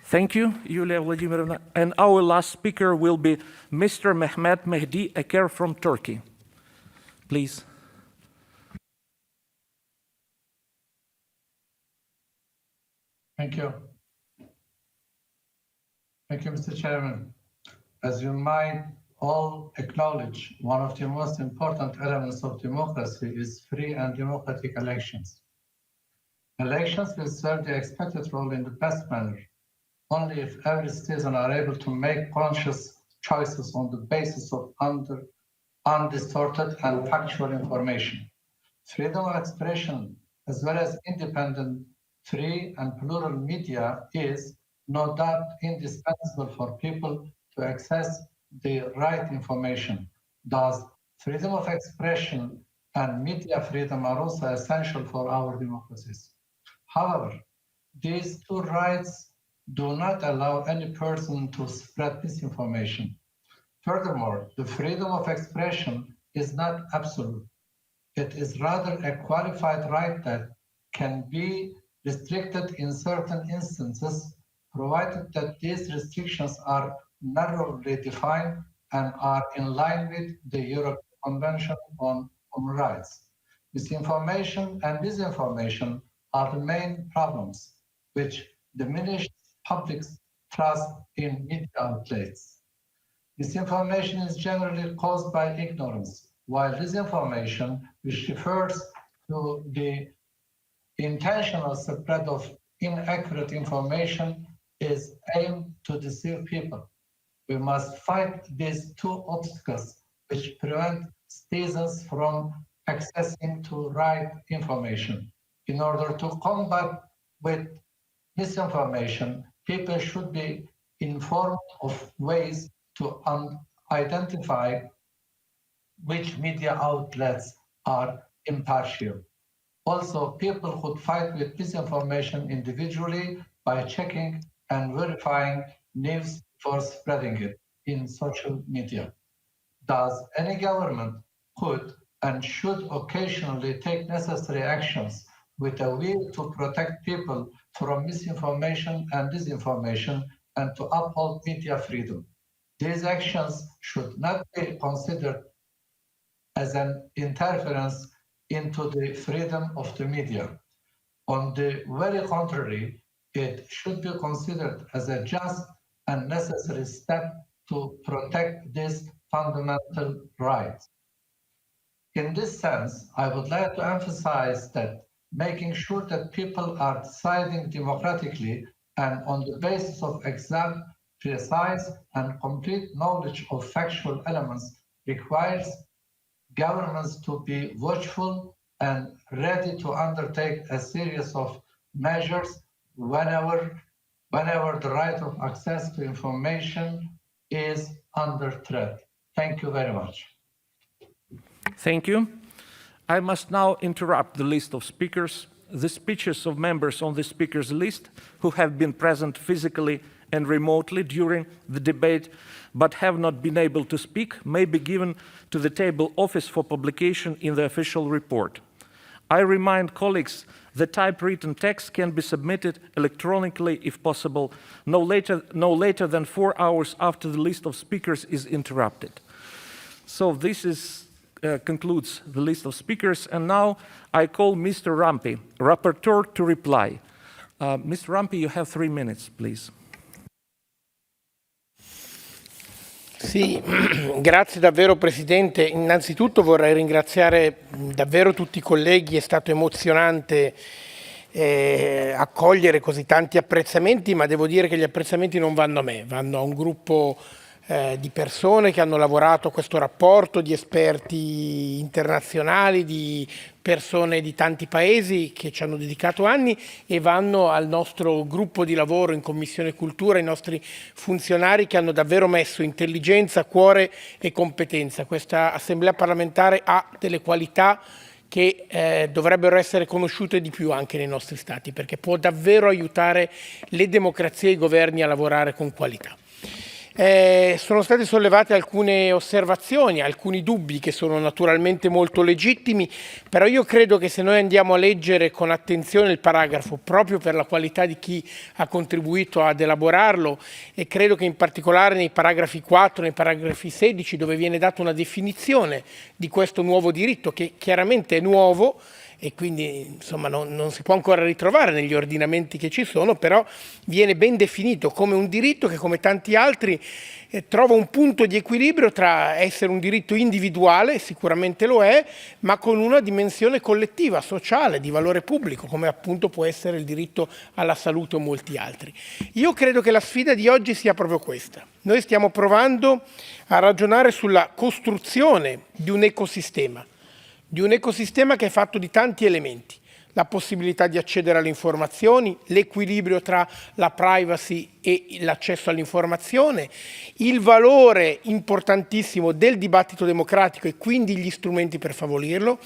Thank you, Yulia Vladimirovna. And our last speaker will be Mr. Mehmet Mehdi Eker from Turkey. Please. Thank you. Thank you, Mr. Chairman. As you might all acknowledge, one of the most important elements of democracy is free and democratic elections. Elections will serve the expected role in the best manner, only if every citizen are able to make conscious choices on the basis of undistorted and factual information. Freedom of expression, as well as independent, free and plural media is no doubt indispensable for people to access the right information. Thus, freedom of expression and media freedom are also essential for our democracies. However, these two rights do not allow any person to spread misinformation. Furthermore, the freedom of expression is not absolute. It is rather a qualified right that can be restricted in certain instances, provided that these restrictions are narrowly defined and are in line with the European Convention on Human Rights. Misinformation and disinformation are the main problems which diminish public trust in media outlets. Misinformation is generally caused by ignorance, while disinformation, which refers to the intentional spread of inaccurate information, is aimed to deceive people. We must fight these two obstacles which prevent citizens from accessing to right information. In order to combat with misinformation, people should be informed of ways to identify which media outlets are impartial. Also, people could fight with disinformation individually by checking and verifying news before spreading it in social media. Thus, any government could and should occasionally take necessary actions with a will to protect people from misinformation and disinformation and to uphold media freedom. These actions should not be considered as an interference into the freedom of the media. On the very contrary, it should be considered as a just and necessary step to protect this fundamental right. In this sense, I would like to emphasize that making sure that people are deciding democratically and on the basis of exact, precise, and complete knowledge of factual elements requires governments to be watchful and ready to undertake a series of measures whenever the right of access to information is under threat. Thank you very much. Thank you. I must now interrupt the list of speakers. The speeches of members on the speakers list who have been present physically and remotely during the debate but have not been able to speak may be given to the table office for publication in the official report. I remind colleagues the typewritten text can be submitted electronically if possible, no later than 4 hours after the list of speakers is interrupted. So this concludes the list of speakers, and now I call Mr. RAMPI, Rapporteur, to reply. Mr. RAMPI, you have 3 minutes, please. Sì, grazie davvero Presidente. Innanzitutto vorrei ringraziare davvero tutti i colleghi, è stato emozionante accogliere così tanti apprezzamenti, ma devo dire che gli apprezzamenti non vanno a me, vanno a un gruppo di persone che hanno lavorato a questo rapporto, di esperti internazionali, di persone di tanti paesi che ci hanno dedicato anni, e vanno al nostro gruppo di lavoro in Commissione Cultura, ai nostri funzionari che hanno davvero messo intelligenza, cuore e competenza. Questa Assemblea parlamentare ha delle qualità che dovrebbero essere conosciute di più anche nei nostri Stati, perché può davvero aiutare le democrazie e i governi a lavorare con qualità. Sono state sollevate alcune osservazioni, alcuni dubbi che sono naturalmente molto legittimi, però io credo che se noi andiamo a leggere con attenzione il paragrafo, proprio per la qualità di chi ha contribuito ad elaborarlo, e credo che in particolare nei paragrafi 4, nei paragrafi 16, dove viene data una definizione di questo nuovo diritto, che chiaramente è nuovo, e quindi insomma non si può ancora ritrovare negli ordinamenti che ci sono, però viene ben definito come un diritto che, come tanti altri, trova un punto di equilibrio tra essere un diritto individuale, sicuramente lo è, ma con una dimensione collettiva, sociale, di valore pubblico, come appunto può essere il diritto alla salute o molti altri. Io credo che la sfida di oggi sia proprio questa. Noi stiamo provando a ragionare sulla costruzione di un ecosistema che è fatto di tanti elementi: la possibilità di accedere alle informazioni, l'equilibrio tra la privacy e l'accesso all'informazione, il valore importantissimo del dibattito democratico e quindi gli strumenti per favorirlo,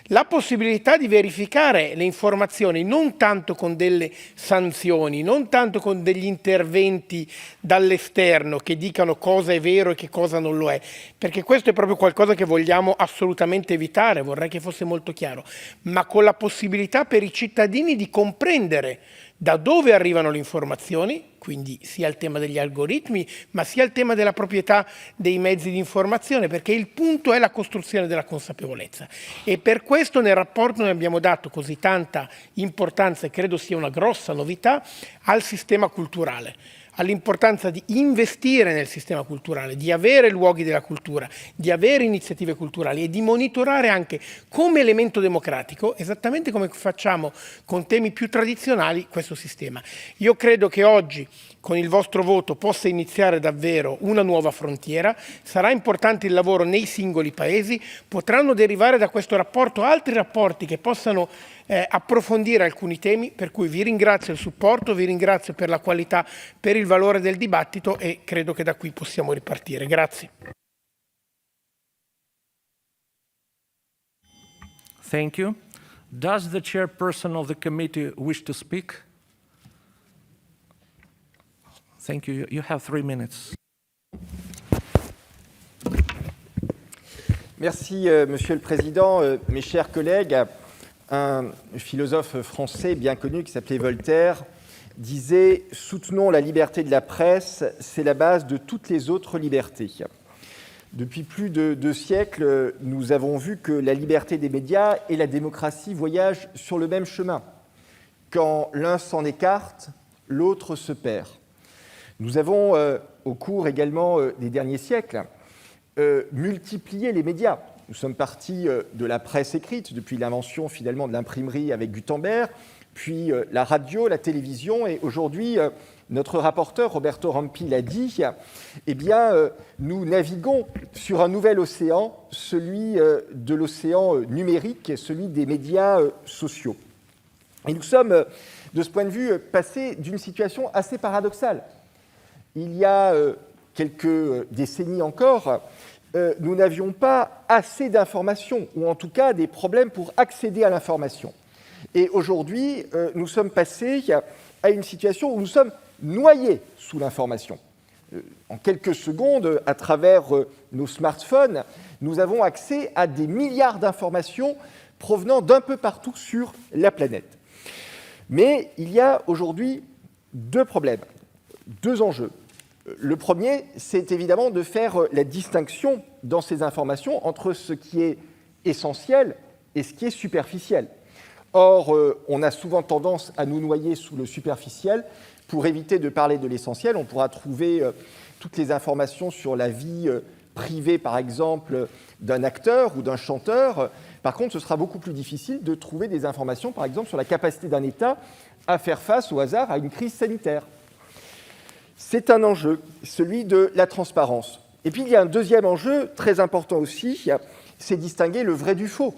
la possibilità di verificare le informazioni non tanto con delle sanzioni, non tanto con degli interventi dall'esterno che dicano cosa è vero e che cosa non lo è, perché questo è proprio qualcosa che vogliamo assolutamente evitare, vorrei che fosse molto chiaro, ma con la possibilità per i cittadini di comprendere da dove arrivano le informazioni, quindi sia il tema degli algoritmi, ma sia il tema della proprietà dei mezzi di informazione, perché il punto è la costruzione della consapevolezza. E per questo nel rapporto noi abbiamo dato così tanta importanza, e credo sia una grossa novità, al sistema culturale, all'importanza di investire nel sistema culturale, di avere luoghi della cultura, di avere iniziative culturali e di monitorare anche come elemento democratico, esattamente come facciamo con temi più tradizionali, questo sistema. Io credo che oggi, con il vostro voto, possa iniziare davvero una nuova frontiera, sarà importante il lavoro nei singoli paesi, potranno derivare da questo rapporto altri rapporti che possano approfondire alcuni temi, per cui vi ringrazio il supporto, vi ringrazio per la qualità, per il valore del dibattito, e credo che da qui possiamo ripartire. Grazie. Thank you. Does the chairperson of the committee wish to speak? Thank you. You have 3 minutes. Merci, Monsieur le Président. Mes chers collègues, un philosophe français bien connu qui s'appelait Voltaire disait « Soutenons la liberté de la presse, c'est la base de toutes les autres libertés ». Depuis plus de 2 siècles, nous avons vu que la liberté des médias et la démocratie voyagent sur le même chemin. Quand l'un s'en écarte, l'autre se perd. Nous avons, au cours également des derniers siècles, multiplié les médias. Nous sommes partis de la presse écrite, depuis l'invention finalement de l'imprimerie avec Gutenberg, puis la radio, la télévision, et aujourd'hui, notre rapporteur, Roberto Rampi, l'a dit, eh bien, nous naviguons sur un nouvel océan, celui de l'océan numérique, celui des médias sociaux. Et nous sommes, de ce point de vue, passés d'une situation assez paradoxale. Il y a quelques décennies encore, nous n'avions pas assez d'informations, ou en tout cas des problèmes pour accéder à l'information. Et aujourd'hui, nous sommes passés à une situation où nous sommes noyés sous l'information. En quelques secondes, à travers nos smartphones, nous avons accès à des milliards d'informations provenant d'un peu partout sur la planète. Mais il y a aujourd'hui 2 problèmes, 2 enjeux. Le premier, c'est évidemment de faire la distinction dans ces informations entre ce qui est essentiel et ce qui est superficiel. Or, on a souvent tendance à nous noyer sous le superficiel. Pour éviter de parler de l'essentiel, on pourra trouver toutes les informations sur la vie privée, par exemple, d'un acteur ou d'un chanteur. Par contre, ce sera beaucoup plus difficile de trouver des informations, par exemple, sur la capacité d'un État à faire face au hasard à une crise sanitaire. C'est un enjeu, celui de la transparence. Et puis, il y a un deuxième enjeu très important aussi, c'est distinguer le vrai du faux.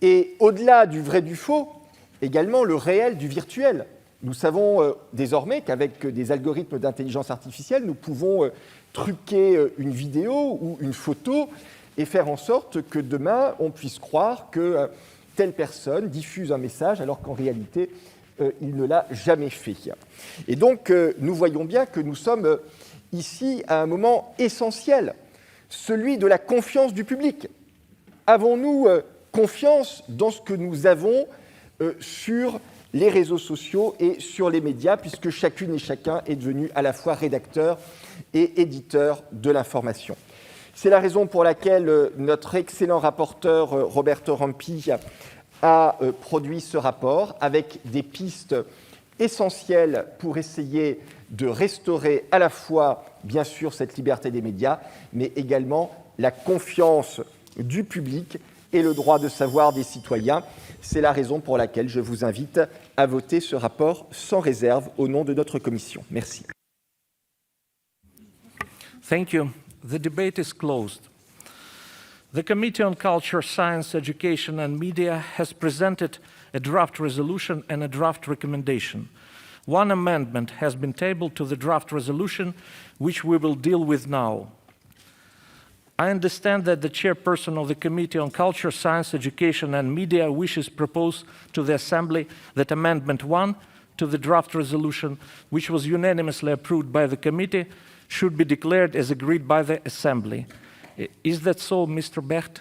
Et au-delà du vrai du faux, également le réel du virtuel. Nous savons désormais qu'avec des algorithmes d'intelligence artificielle, nous pouvons truquer une vidéo ou une photo et faire en sorte que demain, on puisse croire que telle personne diffuse un message alors qu'en réalité, il ne l'a jamais fait. Et donc, nous voyons bien que nous sommes ici à un moment essentiel, celui de la confiance du public. Avons-nous confiance dans ce que nous avons sur les réseaux sociaux et sur les médias, puisque chacune et chacun est devenu à la fois rédacteur et éditeur de l'information. C'est la raison pour laquelle notre excellent rapporteur Roberto Rampi a produit ce rapport avec des pistes essentielles pour essayer de restaurer à la fois, bien sûr, cette liberté des médias, mais également la confiance du public et le droit de savoir des citoyens. C'est la raison pour laquelle je vous invite à voter ce rapport sans réserve au nom de notre commission. Merci. Thank you. The debate is closed. The Committee on Culture, Science, Education and Media has presented a draft resolution and a draft recommendation. One amendment has been tabled to the draft resolution, which we will deal with now. I understand that the chairperson of the Committee on Culture, Science, Education and Media wishes to propose to the Assembly that Amendment 1 to the draft resolution, which was unanimously approved by the Committee, should be declared as agreed by the Assembly. Is that so, Mr. Becht?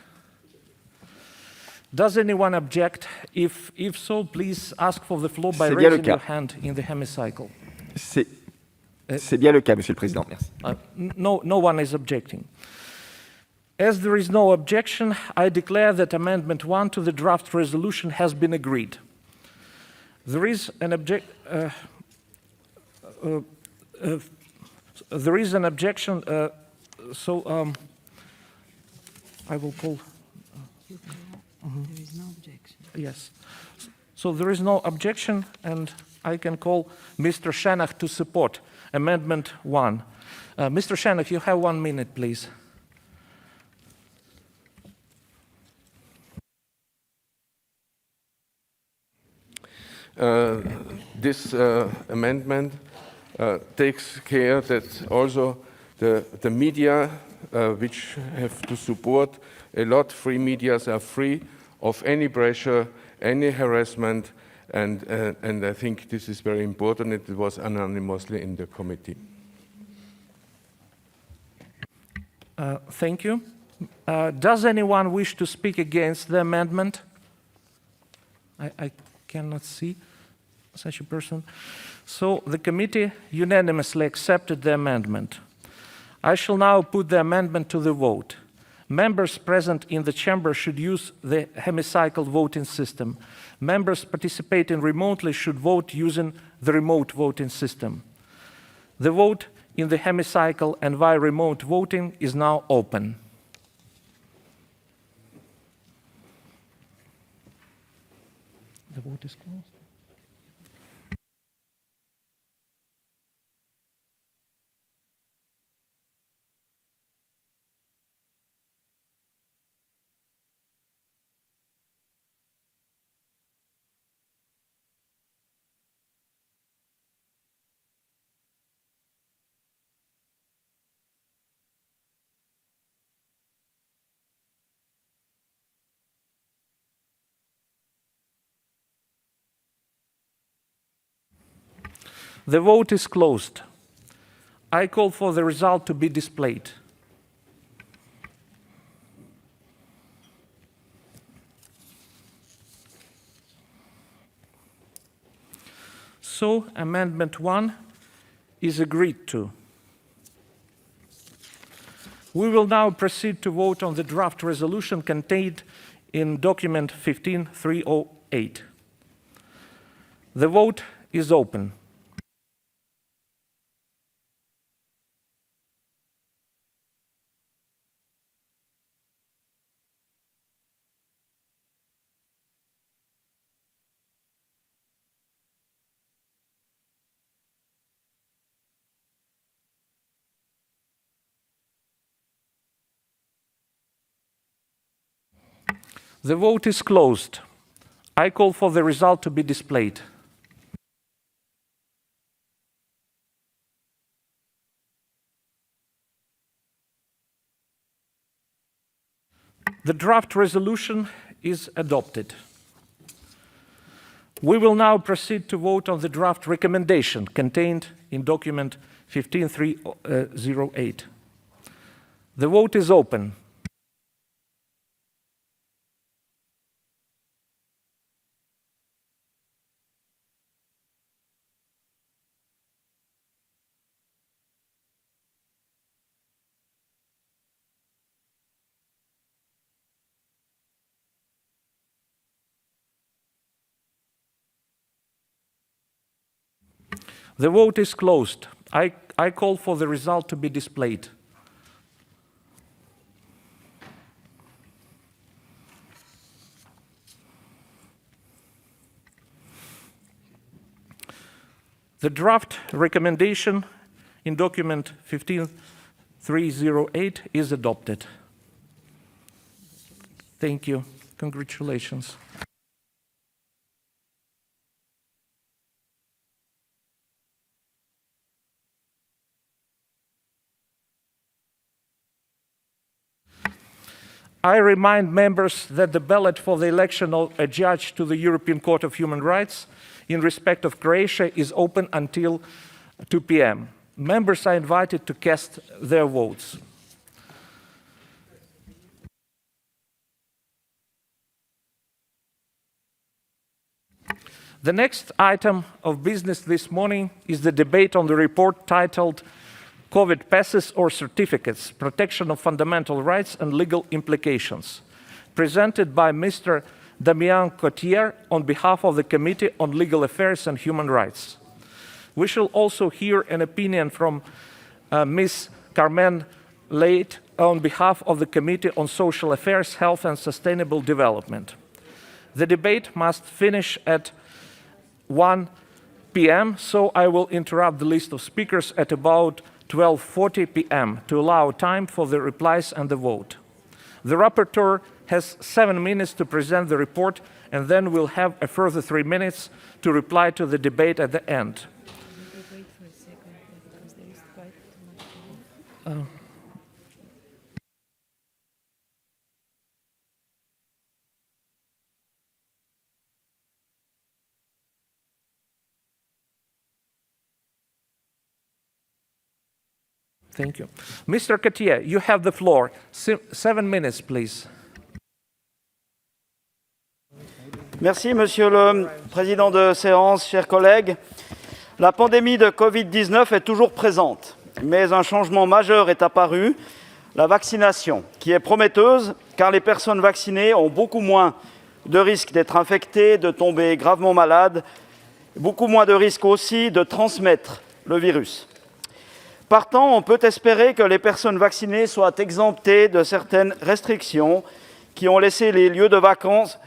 Does anyone object? If so, please ask for the floor by raising your hand in the hemicycle. C'est bien le cas, Monsieur le Président. Merci. No one is objecting. As there is no objection, I declare that Amendment 1 to the draft resolution has been agreed. There is an objection, so I will call. There is no objection. Yes. So there is no objection, and I can call Mr. SCHENNACH to support Amendment 1. Mr. SCHENNACH, you have 1 minute, please. This amendment takes care that also the media, which have to support a lot, free medias are free of any pressure, any harassment, and I think this is very important. It was unanimously in the committee. Thank you. Does anyone wish to speak against the amendment? I cannot see such a person. So the committee unanimously accepted the amendment. I shall now put the amendment to the vote. Members present in the chamber should use the hemicycle voting system. Members participating remotely should vote using the remote voting system. The vote in the hemicycle and via remote voting is now open. The vote is closed. The vote is closed. I call for the result to be displayed. So, Amendment 1 is agreed to. We will now proceed to vote on the draft resolution contained in document 15-308. 8. The vote is open. The vote is closed. I call for the result to be displayed. The draft resolution is adopted. We will now proceed to vote on the draft recommendation contained in document 15308. The vote is open. The vote is closed. I call for the result to be displayed. The draft recommendation in document 15308 is adopted. Thank you. Congratulations. I remind members that the ballot for the election of a judge to the European Court of Human Rights in respect of Croatia is open until 2 p.m. Members are invited to cast their votes. The next item of business this morning is the debate on the report titled COVID passes or certificates, protection of fundamental rights and legal implications, presented by Mr. Damien Cotier on behalf of the Committee on Legal Affairs and Human Rights. We shall also hear an opinion from Ms. Carmen Leit on behalf of the Committee on Social Affairs, Health and Sustainable Development. The debate must finish at 1 p.m., so I will interrupt the list of speakers at about 12:40 p.m. to allow time for the replies and the vote. The rapporteur has 7 minutes to present the report, and then we'll have a further 3 minutes to reply to the debate at the end. Thank you. Mr. Cotier, you have the floor. 7 minutes, please. Merci, Monsieur le Président de séance, chers collègues. La pandémie de Covid-19 est toujours présente, mais un changement majeur est apparu, la vaccination, qui est prometteuse car les personnes vaccinées ont beaucoup moins de risques d'être infectées, de tomber gravement malades, beaucoup moins de risques aussi de transmettre le virus. Partant, on peut espérer que les personnes vaccinées soient exemptées de certaines restrictions qui ont laissé les lieux de vacances,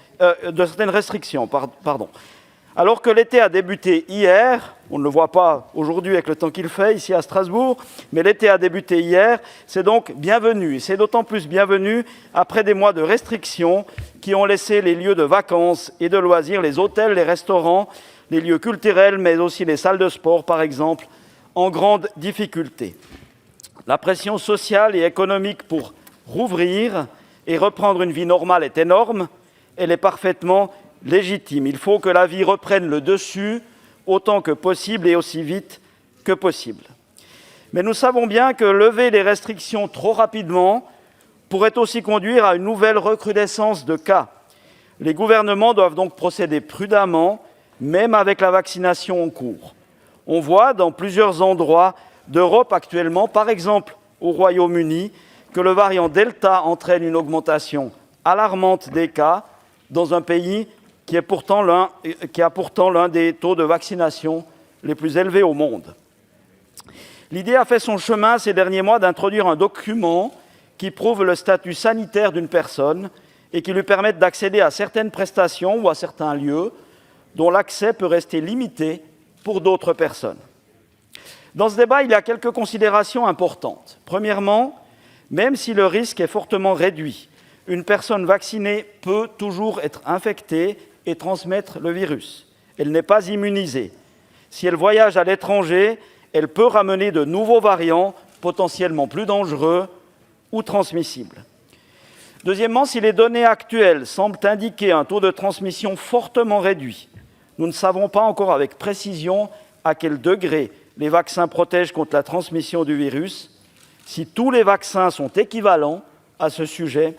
Alors que l'été a débuté hier, on ne le voit pas aujourd'hui avec le temps qu'il fait ici à Strasbourg, mais l'été a débuté hier, c'est donc bienvenu. Et c'est d'autant plus bienvenu après des mois de restrictions qui ont laissé les lieux de vacances et de loisirs, les hôtels, les restaurants, les lieux culturels, mais aussi les salles de sport, par exemple, en grande difficulté. La pression sociale et économique pour rouvrir et reprendre une vie normale est énorme, elle est parfaitement légitime. Il faut que la vie reprenne le dessus autant que possible et aussi vite que possible. Mais nous savons bien que lever les restrictions trop rapidement pourrait aussi conduire à une nouvelle recrudescence de cas. Les gouvernements doivent donc procéder prudemment, même avec la vaccination en cours. On voit dans plusieurs endroits d'Europe actuellement, par exemple au Royaume-Uni, que le variant Delta entraîne une augmentation alarmante des cas dans un pays qui a pourtant l'un des taux de vaccination les plus élevés au monde. L'idée a fait son chemin ces derniers mois d'introduire un document qui prouve le statut sanitaire d'une personne et qui lui permette d'accéder à certaines prestations ou à certains lieux dont l'accès peut rester limité pour d'autres personnes. Dans ce débat, il y a quelques considérations importantes. Premièrement, même si le risque est fortement réduit, une personne vaccinée peut toujours être infectée et transmettre le virus. Elle n'est pas immunisée. Si elle voyage à l'étranger, elle peut ramener de nouveaux variants potentiellement plus dangereux ou transmissibles. Deuxièmement, si les données actuelles semblent indiquer un taux de transmission fortement réduit, nous ne savons pas encore avec précision à quel degré les vaccins protègent contre la transmission du virus, si tous les vaccins sont équivalents à ce sujet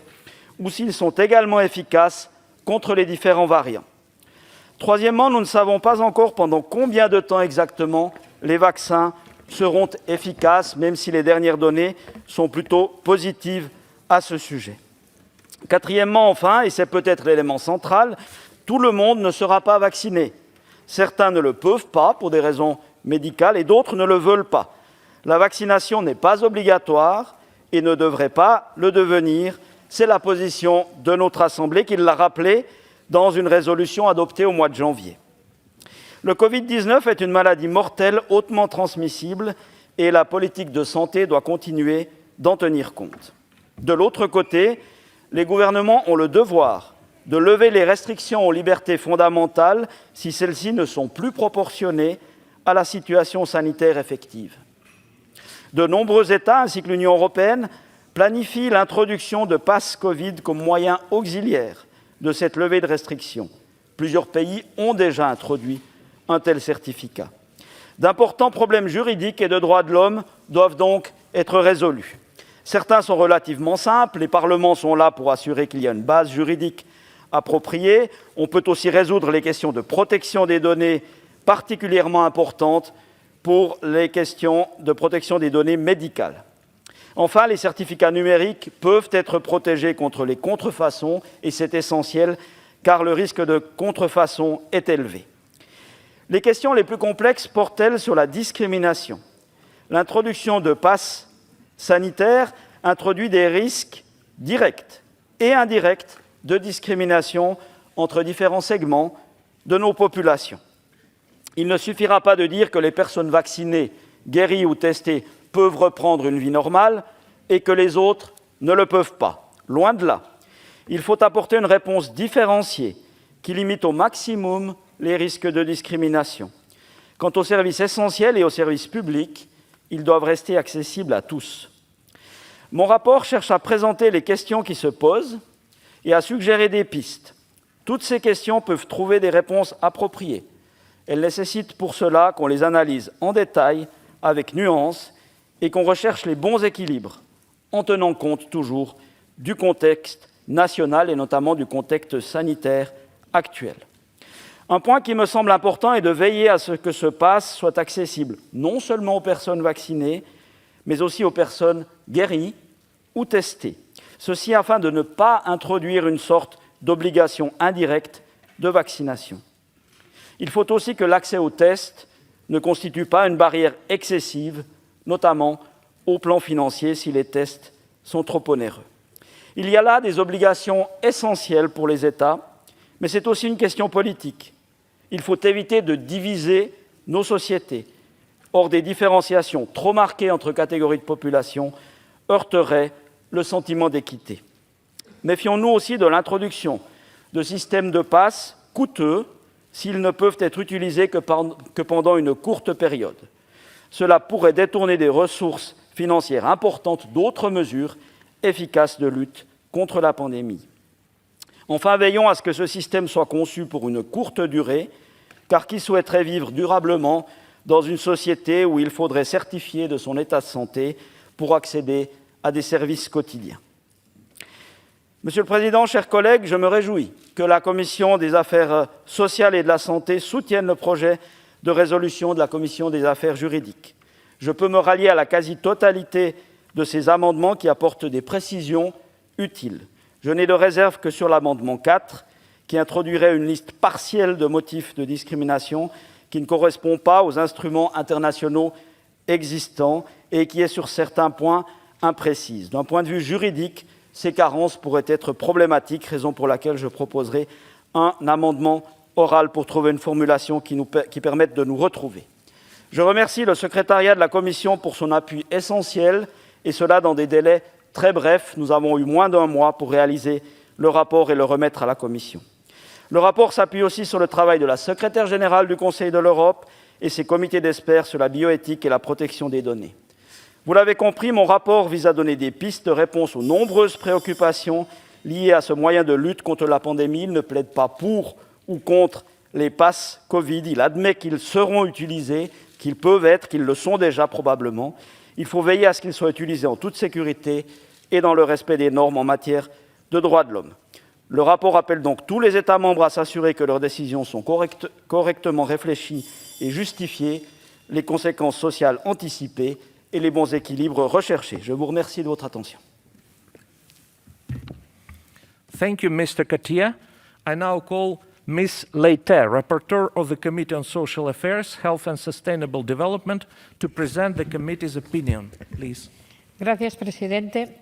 ou s'ils sont également efficaces contre les différents variants. Troisièmement, nous ne savons pas encore pendant combien de temps exactement les vaccins seront efficaces, même si les dernières données sont plutôt positives à ce sujet. Quatrièmement, enfin, et c'est peut-être l'élément central, tout le monde ne sera pas vacciné. Certains ne le peuvent pas pour des raisons médicales et d'autres ne le veulent pas. La vaccination n'est pas obligatoire et ne devrait pas le devenir. C'est la position de notre Assemblée qui l'a rappelé dans une résolution adoptée au mois de janvier. Le Covid-19 est une maladie mortelle hautement transmissible et la politique de santé doit continuer d'en tenir compte. De l'autre côté, les gouvernements ont le devoir de lever les restrictions aux libertés fondamentales si celles-ci ne sont plus proportionnées à la situation sanitaire effective. De nombreux États, ainsi que l'Union européenne, planifient l'introduction de passes Covid comme moyen auxiliaire de cette levée de restrictions. Plusieurs pays ont déjà introduit un tel certificat. D'importants problèmes juridiques et de droits de l'homme doivent donc être résolus. Certains sont relativement simples, les parlements sont là pour assurer qu'il y a une base juridique appropriée. On peut aussi résoudre les questions de protection des données particulièrement importantes pour les questions de protection des données médicales. Enfin, les certificats numériques peuvent être protégés contre les contrefaçons et c'est essentiel car le risque de contrefaçon est élevé. Les questions les plus complexes portent-elles sur la discrimination? L'introduction de passes sanitaires introduit des risques directs et indirects de discrimination entre différents segments de nos populations. Il ne suffira pas de dire que les personnes vaccinées, guéries ou testées peuvent reprendre une vie normale et que les autres ne le peuvent pas. Loin de là. Il faut apporter une réponse différenciée qui limite au maximum les risques de discrimination. Quant aux services essentiels et aux services publics, ils doivent rester accessibles à tous. Mon rapport cherche à présenter les questions qui se posent et à suggérer des pistes. Toutes ces questions peuvent trouver des réponses appropriées. Elles nécessitent pour cela qu'on les analyse en détail, avec nuance, et qu'on recherche les bons équilibres, en tenant compte toujours du contexte national et notamment du contexte sanitaire actuel. Un point qui me semble important est de veiller à ce que ce pass soit accessible non seulement aux personnes vaccinées, mais aussi aux personnes guéries ou testées. Ceci afin de ne pas introduire une sorte d'obligation indirecte de vaccination. Il faut aussi que l'accès aux tests ne constitue pas une barrière excessive, notamment au plan financier si les tests sont trop onéreux. Il y a là des obligations essentielles pour les États, mais c'est aussi une question politique. Il faut éviter de diviser nos sociétés. Or, des différenciations trop marquées entre catégories de population heurteraient le sentiment d'équité. Méfions-nous aussi de l'introduction de systèmes de passes coûteux s'ils ne peuvent être utilisés que pendant une courte période. Cela pourrait détourner des ressources financières importantes d'autres mesures efficaces de lutte contre la pandémie. Enfin, veillons à ce que ce système soit conçu pour une courte durée, car qui souhaiterait vivre durablement dans une société où il faudrait certifier de son état de santé pour accéder à des services quotidiens. Monsieur le Président, chers collègues, je me réjouis que la Commission des affaires sociales et de la santé soutienne le projet de résolution de la Commission des affaires juridiques. Je peux me rallier à la quasi-totalité de ces amendements qui apportent des précisions utiles. Je n'ai de réserve que sur l'amendement 4, qui introduirait une liste partielle de motifs de discrimination qui ne correspond pas aux instruments internationaux existants et qui est sur certains points imprécise. D'un point de vue juridique, ces carences pourraient être problématiques, raison pour laquelle je proposerai un amendement oral pour trouver une formulation qui permette de nous retrouver. Je remercie le secrétariat de la Commission pour son appui essentiel, et cela dans des délais très brefs. Nous avons eu moins d'1 mois pour réaliser le rapport et le remettre à la Commission. Le rapport s'appuie aussi sur le travail de la secrétaire générale du Conseil de l'Europe et ses comités d'experts sur la bioéthique et la protection des données. Vous l'avez compris, mon rapport vise à donner des pistes de réponse aux nombreuses préoccupations liées à ce moyen de lutte contre la pandémie. Il ne plaide pas pour ou contre les passes Covid. Il admet qu'ils seront utilisés, qu'ils peuvent être, qu'ils le sont déjà probablement. Il faut veiller à ce qu'ils soient utilisés en toute sécurité et dans le respect des normes en matière de droits de l'homme. Le rapport appelle donc tous les États membres à s'assurer que leurs décisions sont correctement réfléchies et justifiées, les conséquences sociales anticipées et les bons équilibres recherchés. Je vous remercie de votre attention. Thank you, Mr. Katia. I now call Ms. Leiter, Rapporteur of the Committee on Social Affairs, Health and Sustainable Development, to present the committee's opinion, please. Gracias, presidente.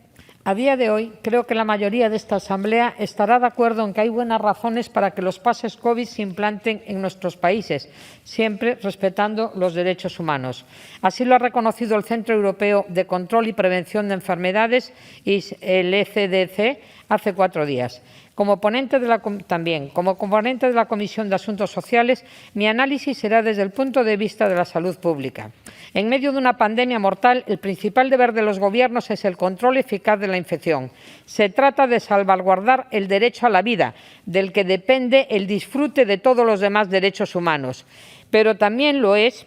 A día de hoy, creo que la mayoría de esta Asamblea estará de acuerdo en que hay buenas razones para que los pases COVID se implanten en nuestros países, siempre respetando los derechos humanos. Así lo ha reconocido el Centro Europeo de Control y Prevención de Enfermedades, y el ECDC, hace 4 días. Como componente de la Comisión de Asuntos Sociales, mi análisis será desde el punto de vista de la salud pública. En medio de una pandemia mortal, el principal deber de los gobiernos es el control eficaz de la infección. Se trata de salvaguardar el derecho a la vida, del que depende el disfrute de todos los demás derechos humanos. Pero también lo es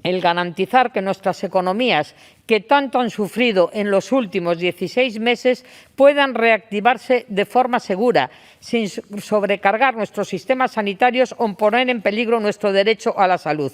el garantizar que nuestras economías, que tanto han sufrido en los últimos 16 meses, puedan reactivarse de forma segura, sin sobrecargar nuestros sistemas sanitarios o poner en peligro nuestro derecho a la salud.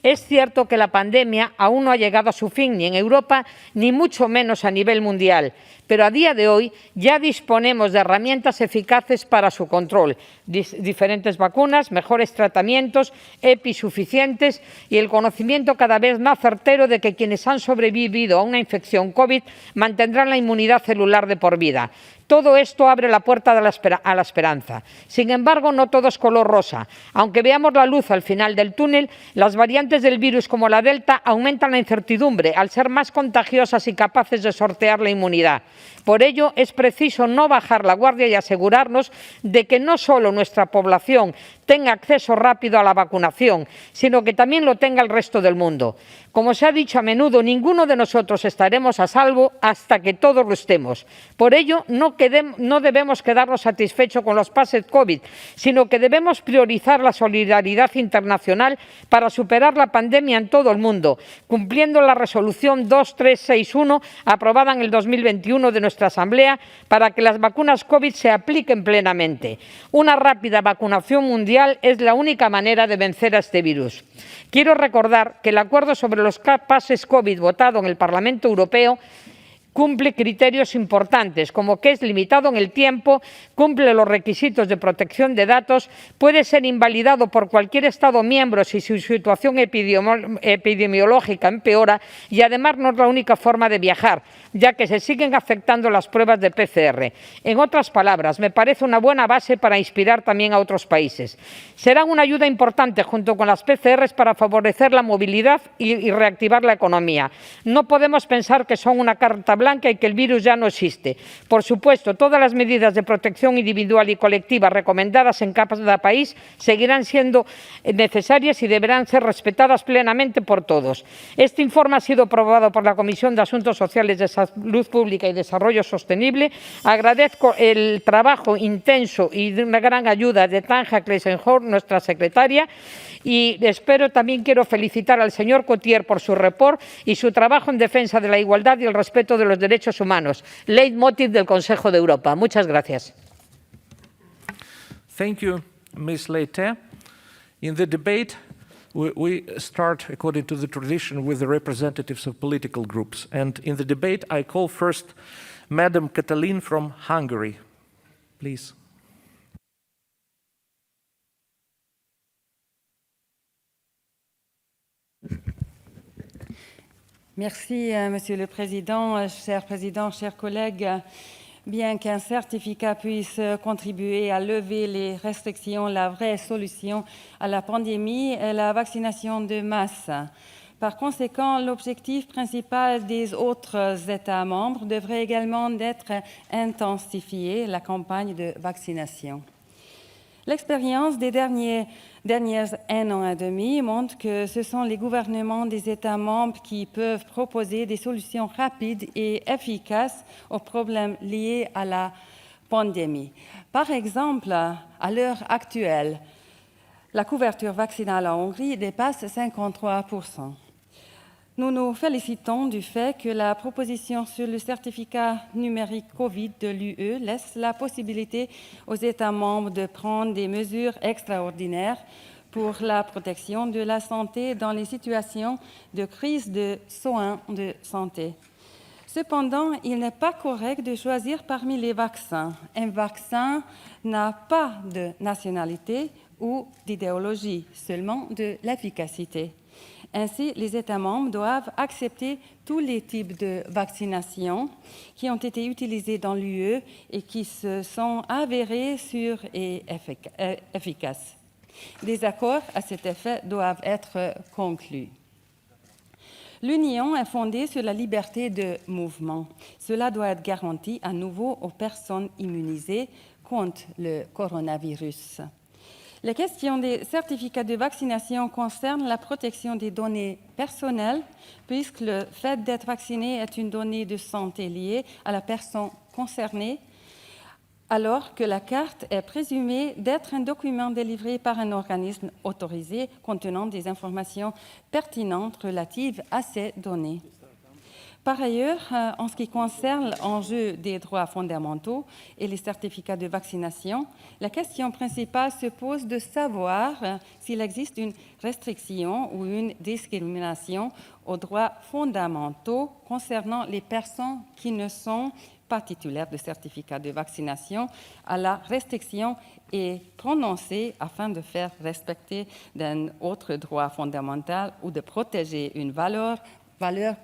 Es cierto que la pandemia aún no ha llegado a su fin, ni en Europa, ni mucho menos a nivel mundial, pero a día de hoy ya disponemos de herramientas eficaces para su control, diferentes vacunas, mejores tratamientos, EPI suficientes y el conocimiento cada vez más certero de que quienes han sobrevivido a una infección COVID mantendrán la inmunidad celular de por vida. Todo esto abre la puerta a la esperanza. Sin embargo, no todo es color rosa. Aunque veamos la luz al final del túnel, las variantes del virus como la Delta aumentan la incertidumbre al ser más contagiosas y capaces de sortear la inmunidad. Por ello, es preciso no bajar la guardia y asegurarnos de que no solo nuestra población tenga acceso rápido a la vacunación, sino que también lo tenga el resto del mundo. Como se ha dicho a menudo, ninguno de nosotros estaremos a salvo hasta que todos lo estemos. Por ello, no debemos quedarnos satisfechos con los pases COVID, sino que debemos priorizar la solidaridad internacional para superar la pandemia en todo el mundo, cumpliendo la resolución 2361 aprobada en el 2021 de nuestra Asamblea para que las vacunas COVID se apliquen plenamente. Una rápida vacunación mundial es la única manera de vencer a este virus. Quiero recordar que el acuerdo sobre los pases COVID votado en el Parlamento Europeo cumple criterios importantes, como que es limitado en el tiempo, cumple los requisitos de protección de datos, puede ser invalidado por cualquier Estado miembro si su situación epidemiológica empeora y además no es la única forma de viajar, ya que se siguen aceptando las pruebas de PCR. En otras palabras, me parece una buena base para inspirar también a otros países. Serán una ayuda importante junto con las PCR para favorecer la movilidad y reactivar la economía. No podemos pensar que son una carta blanca y que el virus ya no existe. Por supuesto, todas las medidas de protección individual y colectiva recomendadas en cada país seguirán siendo necesarias y deberán ser respetadas plenamente por todos. Este informe ha sido aprobado por la Comisión de Asuntos Sociales, de Salud Pública y Desarrollo Sostenible. Agradezco el trabajo intenso y de una gran ayuda de Tanja Kleisenhorn, nuestra secretaria, y también quiero felicitar al señor Cotier por su report y su trabajo en defensa de la igualdad y el respeto de los derechos humanos, leitmotiv del Consejo de Europa. Muchas gracias. Thank you, Ms. Leite. In the debate, we start, according to the tradition, with the representatives of political groups. And in the debate, I call first Madam GATTOLIN from Hungary. Please. Merci, Monsieur le Président, chers collègues. Bien qu'un certificat puisse contribuer à lever les restrictions, la vraie solution à la pandémie est la vaccination de masse. Par conséquent, l'objectif principal des autres États membres devrait également être intensifier la campagne de vaccination. L'expérience des dernières 1 an et demi montre que ce sont les gouvernements des États membres qui peuvent proposer des solutions rapides et efficaces aux problèmes liés à la pandémie. Par exemple, à l'heure actuelle, la couverture vaccinale en Hongrie dépasse 53%. Nous nous félicitons du fait que la proposition sur le certificat numérique Covid de l'UE laisse la possibilité aux États membres de prendre des mesures extraordinaires pour la protection de la santé dans les situations de crise de soins de santé. Cependant, il n'est pas correct de choisir parmi les vaccins. Un vaccin n'a pas de nationalité ou d'idéologie, seulement de l'efficacité. Ainsi, les États membres doivent accepter tous les types de vaccination qui ont été utilisés dans l'UE et qui se sont avérés sûrs et efficaces. Des accords à cet effet doivent être conclus. L'Union est fondée sur la liberté de mouvement. Cela doit être garanti à nouveau aux personnes immunisées contre le coronavirus. La question des certificats de vaccination concerne la protection des données personnelles, puisque le fait d'être vacciné est une donnée de santé liée à la personne concernée, alors que la carte est présumée d'être un document délivré par un organisme autorisé contenant des informations pertinentes relatives à ces données. Par ailleurs, en ce qui concerne l'enjeu des droits fondamentaux et les certificats de vaccination, la question principale se pose de savoir s'il existe une restriction ou une discrimination aux droits fondamentaux concernant les personnes qui ne sont pas titulaires de certificat de vaccination. À la restriction est prononcée afin de faire respecter d'un autre droit fondamental ou de protéger une valeur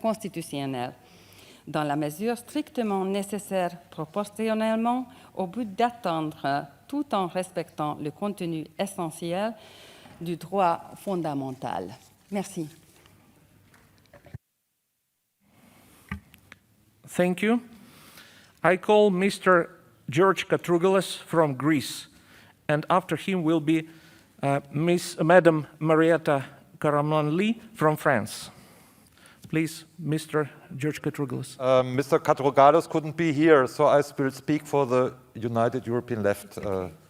constitutionnelle, dans la mesure strictement nécessaire proportionnellement au but d'atteindre, tout en respectant le contenu essentiel du droit fondamental. Merci. Thank you. I call Mr. George Katrougalis from Greece, and after him will be Madam Marietta Karamanli from France. Please, Mr. George Katrougalis. Mr. Katrougalis couldn't be here, so I will speak for the United European Left.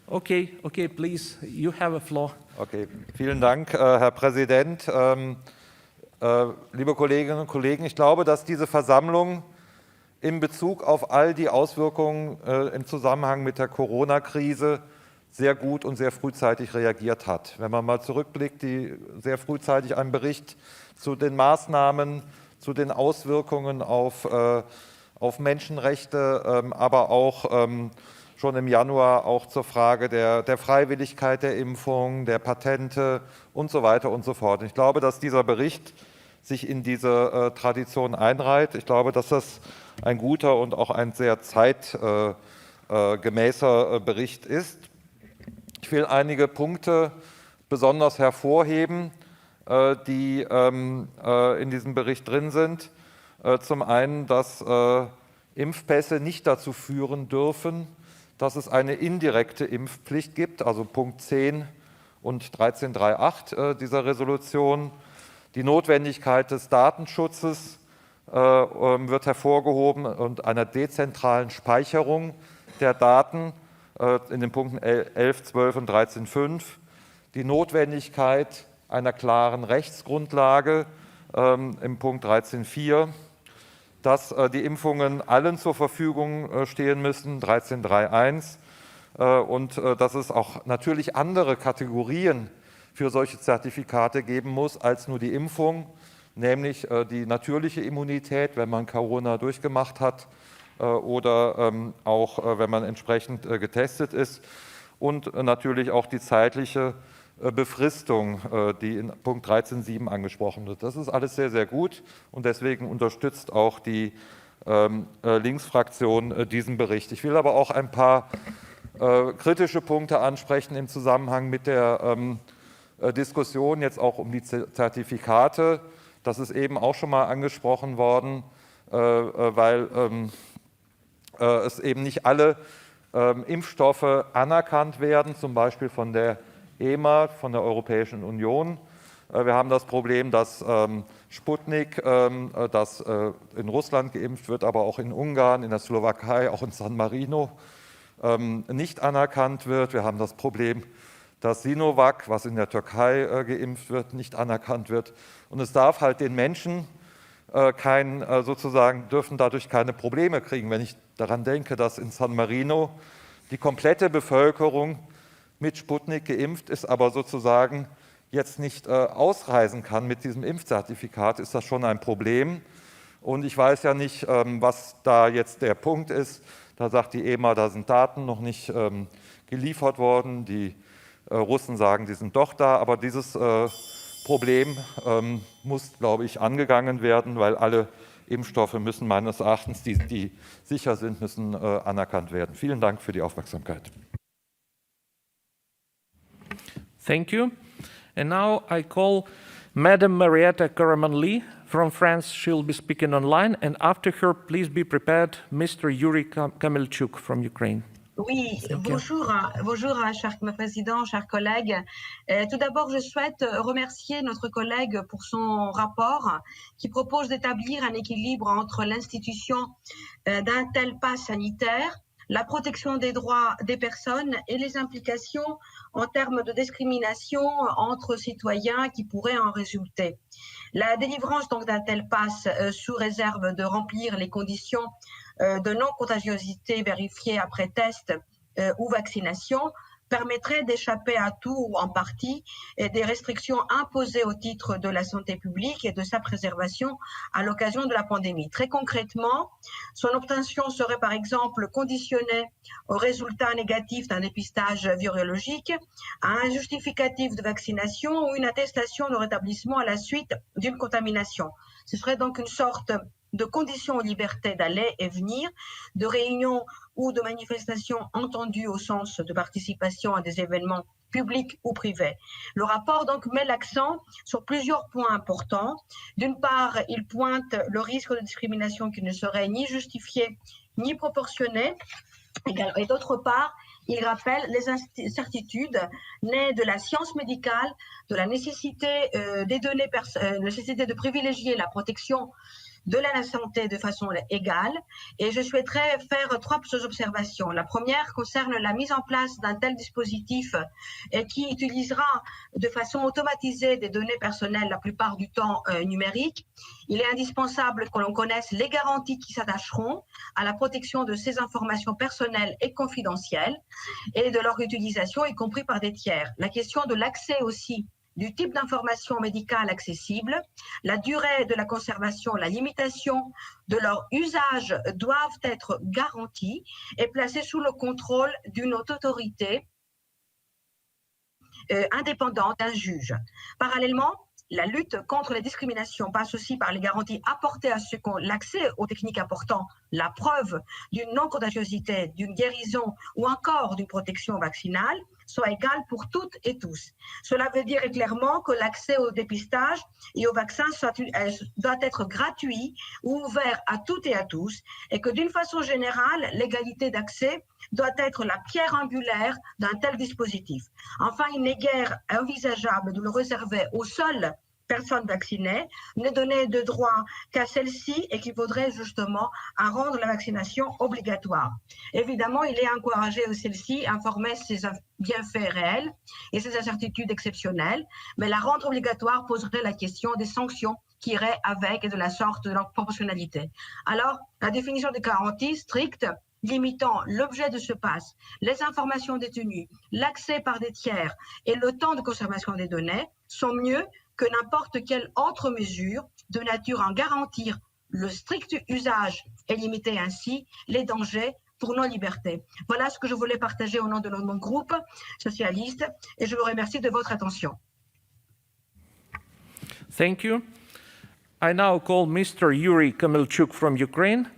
Okay, please, you have a floor. Okay, vielen Dank, Herr Präsident. Liebe Kolleginnen und Kollegen, ich glaube, dass diese Versammlung in Bezug auf all die Auswirkungen im Zusammenhang mit der Corona-Krise sehr gut und sehr frühzeitig reagiert hat. Wenn man mal zurückblickt, die sehr frühzeitig einen Bericht zu den Maßnahmen, zu den Auswirkungen auf Menschenrechte, aber auch schon im Januar auch zur Frage der Freiwilligkeit der Impfung, der Patente und so weiter und so fort. Ich glaube, dass dieser Bericht sich in diese Tradition einreiht. Ich glaube, dass das ein guter und auch ein sehr zeitgemäßer Bericht ist. Ich will einige Punkte besonders hervorheben, die in diesem Bericht drin sind. Zum einen, dass Impfpässe nicht dazu führen dürfen, dass es eine indirekte Impfpflicht gibt, also Punkt 10 und 13.3.8 dieser Resolution. Die Notwendigkeit des Datenschutzes wird hervorgehoben und einer dezentralen Speicherung der Daten in den Punkten 11, 12 und 13.5. Die Notwendigkeit einer klaren Rechtsgrundlage im Punkt 13.4, dass die Impfungen allen zur Verfügung stehen müssen, 13.3.1, und dass es auch natürlich andere Kategorien für solche Zertifikate geben muss als nur die Impfung, nämlich die natürliche Immunität, wenn man Corona durchgemacht hat oder auch wenn man entsprechend getestet ist, und natürlich auch die zeitliche Befristung, die in Punkt 13.7 angesprochen wird. Das ist alles sehr, sehr gut und deswegen unterstützt auch die Linksfraktion diesen Bericht. Ich will aber auch ein paar kritische Punkte ansprechen im Zusammenhang mit der Diskussion jetzt auch um die Zertifikate. Das ist eben auch schon mal angesprochen worden, weil es eben nicht alle Impfstoffe anerkannt werden, zum Beispiel von der EMA, von der Europäischen Union. Wir haben das Problem, dass Sputnik, das in Russland geimpft wird, aber auch in Ungarn, in der Slowakei, auch in San Marino, nicht anerkannt wird. Wir haben das Problem, dass Sinovac, was in der Türkei geimpft wird, nicht anerkannt wird. Und es darf halt den Menschen dürfen dadurch keine Probleme kriegen. Wenn ich daran denke, dass in San Marino die komplette Bevölkerung mit Sputnik geimpft ist, aber sozusagen jetzt nicht ausreisen kann mit diesem Impfzertifikat, ist das schon ein Problem. Und ich weiß ja nicht, was da jetzt der Punkt ist. Da sagt die EMA, da sind Daten noch nicht geliefert worden. Die Russen sagen, die sind doch da. Aber dieses Problem muss, glaube ich, angegangen werden, weil alle Impfstoffe müssen meines Erachtens, die sicher sind, müssen anerkannt werden. Vielen Dank für die Aufmerksamkeit. Thank you. And now I call Madam Marietta Karamanli from France. She'll be speaking online. And after her, please be prepared, Mr. Yuri Kamilchuk from Ukraine. Oui, bonjour, cher président, chers collègues. Tout d'abord, je souhaite remercier notre collègue pour son rapport qui propose d'établir un équilibre entre l'institution d'un tel pass sanitaire, la protection des droits des personnes et les implications en termes de discrimination entre citoyens qui pourraient en résulter. La délivrance donc d'un tel pass sous réserve de remplir les conditions de non-contagiosité vérifiée après test ou vaccination permettrait d'échapper à tout ou en partie des restrictions imposées au titre de la santé publique et de sa préservation à l'occasion de la pandémie. Très concrètement, son obtention serait par exemple conditionnée au résultat négatif d'un dépistage virologique, à un justificatif de vaccination ou une attestation de rétablissement à la suite d'une contamination. Ce serait donc une sorte de conditions aux libertés d'aller et venir, de réunions ou de manifestations entendues au sens de participation à des événements publics ou privés. Le rapport donc met l'accent sur plusieurs points importants. D'une part, il pointe le risque de discrimination qui ne serait ni justifié ni proportionné. Et d'autre part, il rappelle les incertitudes nées de la science médicale, de la nécessité des données, nécessité de privilégier la protection de la santé de façon égale. Et je souhaiterais faire trois observations. La première concerne la mise en place d'un tel dispositif qui utilisera de façon automatisée des données personnelles, la plupart du temps numériques. Il est indispensable que l'on connaisse les garanties qui s'attacheront à la protection de ces informations personnelles et confidentielles et de leur utilisation, y compris par des tiers. La question de l'accès aussi du type d'information médicale accessible, la durée de la conservation, la limitation de leur usage doivent être garanties et placées sous le contrôle d'une autorité indépendante, un juge. Parallèlement, la lutte contre les discriminations passe aussi par les garanties apportées à ceux qui ont l'accès aux techniques apportant la preuve d'une non-contagiosité, d'une guérison ou encore d'une protection vaccinale soit égale pour toutes et tous. Cela veut dire clairement que l'accès au dépistage et au vaccin doit être gratuit ou ouvert à toutes et à tous et que d'une façon générale, l'égalité d'accès doit être la pierre angulaire d'un tel dispositif. Enfin, il n'est guère envisageable de le réserver aux seules personnes vaccinées, ne donner de droit qu'à celles-ci et qu'il faudrait justement à rendre la vaccination obligatoire. Évidemment, il est encouragé aux celles-ci à informer ses bienfaits réels et ses incertitudes exceptionnelles, mais la rendre obligatoire poserait la question des sanctions qui iraient avec et de la sorte de leur proportionnalité. Alors, la définition de garantie stricte limitant l'objet de ce pass, les informations détenues, l'accès par des tiers et le temps de conservation des données sont mieux que n'importe quelle autre mesure de nature à garantir le strict usage et limiter ainsi les dangers pour nos libertés. Voilà ce que je voulais partager au nom de mon groupe socialiste et je vous remercie de votre attention. Thank you. I now call Mr. Yuri Kamilchuk from Ukraine,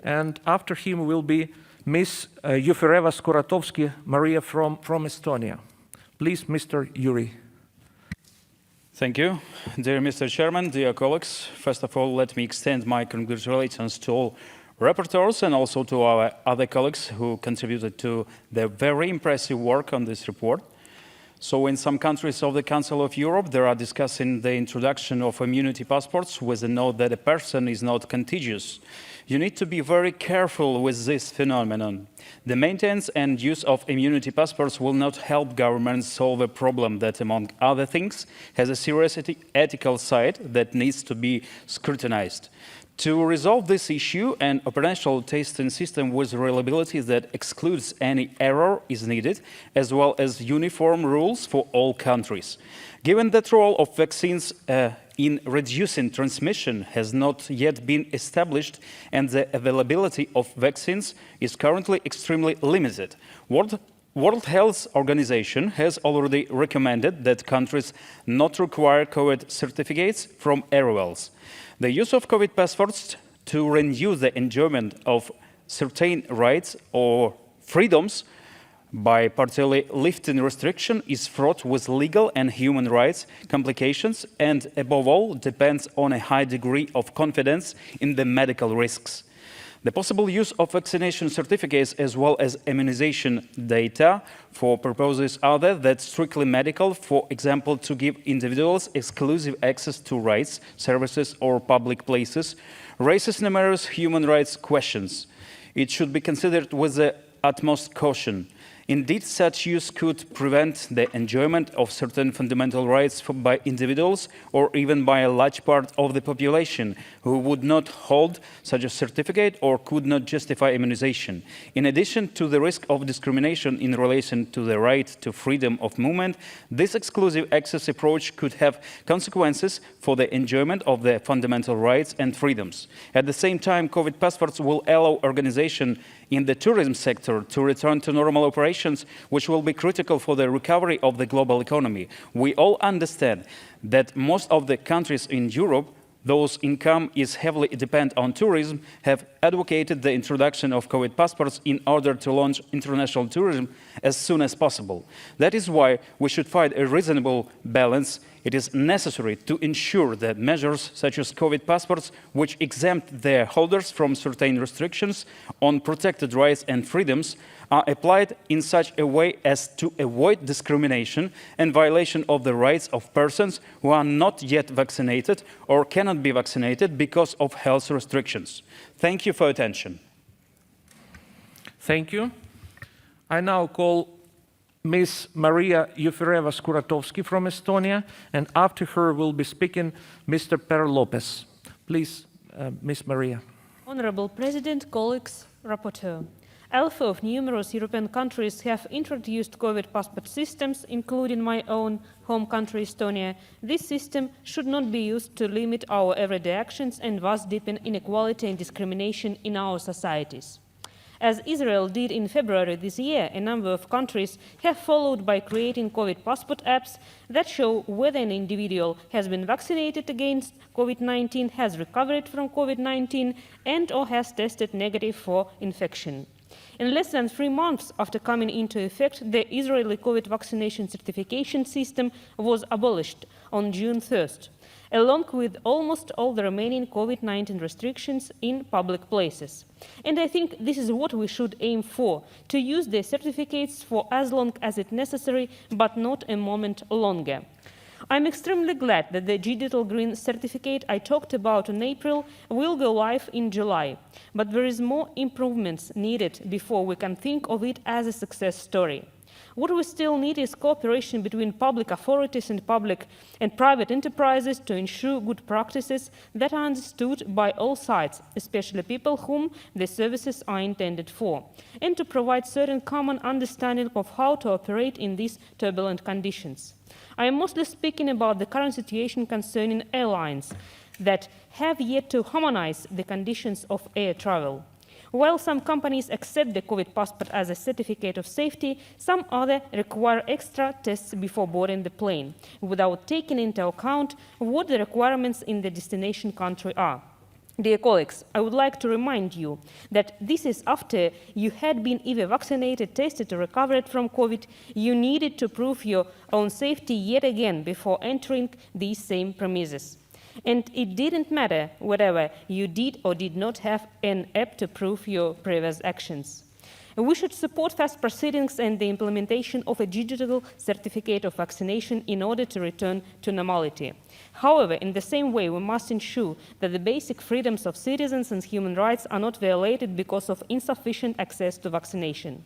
and after him will be Ms. Yufereva-Skuratovsky Maria from Estonia. Please, Mr. Yuri. Thank you. Dear Mr. Chairman, dear colleagues, first of all, let me extend my congratulations to all rapporteurs and also to our other colleagues who contributed to the very impressive work on this report. So in some countries of the Council of Europe, they are discussing the introduction of immunity passports with the note that a person is not contagious. You need to be very careful with this phenomenon. The maintenance and use of immunity passports will not help governments solve a problem that, among other things, has a serious ethical side that needs to be scrutinized. To resolve this issue, an operational testing system with reliability that excludes any error is needed, as well as uniform rules for all countries. Given that the role of vaccines in reducing transmission has not yet been established and the availability of vaccines is currently extremely limited, World Health Organization has already recommended that countries not require COVID certificates from arrivals. The use of COVID passports to renew the enjoyment of certain rights or freedoms by partially lifting restriction is fraught with legal and human rights complications and, above all, depends on a high degree of confidence in the medical risks. The possible use of vaccination certificates as well as immunization data for purposes other than strictly medical, for example, to give individuals exclusive access to rights, services or public places, raises numerous human rights questions. It should be considered with the utmost caution. Indeed, such use could prevent the enjoyment of certain fundamental rights by individuals or even by a large part of the population who would not hold such a certificate or could not justify immunization. In addition to the risk of discrimination in relation to the right to freedom of movement, this exclusive access approach could have consequences for the enjoyment of the fundamental rights and freedoms. At the same time, COVID passports will allow organizations in the tourism sector to return to normal operations, which will be critical for the recovery of the global economy. We all understand that most of the countries in Europe, those income is heavily dependent on tourism, have advocated the introduction of COVID passports in order to launch international tourism as soon as possible. That is why we should find a reasonable balance. It is necessary to ensure that measures such as COVID passports, which exempt their holders from certain restrictions on protected rights and freedoms, are applied in such a way as to avoid discrimination and violation of the rights of persons who are not yet vaccinated or cannot be vaccinated because of health restrictions. Thank you for your attention. Thank you. I now call Ms. Maria Yufereva-Skuratovsky from Estonia, and after her will be speaking Mr. Per Lopez. Please, Ms. Maria. Honorable President, colleagues, Rapporteur. Although numerous European countries have introduced COVID passport systems, including my own home country, Estonia, this system should not be used to limit our everyday actions and thus deepen inequality and discrimination in our societies. As Israel did in February this year, a number of countries have followed by creating COVID passport apps that show whether an individual has been vaccinated against COVID-19, has recovered from COVID-19, and or has tested negative for infection. In less than 3 months after coming into effect, the Israeli COVID vaccination certification system was abolished on June 1st, along with almost all the remaining COVID-19 restrictions in public places. And I think this is what we should aim for, to use the certificates for as long as it's necessary, but not a moment longer. I'm extremely glad that the digital green certificate I talked about in April will go live in July, but there is more improvements needed before we can think of it as a success story. What we still need is cooperation between public authorities and public and private enterprises to ensure good practices that are understood by all sides, especially people whom the services are intended for, and to provide certain common understanding of how to operate in these turbulent conditions. I am mostly speaking about the current situation concerning airlines that have yet to harmonize the conditions of air travel. While some companies accept the COVID passport as a certificate of safety, some others require extra tests before boarding the plane, without taking into account what the requirements in the destination country are. Dear colleagues, I would like to remind you that this is after you had been either vaccinated, tested, or recovered from COVID. You needed to prove your own safety yet again before entering these same premises. And it didn't matter whether you did or did not have an app to prove your previous actions. We should support fast proceedings and the implementation of a digital certificate of vaccination in order to return to normality. However, in the same way, we must ensure that the basic freedoms of citizens and human rights are not violated because of insufficient access to vaccination.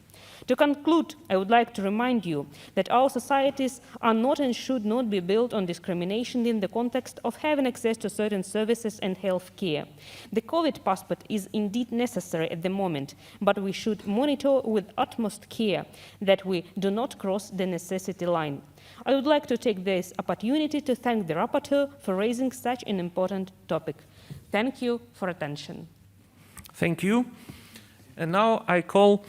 To conclude, I would like to remind you that our societies are not and should not be built on discrimination in the context of having access to certain services and health care. The COVID passport is indeed necessary at the moment, but we should monitor with utmost care that we do not cross the necessity line. I would like to take this opportunity to thank the rapporteur for raising such an important topic. Thank you for attention. Thank you. And now I call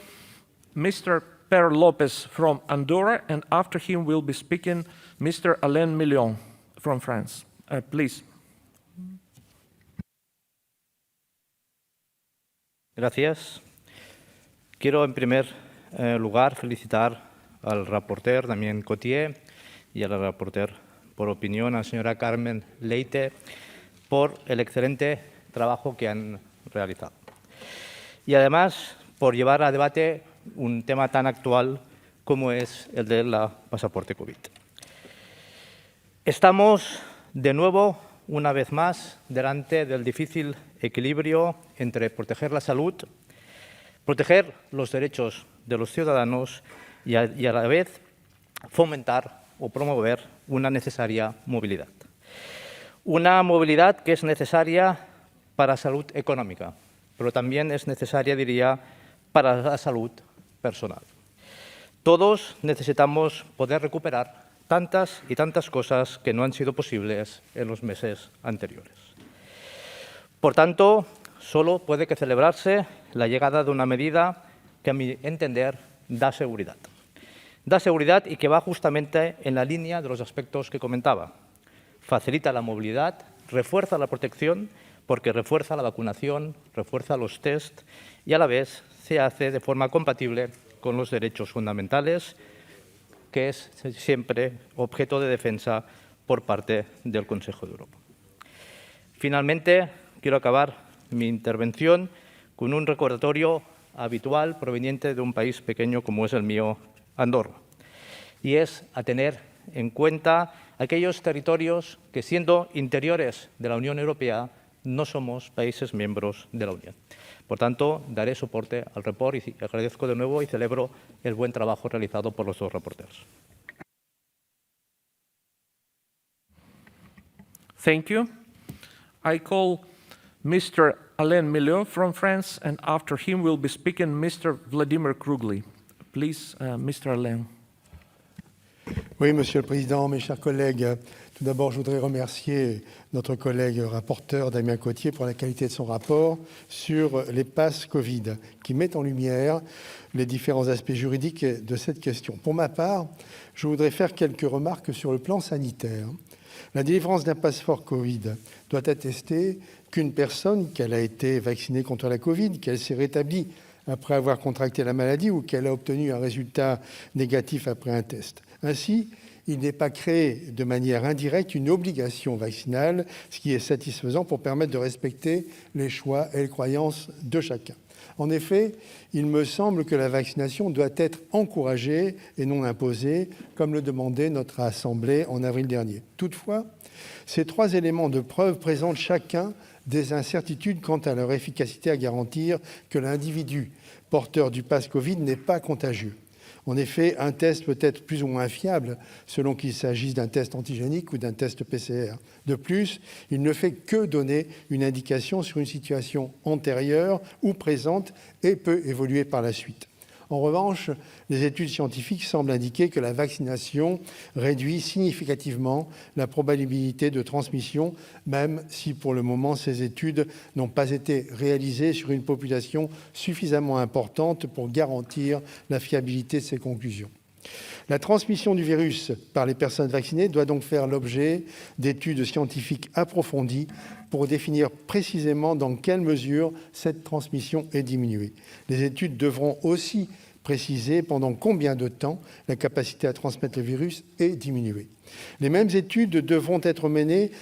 Mr. Per Lopez from Andorra, and after him will be speaking Mr. Alain Million from France. Please. Gracias. Quiero en primer lugar felicitar al rapporteur Damien Cotier y a la rapporteur por opinión, a la señora Carmen Leite, por el excelente trabajo que han realizado. Y además por llevar a debate un tema tan actual como es el de la pasaporte COVID. Estamos de nuevo, una vez más, delante del difícil equilibrio entre proteger la salud, proteger los derechos de los ciudadanos y a la vez fomentar o promover una necesaria movilidad. Una movilidad que es necesaria para la salud económica, pero también es necesaria, diría, para la salud personal. Todos necesitamos poder recuperar tantas y tantas cosas que no han sido posibles en los meses anteriores. Por tanto, solo puede que celebrarse la llegada de una medida que, a mi entender, da seguridad. Da seguridad y que va justamente en la línea de los aspectos que comentaba. Facilita la movilidad, refuerza la protección, porque refuerza la vacunación, refuerza los test y a la vez se hace de forma compatible con los derechos fundamentales, que es siempre objeto de defensa por parte del Consejo de Europa. Finalmente, quiero acabar mi intervención con un recordatorio habitual proveniente de un país pequeño como es el mío, Andorra, y es a tener en cuenta aquellos territorios que, siendo interiores de la Unión Europea, no somos países miembros de la Unión. Por tanto, daré soporte al report y agradezco de nuevo y celebro el buen trabajo realizado por los dos reporteros. Thank you. I call Mr. Alain Million from France, and after him will be speaking Mr. Vladimir Krugli. Please, Mr. Alain. Oui, Monsieur le Président, mes chers collègues, tout d'abord, je voudrais remercier notre collègue rapporteur Damien Cotier pour la qualité de son rapport sur les passes Covid, qui met en lumière les différents aspects juridiques de cette question. Pour ma part, je voudrais faire quelques remarques sur le plan sanitaire. La délivrance d'un passeport Covid doit attester qu'une personne, qu'elle a été vaccinée contre la Covid, qu'elle s'est rétablie après avoir contracté la maladie ou qu'elle a obtenu un résultat négatif après un test. Ainsi, il n'est pas créé de manière indirecte une obligation vaccinale, ce qui est satisfaisant pour permettre de respecter les choix et les croyances de chacun. En effet, il me semble que la vaccination doit être encouragée et non imposée, comme le demandait notre Assemblée en avril dernier. Toutefois, ces trois éléments de preuve présentent chacun des incertitudes quant à leur efficacité à garantir que l'individu porteur du pass Covid n'est pas contagieux. En effet, un test peut être plus ou moins fiable selon qu'il s'agisse d'un test antigénique ou d'un test PCR. De plus, il ne fait que donner une indication sur une situation antérieure ou présente et peut évoluer par la suite. En revanche, les études scientifiques semblent indiquer que la vaccination réduit significativement la probabilité de transmission, même si pour le moment ces études n'ont pas été réalisées sur une population suffisamment importante pour garantir la fiabilité de ces conclusions. La transmission du virus par les personnes vaccinées doit donc faire l'objet d'études scientifiques approfondies pour définir précisément dans quelle mesure cette transmission est diminuée. Les études devront aussi préciser pendant combien de temps la capacité à transmettre le virus est diminuée. Les mêmes études devront être menées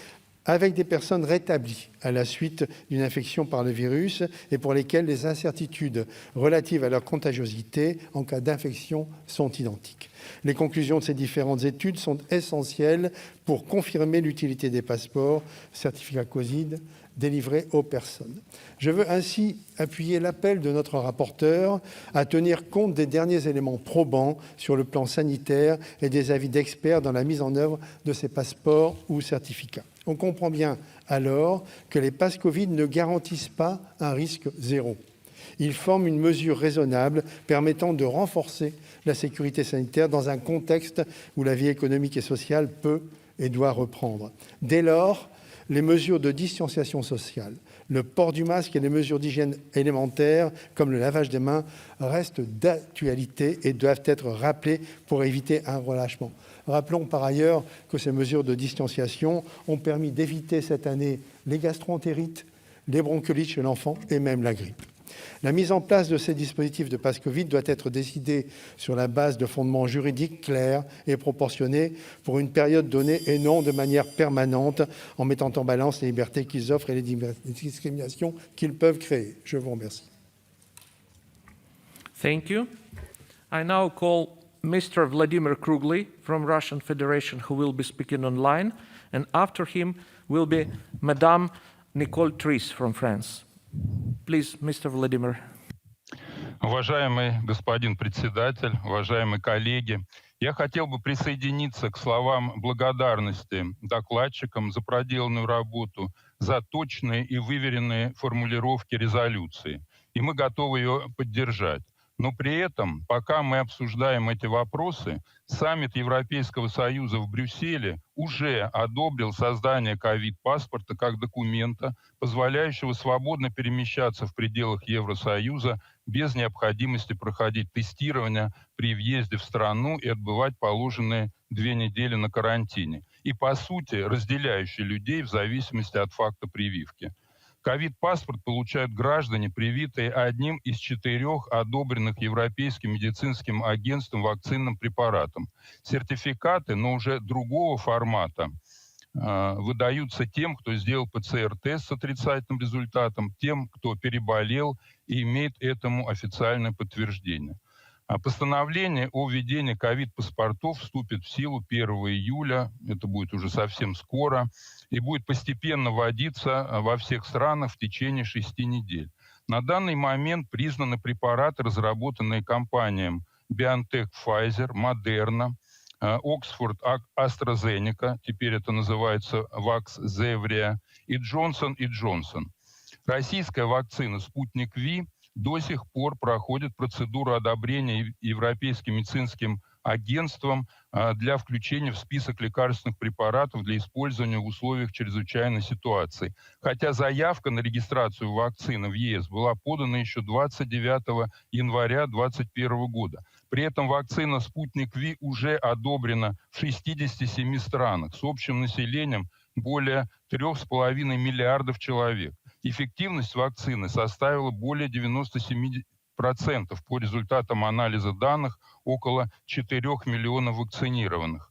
avec des personnes rétablies à la suite d'une infection par le virus et pour lesquelles les incertitudes relatives à leur contagiosité en cas d'infection sont identiques. Les conclusions de ces différentes études sont essentielles pour confirmer l'utilité des passeports, certificats Covid, délivrés aux personnes. Je veux ainsi appuyer l'appel de notre rapporteur à tenir compte des derniers éléments probants sur le plan sanitaire et des avis d'experts dans la mise en œuvre de ces passeports ou certificats. On comprend bien alors que les passes Covid ne garantissent pas un risque zéro. Ils forment une mesure raisonnable permettant de renforcer la sécurité sanitaire dans un contexte où la vie économique et sociale peut et doit reprendre. Dès lors, les mesures de distanciation sociale, le port du masque et les mesures d'hygiène élémentaires, comme le lavage des mains, restent d'actualité et doivent être rappelées pour éviter un relâchement. Rappelons par ailleurs que ces mesures de distanciation ont permis d'éviter cette année les gastro-entérites, les bronchiolites chez l'enfant et même la grippe. La mise en place de ces dispositifs de passe Covid doit être décidée sur la base de fondements juridiques clairs et proportionnés pour une période donnée et non de manière permanente en mettant en balance les libertés qu'ils offrent et les discriminations qu'ils peuvent créer. Je vous remercie. Thank you. I now call Mr. Vladimir Krugli from Russian Federation, who will be speaking online, and after him will be Madame Nicole from France. Please, Mr. Vladimir. Уважаемый господин председатель, уважаемые коллеги, я хотел бы присоединиться к словам благодарности докладчикам за проделанную работу, за точные и выверенные формулировки резолюции. И мы готовы ее поддержать. Но при этом, пока мы обсуждаем эти вопросы, саммит Европейского Союза в Брюсселе уже одобрил создание ковид-паспорта как документа, позволяющего свободно перемещаться в пределах Евросоюза без необходимости проходить тестирование при въезде в страну и отбывать положенные 2 недели на карантине. И, по сути, разделяющий людей в зависимости от факта прививки. Ковид-паспорт получают граждане, привитые одним из 4 одобренных Европейским медицинским агентством вакцинным препаратом. Сертификаты, но уже другого формата, выдаются тем, кто сделал ПЦР-тест с отрицательным результатом, тем, кто переболел и имеет этому официальное подтверждение. Постановление о введении ковид-паспортов вступит в силу 1 июля, это будет уже совсем скоро, и будет постепенно вводиться во всех странах в течение 6 недель. На данный момент признаны препараты, разработанные компаниями BioNTech, Pfizer, Moderna, Oxford, AstraZeneca, теперь это называется Vaxzevria, и Johnson & Johnson. Российская вакцина «Спутник Ви» до сих пор проходит процедуру одобрения Европейским медицинским агентством для включения в список лекарственных препаратов для использования в условиях чрезвычайной ситуации. Хотя заявка на регистрацию вакцины в ЕС была подана еще 29 января 2021 года. При этом вакцина «Спутник Ви» уже одобрена в 67 странах с общим населением более 3,5 миллиардов человек. Эффективность вакцины составила более 97% по результатам анализа данных около 4 миллионов вакцинированных.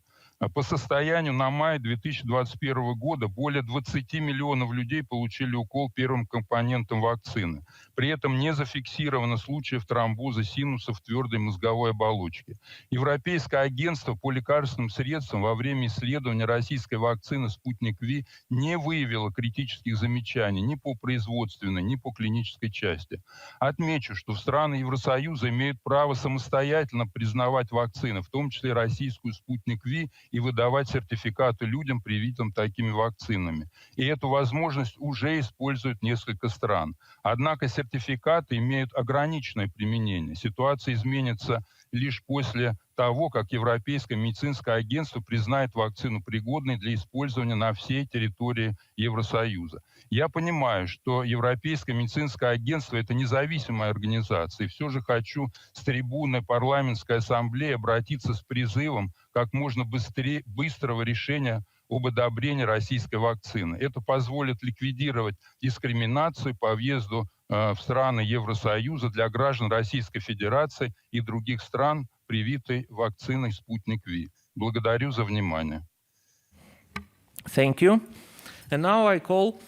По состоянию на май 2021 года более 20 миллионов людей получили укол первым компонентом вакцины. При этом не зафиксировано случаев тромбоза синусов твердой мозговой оболочки. Европейское агентство по лекарственным средствам во время исследования российской вакцины «Спутник Ви» не выявило критических замечаний ни по производственной, ни по клинической части. Отмечу, что страны Евросоюза имеют право самостоятельно признавать вакцины, в том числе российскую «Спутник Ви», и выдавать сертификаты людям, привитым такими вакцинами. И эту возможность уже используют несколько стран. Однако сертификаты имеют ограниченное применение. Ситуация изменится лишь после того, как Европейское медицинское агентство признает вакцину пригодной для использования на всей территории Евросоюза. Я понимаю, что Европейское медицинское агентство – это независимая организация, и все же хочу с трибуны парламентской ассамблеи обратиться с призывом как можно быстрого решения об одобрении российской вакцины. Это позволит ликвидировать дискриминацию по въезду в страны Евросоюза для граждан Российской Федерации и других стран, привитой вакциной «Спутник Ви». Благодарю за внимание. Thank you. And now I call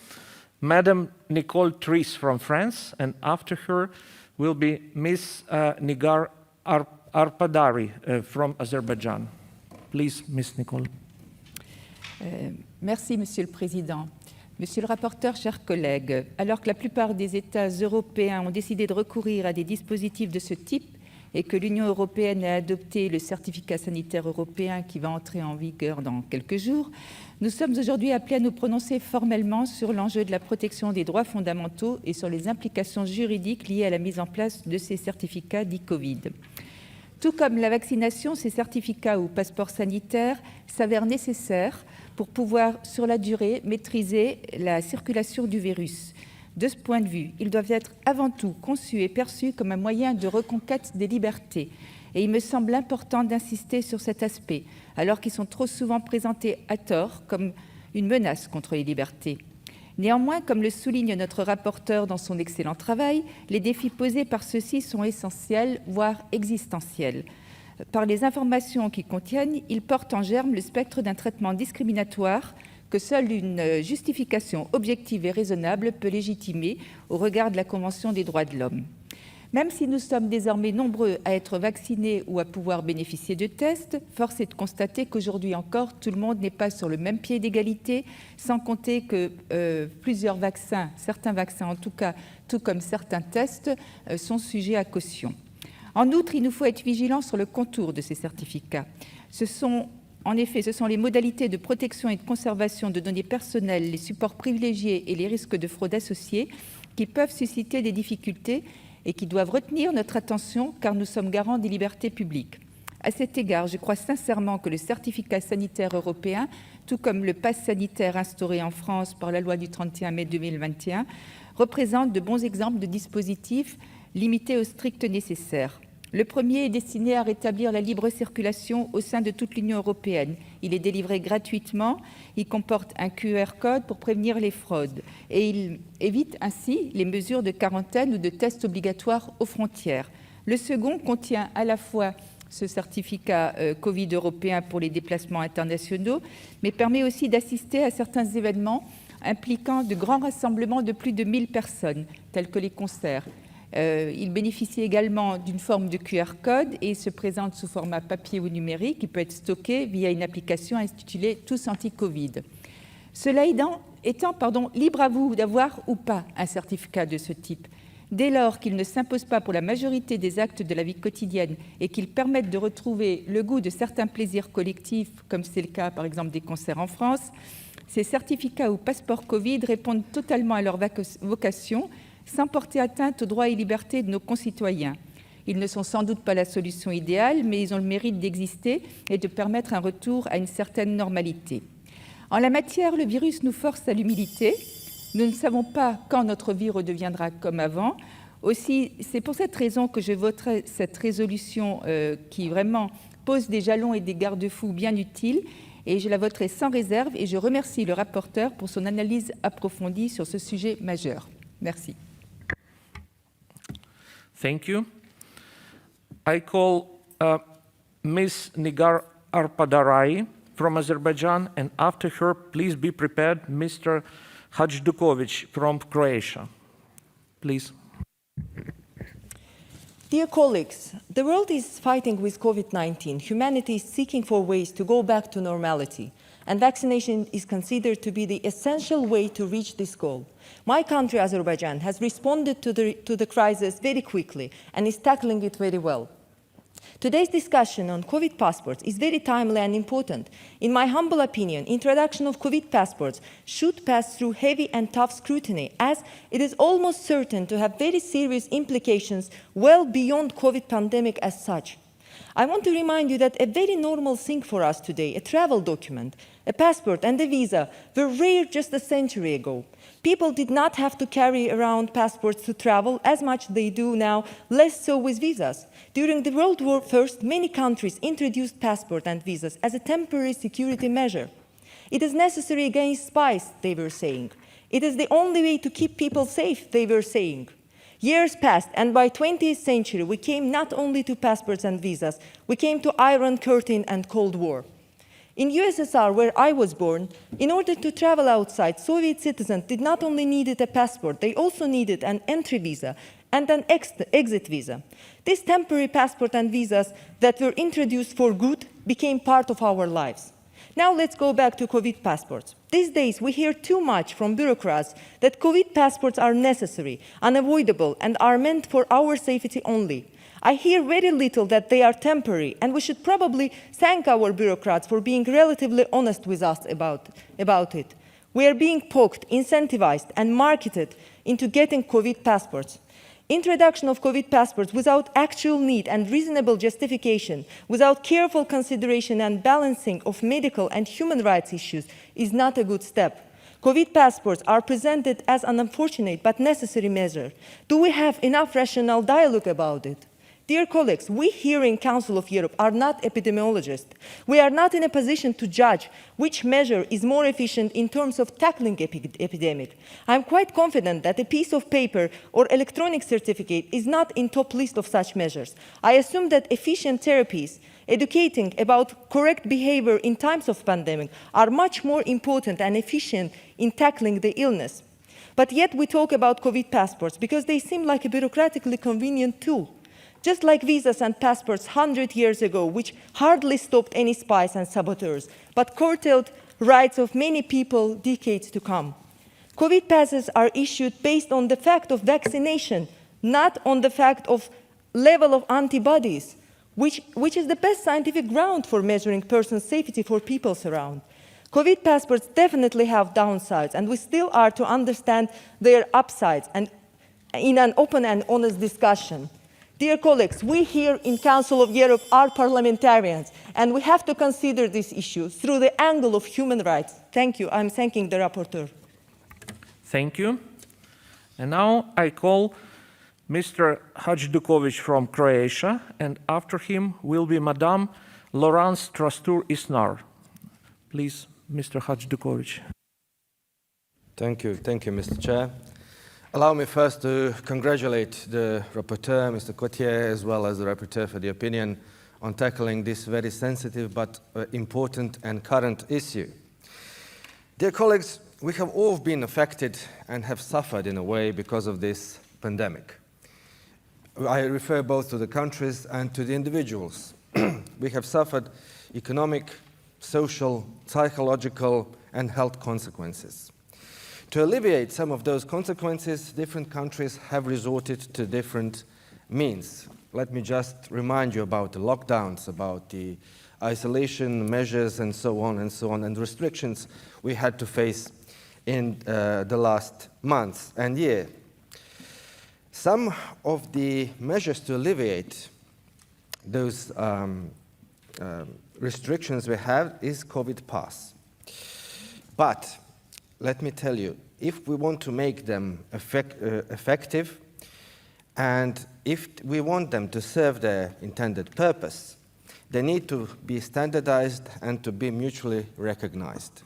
Madam Nicole from France, and after her will be Ms. Nigar ARPADARAI from Azerbaijan. Please, Ms. Nicole. Merci, Monsieur le Président. Monsieur le rapporteur, chers collègues, alors que la plupart des États européens ont décidé de recourir à des dispositifs de ce type et que l'Union européenne a adopté le certificat sanitaire européen qui va entrer en vigueur dans quelques jours, nous sommes aujourd'hui appelés à nous prononcer formellement sur l'enjeu de la protection des droits fondamentaux et sur les implications juridiques liées à la mise en place de ces certificats dits Covid. Tout comme la vaccination, ces certificats ou passeports sanitaires s'avèrent nécessaires pour pouvoir, sur la durée, maîtriser la circulation du virus. De ce point de vue, ils doivent être avant tout conçus et perçus comme un moyen de reconquête des libertés. Et il me semble important d'insister sur cet aspect, alors qu'ils sont trop souvent présentés à tort comme une menace contre les libertés. Néanmoins, comme le souligne notre rapporteur dans son excellent travail, les défis posés par ceux-ci sont essentiels, voire existentiels. Par les informations qu'ils contiennent, ils portent en germe le spectre d'un traitement discriminatoire que seule une justification objective et raisonnable peut légitimer au regard de la Convention des droits de l'homme. Même si nous sommes désormais nombreux à être vaccinés ou à pouvoir bénéficier de tests, force est de constater qu'aujourd'hui encore, tout le monde n'est pas sur le même pied d'égalité, sans compter que plusieurs vaccins, certains vaccins en tout cas, tout comme certains tests, sont sujets à caution. En outre, il nous faut être vigilants sur le contour de ces certificats. En effet, ce sont les modalités de protection et de conservation de données personnelles, les supports privilégiés et les risques de fraude associés qui peuvent susciter des difficultés et qui doivent retenir notre attention car nous sommes garants des libertés publiques. À cet égard, je crois sincèrement que le certificat sanitaire européen, tout comme le pass sanitaire instauré en France par la loi du 31 mai 2021, représente de bons exemples de dispositifs limités au strict nécessaire. Le premier est destiné à rétablir la libre circulation au sein de toute l'Union européenne. Il est délivré gratuitement, il comporte un QR code pour prévenir les fraudes et il évite ainsi les mesures de quarantaine ou de tests obligatoires aux frontières. Le second contient à la fois ce certificat Covid européen pour les déplacements internationaux, mais permet aussi d'assister à certains événements impliquant de grands rassemblements de plus de 1000 personnes, tels que les concerts. Il bénéficie également d'une forme de QR code et se présente sous format papier ou numérique qui peut être stocké via une application intitulée « Tous anti-Covid ». Cela étant, libre à vous d'avoir ou pas un certificat de ce type. Dès lors qu'il ne s'impose pas pour la majorité des actes de la vie quotidienne et qu'il permette de retrouver le goût de certains plaisirs collectifs, comme c'est le cas par exemple des concerts en France, ces certificats ou passeports Covid répondent totalement à leur vocation, sans porter atteinte aux droits et libertés de nos concitoyens. Ils ne sont sans doute pas la solution idéale, mais ils ont le mérite d'exister et de permettre un retour à une certaine normalité. En la matière, le virus nous force à l'humilité. Nous ne savons pas quand notre vie redeviendra comme avant. Aussi, c'est pour cette raison que je voterai cette résolution qui vraiment pose des jalons et des garde-fous bien utiles, et je la voterai sans réserve, et je remercie le rapporteur pour son analyse approfondie sur ce sujet majeur. Merci. Thank you. I call Ms. Nigar ARPADARAI from Azerbaijan, and after her, please be prepared, Mr. Hajdukovic from Croatia. Please. Dear colleagues, the world is fighting with COVID-19. Humanity is seeking for ways to go back to normality, and vaccination is considered to be the essential way to reach this goal. My country, Azerbaijan, has responded to the crisis very quickly and is tackling it very well. Today's discussion on COVID passports is very timely and important. In my humble opinion, introduction of COVID passports should pass through heavy and tough scrutiny, as it is almost certain to have very serious implications well beyond COVID pandemic as such. I want to remind you that a very normal thing for us today, a travel document, a passport and a visa, were rare just a century ago. People did not have to carry around passports to travel as much they do now, less so with visas. During the World War I, many countries introduced passport and visas as a temporary security measure. It is necessary against spies, they were saying. It is the only way to keep people safe, they were saying. Years passed, and by 20th century, we came not only to passports and visas, we came to Iron Curtain and Cold War. In USSR, where I was born, in order to travel outside, Soviet citizens did not only need a passport, they also needed an entry visa and an exit visa. These temporary passport and visas that were introduced for good became part of our lives. Now let's go back to COVID passports. These days, we hear too much from bureaucrats that COVID passports are necessary, unavoidable, and are meant for our safety only. I hear very little that they are temporary, and we should probably thank our bureaucrats for being relatively honest with us about it. We are being poked, incentivized, and marketed into getting COVID passports. Introduction of COVID passports without actual need and reasonable justification, without careful consideration and balancing of medical and human rights issues is not a good step. COVID passports are presented as an unfortunate but necessary measure. Do we have enough rational dialogue about it? Dear colleagues, we here in Council of Europe are not epidemiologists. We are not in a position to judge which measure is more efficient in terms of tackling epidemic. I'm quite confident that a piece of paper or electronic certificate is not in top list of such measures. I assume that efficient therapies, educating about correct behavior in times of pandemic are much more important and efficient in tackling the illness. But yet we talk about COVID passports because they seem like a bureaucratically convenient tool. Just like visas and passports 100 years ago, which hardly stopped any spies and saboteurs, but curtailed rights of many people decades to come. COVID passes are issued based on the fact of vaccination, not on the fact of level of antibodies, which is the best scientific ground for measuring person's safety for people around. COVID passports definitely have downsides, and we still are to understand their upsides and in an open and honest discussion. Dear colleagues, we here in Council of Europe are parliamentarians, and we have to consider this issue through the angle of human rights. Thank you. I'm thanking the rapporteur. Thank you. And now I call Mr. Hajdukovic from Croatia, and after him will be Madame Laurence Trastur-Isnar. Please, Mr. Hajdukovic. Thank you, Mr. Chair. Allow me first to congratulate the rapporteur, Mr. Cotier, as well as the rapporteur for the opinion on tackling this very sensitive but important and current issue. Dear colleagues, we have all been affected and have suffered in a way because of this pandemic. I refer both to the countries and to the individuals. We have suffered economic, social, psychological, and health consequences. To alleviate some of those consequences, different countries have resorted to different means. Let me just remind you about the lockdowns, about the isolation measures, and so on, and restrictions we had to face in the last months and year. Some of the measures to alleviate those restrictions we have is COVID pass. But let me tell you, if we want to make them effective, and if we want them to serve their intended purpose, they need to be standardized and to be mutually recognized.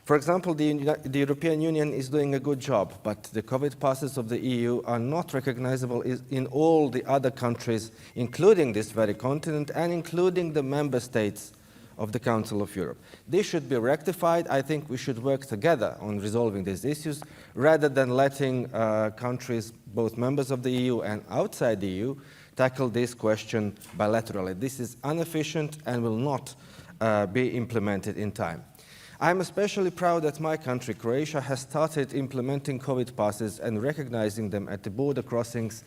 For example, the European Union is doing a good job, but the COVID passes of the EU are not recognizable in all the other countries, including this very continent and including the member states of the Council of Europe. This should be rectified. I think we should work together on resolving these issues rather than letting countries, both members of the EU and outside the EU, tackle this question bilaterally. This is inefficient and will not be implemented in time. I'm especially proud that my country, Croatia, has started implementing COVID passes and recognizing them at the border crossings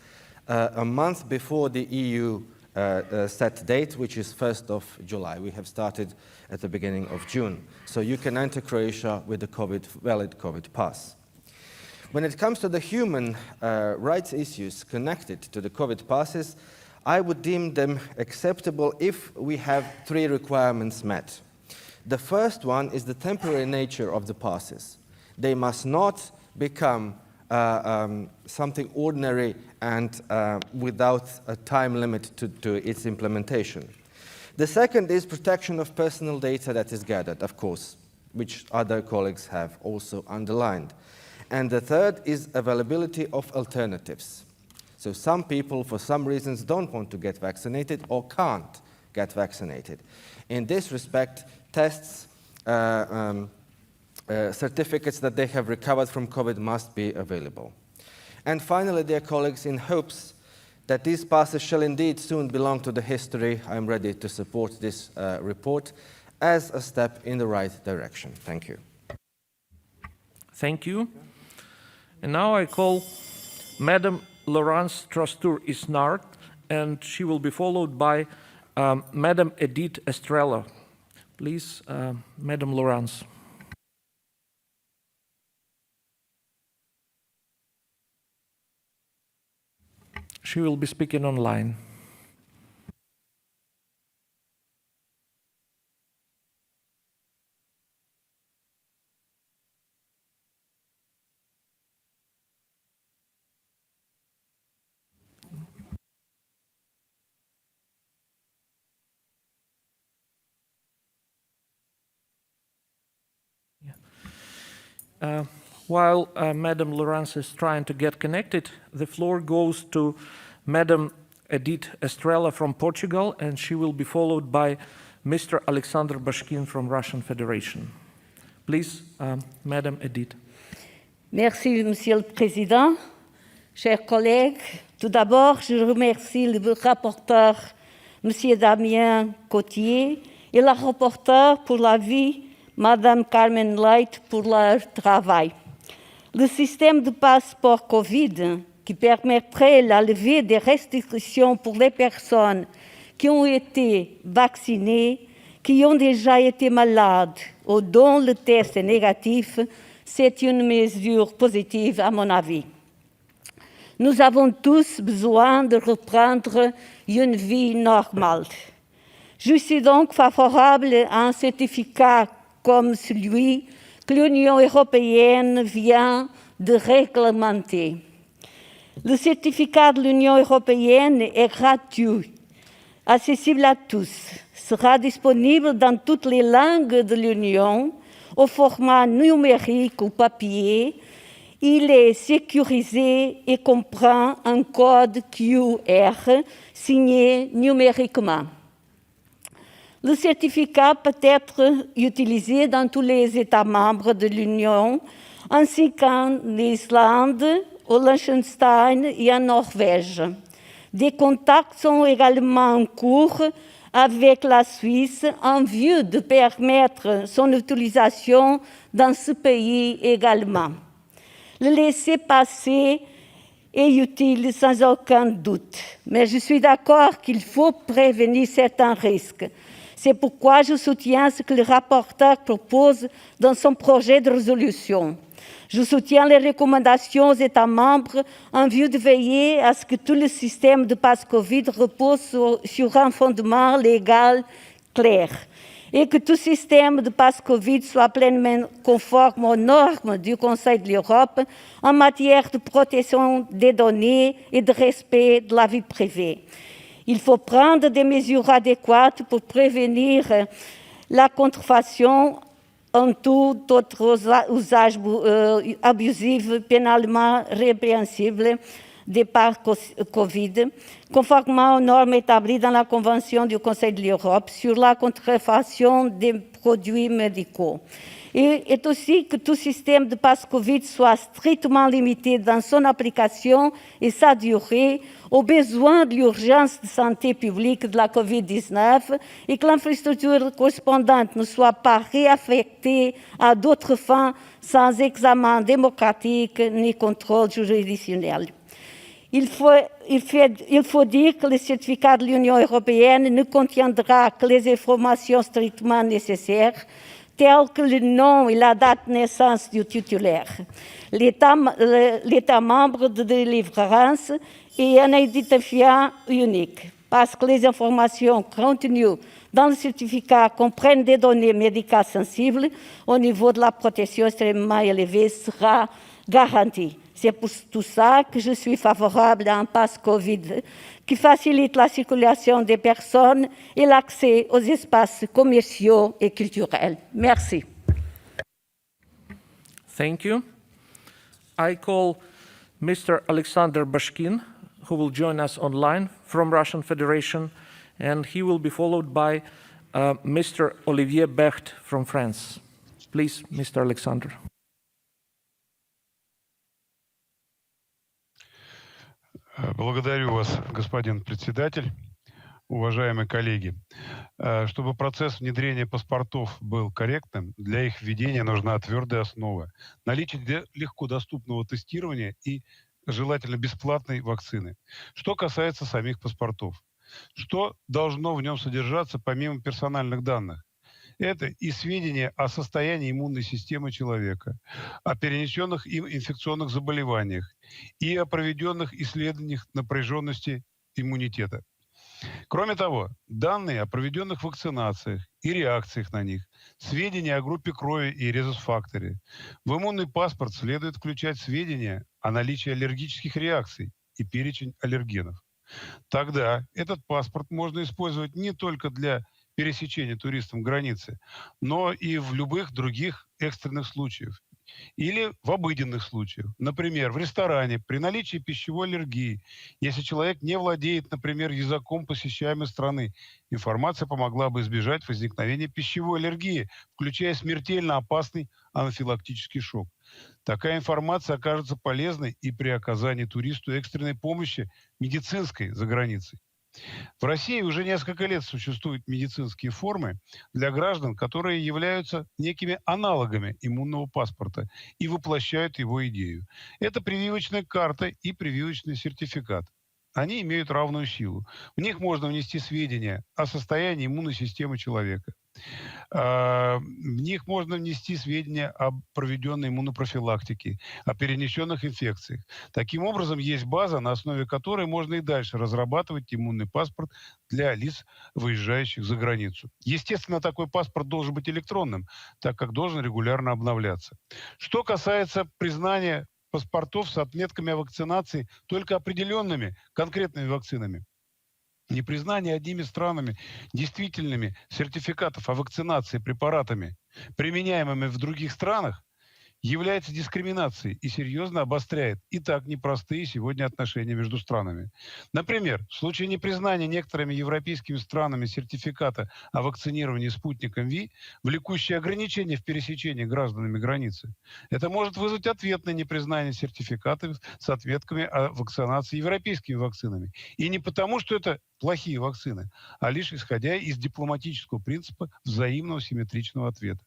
a month before the EU set date, which is 1st of July. We have started at the beginning of June. So you can enter Croatia with a valid COVID pass. When it comes to the human rights issues connected to the COVID passes, I would deem them acceptable if we have 3 requirements met. The first one is the temporary nature of the passes. They must not become something ordinary and without a time limit to its implementation. The second is protection of personal data that is gathered, of course, which other colleagues have also underlined. And the third is availability of alternatives. So some people, for some reasons, don't want to get vaccinated or can't get vaccinated. In this respect, tests, certificates that they have recovered from COVID must be available. And finally, dear colleagues, in hopes that these passes shall indeed soon belong to the history, I am ready to support this report as a step in the right direction. Thank you. Thank you. And now I call Madam Laurence Trastur-Isnard, and she will be followed by Madam Edith Estrella. Please, Madam Laurence. She will be speaking online. While Madam Laurence is trying to get connected, the floor goes to Madam Edith Estrella from Portugal, and she will be followed by Mr. Alexander Bashkin from Russian Federation. Please, Madam Edith. Merci, Monsieur le Président. Chers collègues, tout d'abord, je remercie le rapporteur, Monsieur Damien Cotier, et la rapporteure pour l'avis, Madame Carmen Light, pour leur travail. Le système de passeport Covid, qui permettrait la levée des restrictions pour les personnes qui ont été vaccinées, qui ont déjà été malades ou dont le test est négatif, c'est une mesure positive à mon avis. Nous avons tous besoin de reprendre une vie normale. Je suis donc favorable à un certificat comme celui que l'Union européenne vient de réglementer. Le certificat de l'Union européenne est gratuit, accessible à tous, sera disponible dans toutes les langues de l'Union, au format numérique ou papier. Il est sécurisé et comprend un code QR signé numériquement. Le certificat peut être utilisé dans tous les États membres de l'Union, ainsi qu'en Islande, au Liechtenstein et en Norvège. Des contacts sont également en cours avec la Suisse en vue de permettre son utilisation dans ce pays également. Le laisser-passer est utile sans aucun doute, mais je suis d'accord qu'il faut prévenir certains risques. C'est pourquoi je soutiens ce que le rapporteur propose dans son projet de résolution. Je soutiens les recommandations aux États membres en vue de veiller à ce que tout le système de passe Covid repose sur un fondement légal clair et que tout système de passe Covid soit pleinement conforme aux normes du Conseil de l'Europe en matière de protection des données et de respect de la vie privée. Il faut prendre des mesures adéquates pour prévenir la contrefaçon en tout autre usage abusif pénalement répréhensible des passes Covid, conformément aux normes établies dans la Convention du Conseil de l'Europe sur la contrefaçon des produits médicaux. Et aussi que tout système de passe Covid soit strictement limité dans son application et sa durée aux besoins de l'urgence de santé publique de la Covid-19 et que l'infrastructure correspondante ne soit pas réaffectée à d'autres fins sans examen démocratique ni contrôle juridictionnel. Il faut dire que le certificat de l'Union européenne ne contiendra que les informations strictement nécessaires, telles que le nom et la date de naissance du titulaire, l'État membre de délivrance et un identifiant unique, parce que les informations contenues dans le certificat comprennent des données médicales sensibles au niveau de la protection extrêmement élevée sera garantie. C'est pour tout ça que je suis favorable à un pass Covid qui facilite la circulation des personnes et l'accès aux espaces commerciaux et culturels. Merci. Thank you. I call Mr. Alexander Bashkin, who will join us online from Russian Federation, and he will be followed by Mr. Olivier Becht from France. Please, Mr. Alexander. Благодарю вас, господин председатель, уважаемые коллеги. Чтобы процесс внедрения паспортов был корректным, для их введения нужна твердая основа. Наличие легко доступного тестирования и желательно бесплатной вакцины. Что касается самих паспортов. Что должно в нем содержаться помимо персональных данных? Это и сведения о состоянии иммунной системы человека, о перенесенных им инфекционных заболеваниях и о проведенных исследованиях напряженности иммунитета. Кроме того, данные о проведенных вакцинациях и реакциях на них, сведения о группе крови и резус-факторе. В иммунный паспорт следует включать сведения о наличии аллергических реакций и перечень аллергенов. Тогда этот паспорт можно использовать не только для пересечения туристам границы, но и в любых других экстренных случаях. Или в обыденных случаях. Например, в ресторане при наличии пищевой аллергии, если человек не владеет, например, языком посещаемой страны, информация помогла бы избежать возникновения пищевой аллергии, включая смертельно опасный анафилактический шок. Такая информация окажется полезной и при оказании туристу экстренной помощи медицинской за границей. В России уже несколько лет существуют медицинские формы для граждан, которые являются некими аналогами иммунного паспорта и воплощают его идею. Это прививочная карта и прививочный сертификат. Они имеют равную силу. В них можно внести сведения о состоянии иммунной системы человека. В них можно внести сведения о проведенной иммунопрофилактике, о перенесенных инфекциях. Таким образом, есть база, на основе которой можно и дальше разрабатывать иммунный паспорт для лиц, выезжающих за границу. Естественно, такой паспорт должен быть электронным, так как должен регулярно обновляться. Что касается признания паспортов с отметками о вакцинации только определенными конкретными вакцинами. Непризнание одними странами действительными сертификатов о вакцинации препаратами, применяемыми в других странах, является дискриминацией и серьезно обостряет и так непростые сегодня отношения между странами. Например, в случае непризнания некоторыми европейскими странами сертификата о вакцинировании спутником ВИ, влекущие ограничения в пересечении гражданами границы, это может вызвать ответное непризнание сертификатов с отметками о вакцинации европейскими вакцинами. И не потому, что это плохие вакцины, а лишь исходя из дипломатического принципа взаимного симметричного ответа.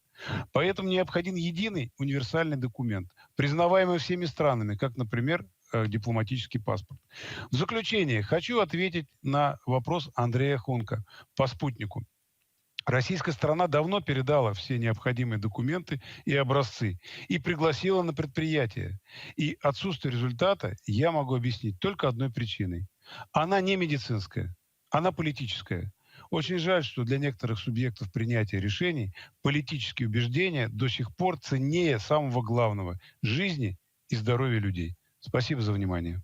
Поэтому необходим единый универсальный документ, признаваемый всеми странами, как, например, дипломатический паспорт. В заключение хочу ответить на вопрос Андрея Хунка по спутнику. Российская сторона давно передала все необходимые документы и образцы и пригласила на предприятие. И отсутствие результата я могу объяснить только одной причиной. Она не медицинская, она политическая. Очень жаль, что для некоторых субъектов принятия решений политические убеждения до сих пор ценнее самого главного – жизни и здоровья людей. Спасибо за внимание.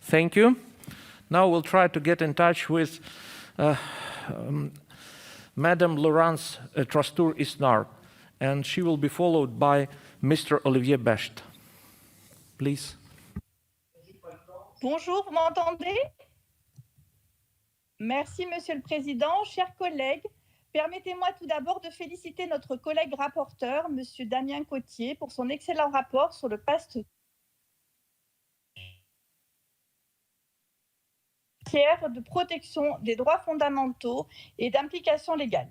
Thank you. Now we'll try to get in touch with Madame Laurence Trastur-Isnar, and she will be followed by Mr. Olivier Becht. Please. Bonjour, vous m'entendez? Merci, Monsieur le Président. Chers collègues, permettez-moi tout d'abord de féliciter notre collègue rapporteur, Monsieur Damien Cottier, pour son excellent rapport sur le pass de protection des droits fondamentaux et d'implication légale.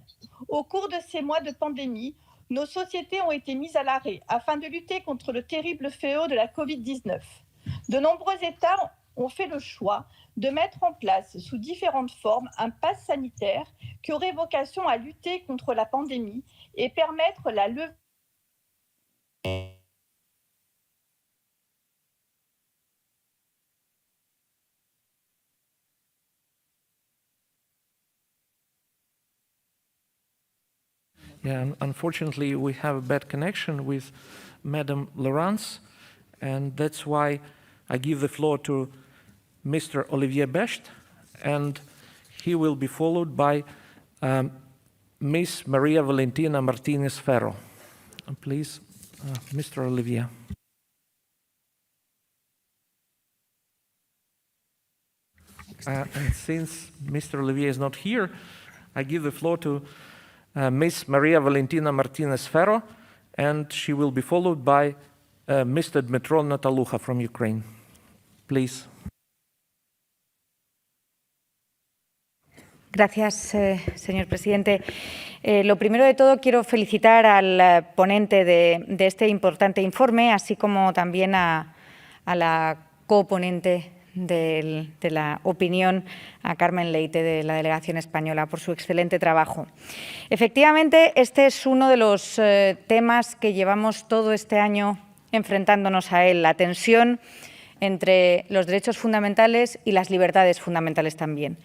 Au cours de ces mois de pandémie, nos sociétés ont été mises à l'arrêt afin de lutter contre le terrible fléau de la Covid-19. De nombreux États ont fait le choix de mettre en place sous différentes formes un pass sanitaire qui aurait vocation à lutter contre la pandémie et permettre la levée Yeah, unfortunately, we have a bad connection with Madame Laurence, and that's why I give the floor to Mr. Olivier Becht, and he will be followed by Miss Maria Valentina Martinez Ferro. Please, Mr. Olivier. And since Mr. Olivier is not here, I give the floor to Miss Maria Valentina Martinez Ferro, and she will be followed by Mr. Dmytro Nataluha from Ukraine. Please. Gracias, señor presidente. Lo primero de todo, quiero felicitar al ponente de este importante informe, así como también a la coponente de la opinión, a Carmen Leite, de la delegación española, por su excelente trabajo. Efectivamente, este es uno de los temas que llevamos todo este año enfrentándonos a él, la tensión entre los derechos fundamentales y las libertades fundamentales también.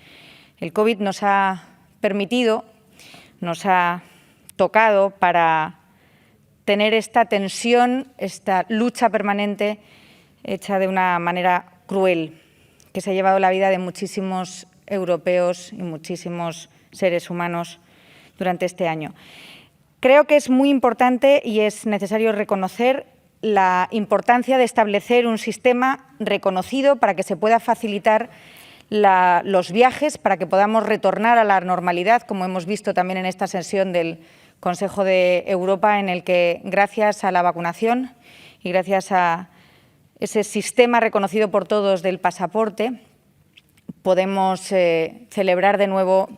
El COVID nos ha permitido, nos ha tocado para tener esta tensión, esta lucha permanente hecha de una manera cruel, que se ha llevado la vida de muchísimos europeos y muchísimos seres humanos durante este año. Creo que es muy importante y es necesario reconocer la importancia de establecer un sistema reconocido para que se pueda facilitar los viajes, para que podamos retornar a la normalidad, como hemos visto también en esta sesión del Consejo de Europa, en el que, gracias a la vacunación y gracias a ese sistema reconocido por todos del pasaporte, podemos celebrar de nuevo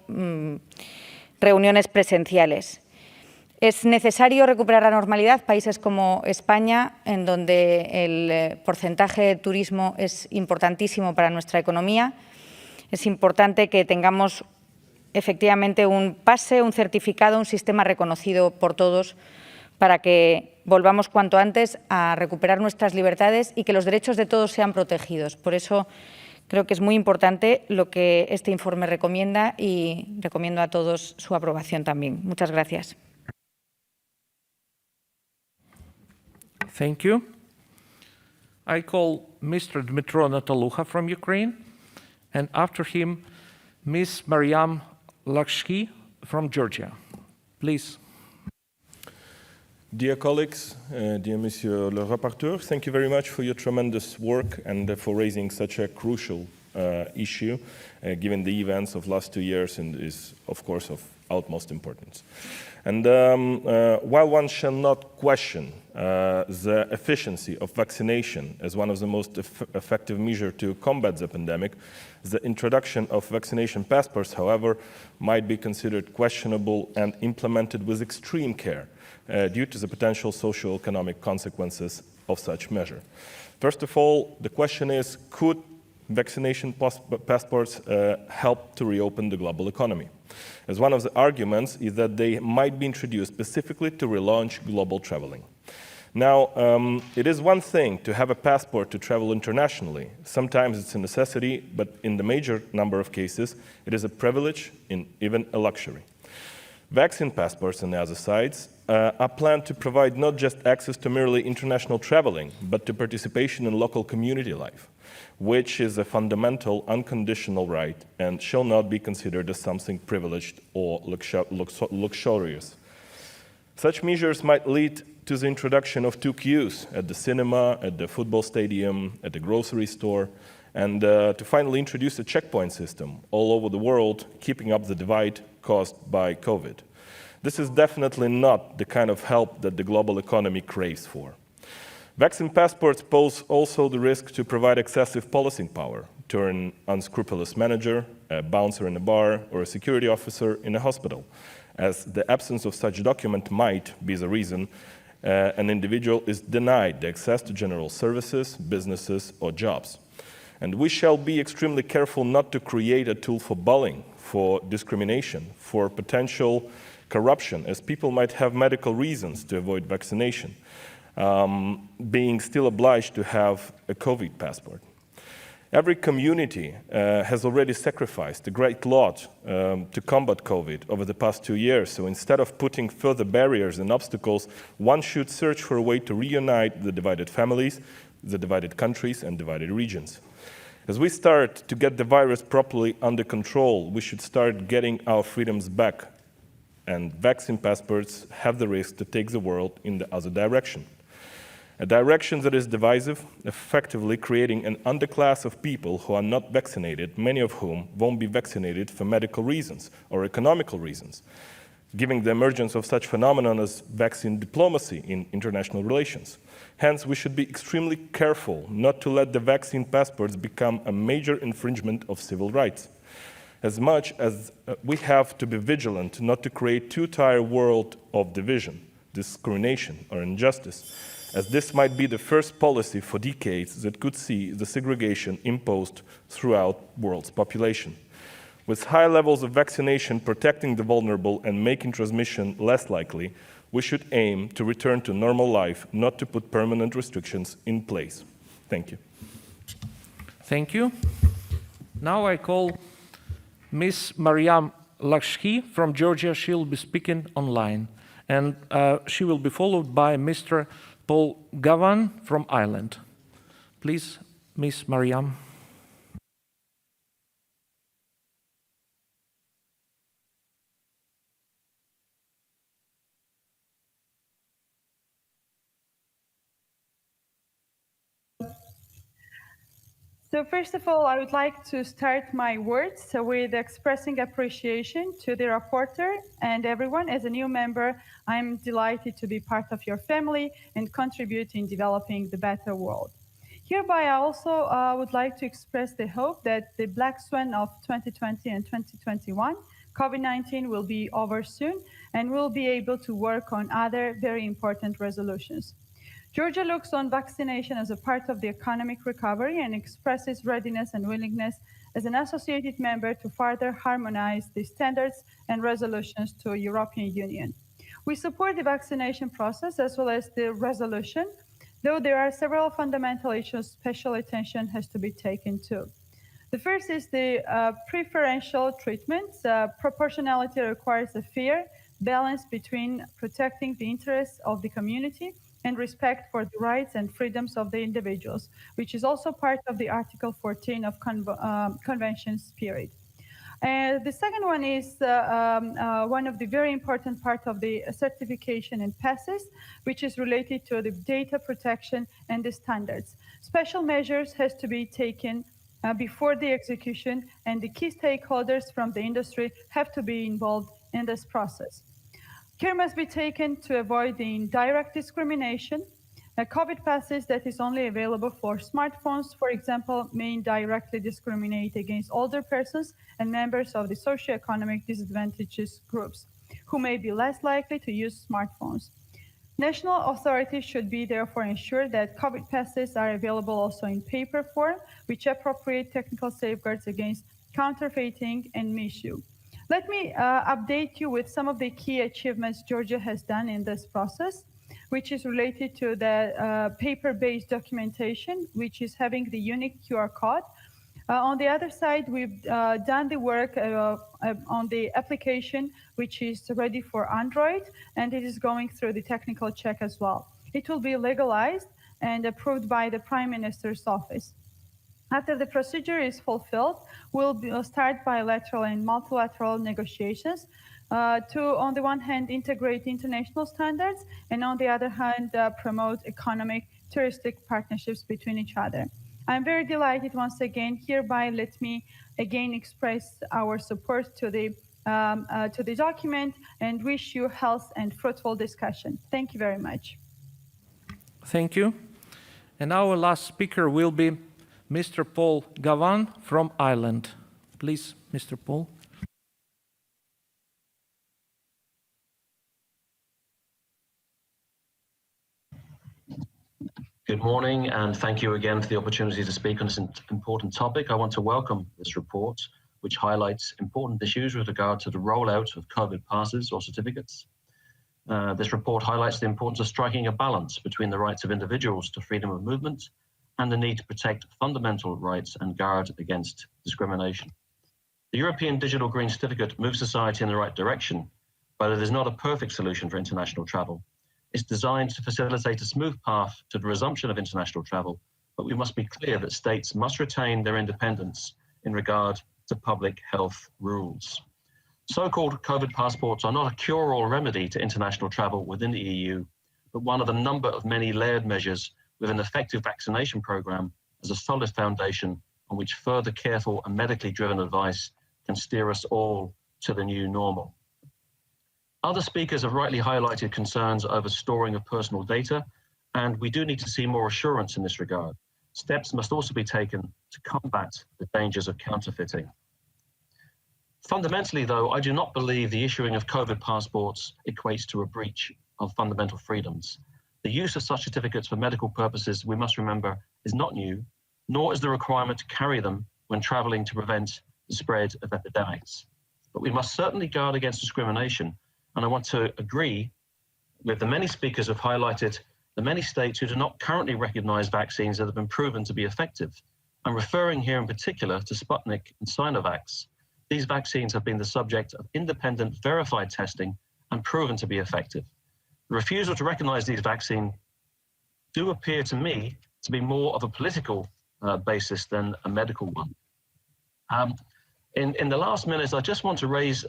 reuniones presenciales. Es necesario recuperar la normalidad. Países como España, en donde el porcentaje de turismo es importantísimo para nuestra economía, es importante que tengamos efectivamente un pase, un certificado, un sistema reconocido por todos para que volvamos cuanto antes a recuperar nuestras libertades y que los derechos de todos sean protegidos. Por eso creo que es muy importante lo que este informe recomienda y recomiendo a todos su aprobación también. Muchas gracias. Thank you. I call Mr. Dmytro Nataluha from Ukraine, and after him, Ms. Maryam Lakshki from Georgia. Please. Dear colleagues, dear Monsieur le Rapporteur, thank you very much for your tremendous work and for raising such a crucial issue, given the events of last 2 years, and is, of course, of utmost importance. And while one shall not question the efficiency of vaccination as one of the most effective measures to combat the pandemic, the introduction of vaccination passports, however, might be considered questionable and implemented with extreme care due to the potential socio-economic consequences of such measure. First of all, the question is, could vaccination passports help to reopen the global economy? As one of the arguments is that they might be introduced specifically to relaunch global traveling. Now, it is one thing to have a passport to travel internationally. Sometimes it's a necessity, but in the major number of cases, it is a privilege and even a luxury. Vaccine passports, on the other side, are planned to provide not just access to merely international traveling, but to participation in local community life, which is a fundamental, unconditional right and shall not be considered as something privileged or luxurious. Such measures might lead to the introduction of 2 queues at the cinema, at the football stadium, at the grocery store, and to finally introduce a checkpoint system all over the world, keeping up the divide caused by COVID. This is definitely not the kind of help that the global economy craves for. Vaccine passports pose also the risk to provide excessive policing power to an unscrupulous manager, a bouncer in a bar, or a security officer in a hospital, as the absence of such document might be the reason an individual is denied the access to general services, businesses, or jobs. And we shall be extremely careful not to create a tool for bullying, for discrimination, for potential corruption, as people might have medical reasons to avoid vaccination, being still obliged to have a COVID passport. Every community has already sacrificed a great lot to combat COVID over the past 2 years. So instead of putting further barriers and obstacles, one should search for a way to reunite the divided families, the divided countries, and divided regions. As we start to get the virus properly under control, we should start getting our freedoms back. And vaccine passports have the risk to take the world in the other direction. A direction that is divisive, effectively creating an underclass of people who are not vaccinated, many of whom won't be vaccinated for medical reasons or economical reasons, giving the emergence of such phenomenon as vaccine diplomacy in international relations. Hence, we should be extremely careful not to let the vaccine passports become a major infringement of civil rights. As much as we have to be vigilant not to create two-tier world of division, discrimination, or injustice, as this might be the first policy for decades that could see the segregation imposed throughout the world's population. With high levels of vaccination protecting the vulnerable and making transmission less likely, we should aim to return to normal life, not to put permanent restrictions in place. Thank you. Thank you. Now I call Ms. Mariam Lakshki from Georgia. She will be speaking online, and she will be followed by Mr. Paul Gavan from Ireland. Please, Ms. Mariam. So first of all, I would like to start my words with expressing appreciation to the rapporteur and everyone. As a new member, I'm delighted to be part of your family and contribute in developing the better world. Hereby, I also would like to express the hope that the black swan of 2020 and 2021, COVID-19, will be over soon and we'll be able to work on other very important resolutions. Georgia looks on vaccination as a part of the economic recovery and expresses readiness and willingness as an associated member to further harmonize the standards and resolutions to the European Union. We support the vaccination process as well as the resolution, though there are several fundamental issues special attention has to be taken to. The first is the preferential treatment. Proportionality requires a fair balance between protecting the interests of the community and respect for the rights and freedoms of the individuals, which is also part of the Article 14 of Convention spirit. The second one is one of the very important part of the certification and passes, which is related to the data protection and the standards. Special measures has to be taken before the execution, and the key stakeholders from the industry have to be involved in this process. Care must be taken to avoid the indirect discrimination. COVID passes that is only available for smartphones, for example, may indirectly discriminate against older persons and members of the socioeconomic disadvantaged groups, who may be less likely to use smartphones. National authorities should be therefore ensure that COVID passes are available also in paper form, which appropriate technical safeguards against counterfeiting and misuse. Let me update you with some of the key achievements Georgia has done in this process, which is related to the paper-based documentation, which is having the unique QR code. On the other side, we've done the work on the application, which is ready for Android, and it is going through the technical check as well. It will be legalized and approved by the Prime Minister's office. After the procedure is fulfilled, we'll start bilateral and multilateral negotiations to, on the one hand, integrate international standards, and on the other hand, promote economic, touristic partnerships between each other. I'm very delighted once again. Hereby, let me again express our support to the document and wish you health and fruitful discussion. Thank you very much. Thank you. And our last speaker will be Mr. Paul Gavan from Ireland. Please, Mr. Paul. Good morning, and thank you again for the opportunity to speak on this important topic. I want to welcome this report, which highlights important issues with regard to the rollout of COVID passes or certificates. This report highlights the importance of striking a balance between the rights of individuals to freedom of movement and the need to protect fundamental rights and guard against discrimination. The European Digital Green Certificate moves society in the right direction, but it is not a perfect solution for international travel. It's designed to facilitate a smooth path to the resumption of international travel, but we must be clear that states must retain their independence in regard to public health rules. So-called COVID passports are not a cure-all remedy to international travel within the EU, but one of a number of many layered measures with an effective vaccination program as a solid foundation on which further careful and medically driven advice can steer us all to the new normal. Other speakers have rightly highlighted concerns over storing of personal data, and we do need to see more assurance in this regard. Steps must also be taken to combat the dangers of counterfeiting. Fundamentally, though, I do not believe the issuing of COVID passports equates to a breach of fundamental freedoms. The use of such certificates for medical purposes, we must remember, is not new, nor is the requirement to carry them when traveling to prevent the spread of epidemics. But we must certainly guard against discrimination, and I want to agree with the many speakers who have highlighted the many states who do not currently recognize vaccines that have been proven to be effective. I'm referring here in particular to Sputnik and Sinovac. These vaccines have been the subject of independent verified testing and proven to be effective. The refusal to recognize these vaccines do appear to me to be more of a political basis than a medical one. In the last minute, I just want to raise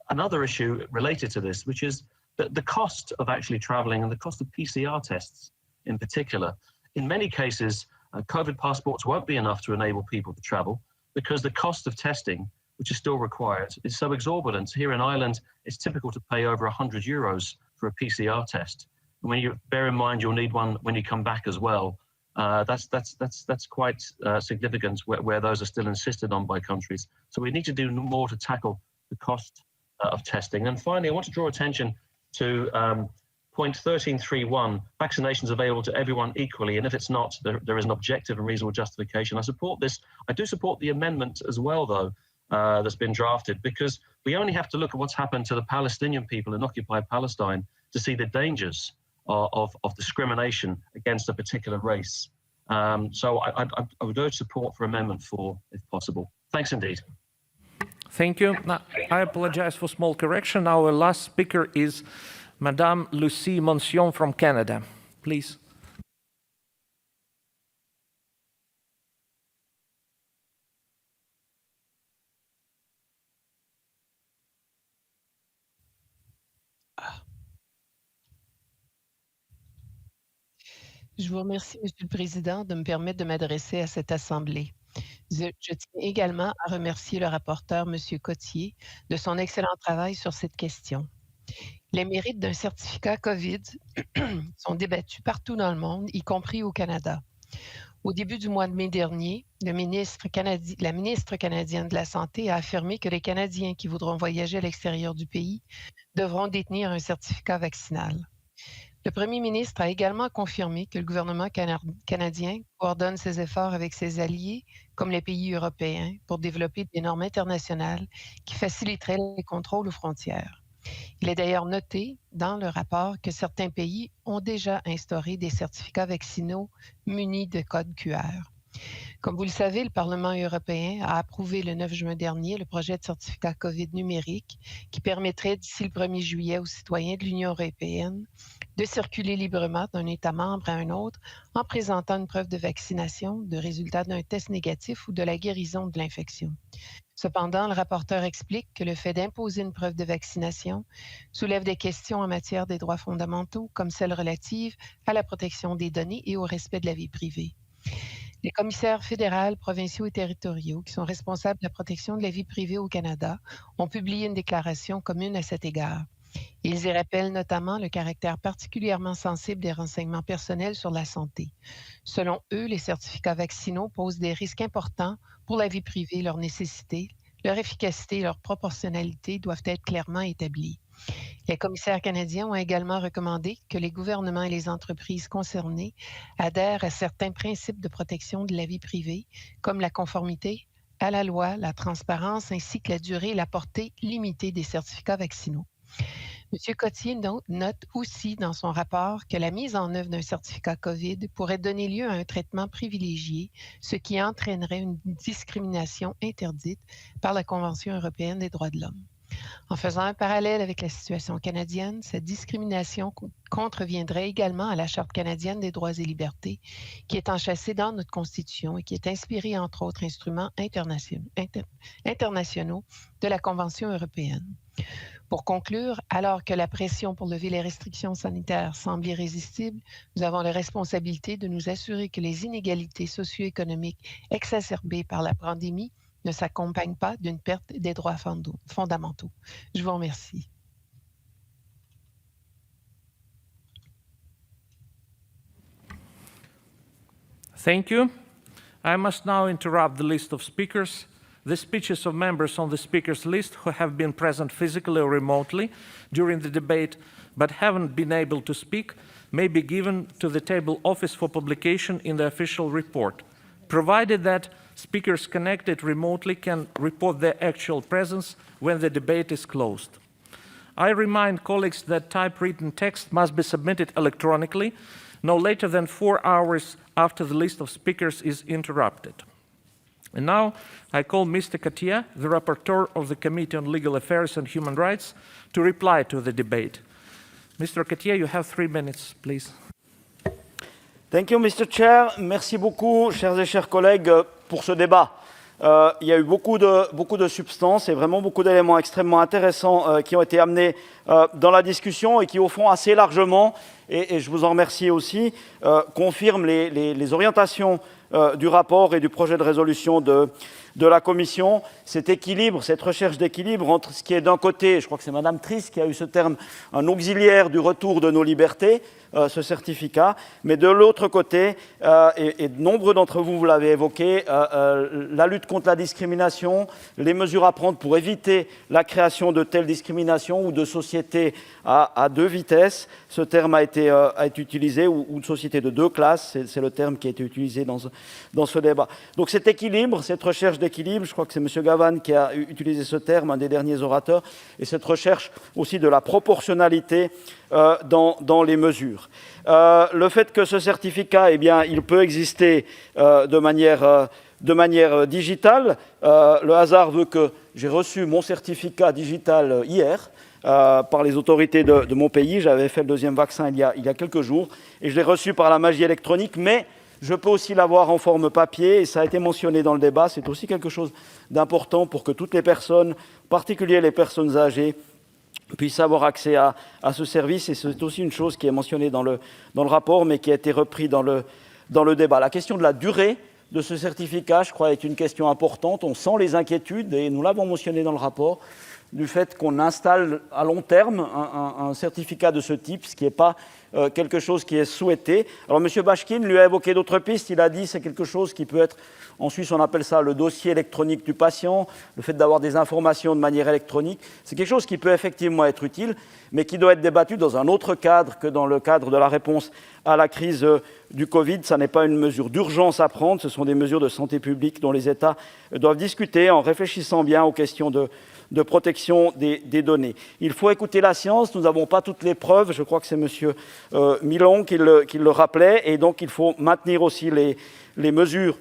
another issue related to this, which is the cost of actually traveling and the cost of PCR tests in particular. In many cases, COVID passports won't be enough to enable people to travel because the cost of testing, which is still required, is so exorbitant. Here in Ireland, it's typical to pay over €100 for a PCR test. And when you bear in mind you'll need one when you come back as well, that's quite significant where those are still insisted on by countries. So we need to do more to tackle the cost of testing. And finally, I want to draw attention to point 13.3.1, vaccinations available to everyone equally, and if it's not, there is an objective and reasonable justification. I support this. I do support the amendment as well, though, that's been drafted, because we only have to look at what's happened to the Palestinian people in occupied Palestine to see the dangers of discrimination against a particular race. So I would urge support for Amendment 4, if possible. Thanks indeed. Thank you. Now, I apologize for small correction. Our last speaker is Madame Lucie Moncion from Canada. Please. Je vous remercie, Monsieur le Président, de me permettre de m'adresser à cette Assemblée. Je tiens également à remercier le rapporteur, Monsieur Cottier, de son excellent travail sur cette question. Les mérites d'un certificat COVID sont débattus partout dans le monde, y compris au Canada. Au début du mois de mai dernier, la ministre canadienne de la Santé a affirmé que les Canadiens qui voudront voyager à l'extérieur du pays devront détenir un certificat vaccinal. Le premier ministre a également confirmé que le gouvernement canadien coordonne ses efforts avec ses alliés, comme les pays européens, pour développer des normes internationales qui faciliteraient les contrôles aux frontières. Il est d'ailleurs noté dans le rapport que certains pays ont déjà instauré des certificats vaccinaux munis de codes QR. Comme vous le savez, le Parlement européen a approuvé le 9 juin dernier le projet de certificat COVID numérique qui permettrait d'ici le 1er juillet aux citoyens de l'Union européenne de circuler librement d'un État membre à un autre en présentant une preuve de vaccination, de résultat d'un test négatif ou de la guérison de l'infection. Cependant, le rapporteur explique que le fait d'imposer une preuve de vaccination soulève des questions en matière des droits fondamentaux, comme celles relatives à la protection des données et au respect de la vie privée. Les commissaires fédéraux, provinciaux et territoriaux qui sont responsables de la protection de la vie privée au Canada ont publié une déclaration commune à cet égard. Ils y rappellent notamment le caractère particulièrement sensible des renseignements personnels sur la santé. Selon eux, les certificats vaccinaux posent des risques importants pour la vie privée, leur nécessité, leur efficacité et leur proportionnalité doivent être clairement établies. Les commissaires canadiens ont également recommandé que les gouvernements et les entreprises concernées adhèrent à certains principes de protection de la vie privée, comme la conformité à la loi, la transparence, ainsi que la durée et la portée limitée des certificats vaccinaux. M. Cottier note aussi dans son rapport que la mise en œuvre d'un certificat COVID pourrait donner lieu à un traitement privilégié, ce qui entraînerait une discrimination interdite par la Convention européenne des droits de l'homme. En faisant un parallèle avec la situation canadienne, cette discrimination contreviendrait également à la Charte canadienne des droits et libertés, qui est enchâssée dans notre Constitution et qui est inspirée, entre autres instruments internationaux de la Convention européenne. Pour conclure, alors que la pression pour lever les restrictions sanitaires semble irrésistible, nous avons la responsabilité de nous assurer que les inégalités socio-économiques exacerbées par la pandémie ne s'accompagnent pas d'une perte des droits fondamentaux. Je vous remercie. Thank you. I must now interrupt the list of speakers. The speeches of members on the speakers list who have been present physically or remotely during the debate but haven't been able to speak may be given to the table office for publication in the official report, provided that speakers connected remotely can report their actual presence when the debate is closed. I remind colleagues that typewritten text must be submitted electronically no later than 4 hours after the list of speakers is interrupted. And now I call Mr. Katia, the Rapporteur of the Committee on Legal Affairs and Human Rights, to reply to the debate. Mr. Katia, you have 3 minutes, please. Thank you, Mr. Chair. Merci beaucoup, chers et chers collègues, pour ce débat. Il y a eu beaucoup de substances et vraiment beaucoup d'éléments extrêmement intéressants qui ont été amenés dans la discussion et qui, au fond, assez largement, et je vous en remercie aussi, confirment les orientations du rapport et du projet de résolution de la Commission, cet équilibre, cette recherche d'équilibre entre ce qui est d'un côté, je crois que c'est Madame Triss qui a eu ce terme, un auxiliaire du retour de nos libertés, ce certificat, mais de l'autre côté, et nombreux d'entre vous, vous l'avez évoqué, la lutte contre la discrimination, les mesures à prendre pour éviter la création de telles discriminations ou de sociétés à deux vitesses. Ce terme a été utilisé, ou de sociétés de deux classes, c'est le terme qui a été utilisé dans ce débat. Donc cet équilibre, cette recherche d'équilibre, je crois que c'est M. Gavan qui a utilisé ce terme, un des derniers orateurs, et cette recherche aussi de la proportionnalité dans les mesures. Le fait que ce certificat, eh bien, il peut exister de manière digitale. Le hasard veut que j'ai reçu mon certificat digital hier par les autorités de mon pays. J'avais fait le 2e vaccin il y a quelques jours et je l'ai reçu par la magie électronique, mais je peux aussi l'avoir en forme papier et ça a été mentionné dans le débat. C'est aussi quelque chose d'important pour que toutes les personnes, en particulier les personnes âgées, puissent avoir accès à ce service. Et c'est aussi une chose qui est mentionnée dans le rapport, mais qui a été repris dans le débat. La question de la durée de ce certificat, je crois, est une question importante. On sent les inquiétudes, et nous l'avons mentionné dans le rapport, du fait qu'on installe à long terme un certificat de ce type, ce qui n'est pas quelque chose qui est souhaité. Alors M. Bashkin lui a évoqué d'autres pistes. Il a dit que c'est quelque chose qui peut être, en Suisse on appelle ça le dossier électronique du patient, le fait d'avoir des informations de manière électronique. C'est quelque chose qui peut effectivement être utile, mais qui doit être débattu dans un autre cadre que dans le cadre de la réponse à la crise du Covid. Ça n'est pas une mesure d'urgence à prendre, ce sont des mesures de santé publique dont les États doivent discuter en réfléchissant bien aux questions de protection des données. Il faut écouter la science, nous n'avons pas toutes les preuves, je crois que c'est M. Milon qui le rappelait, et donc il faut maintenir aussi les mesures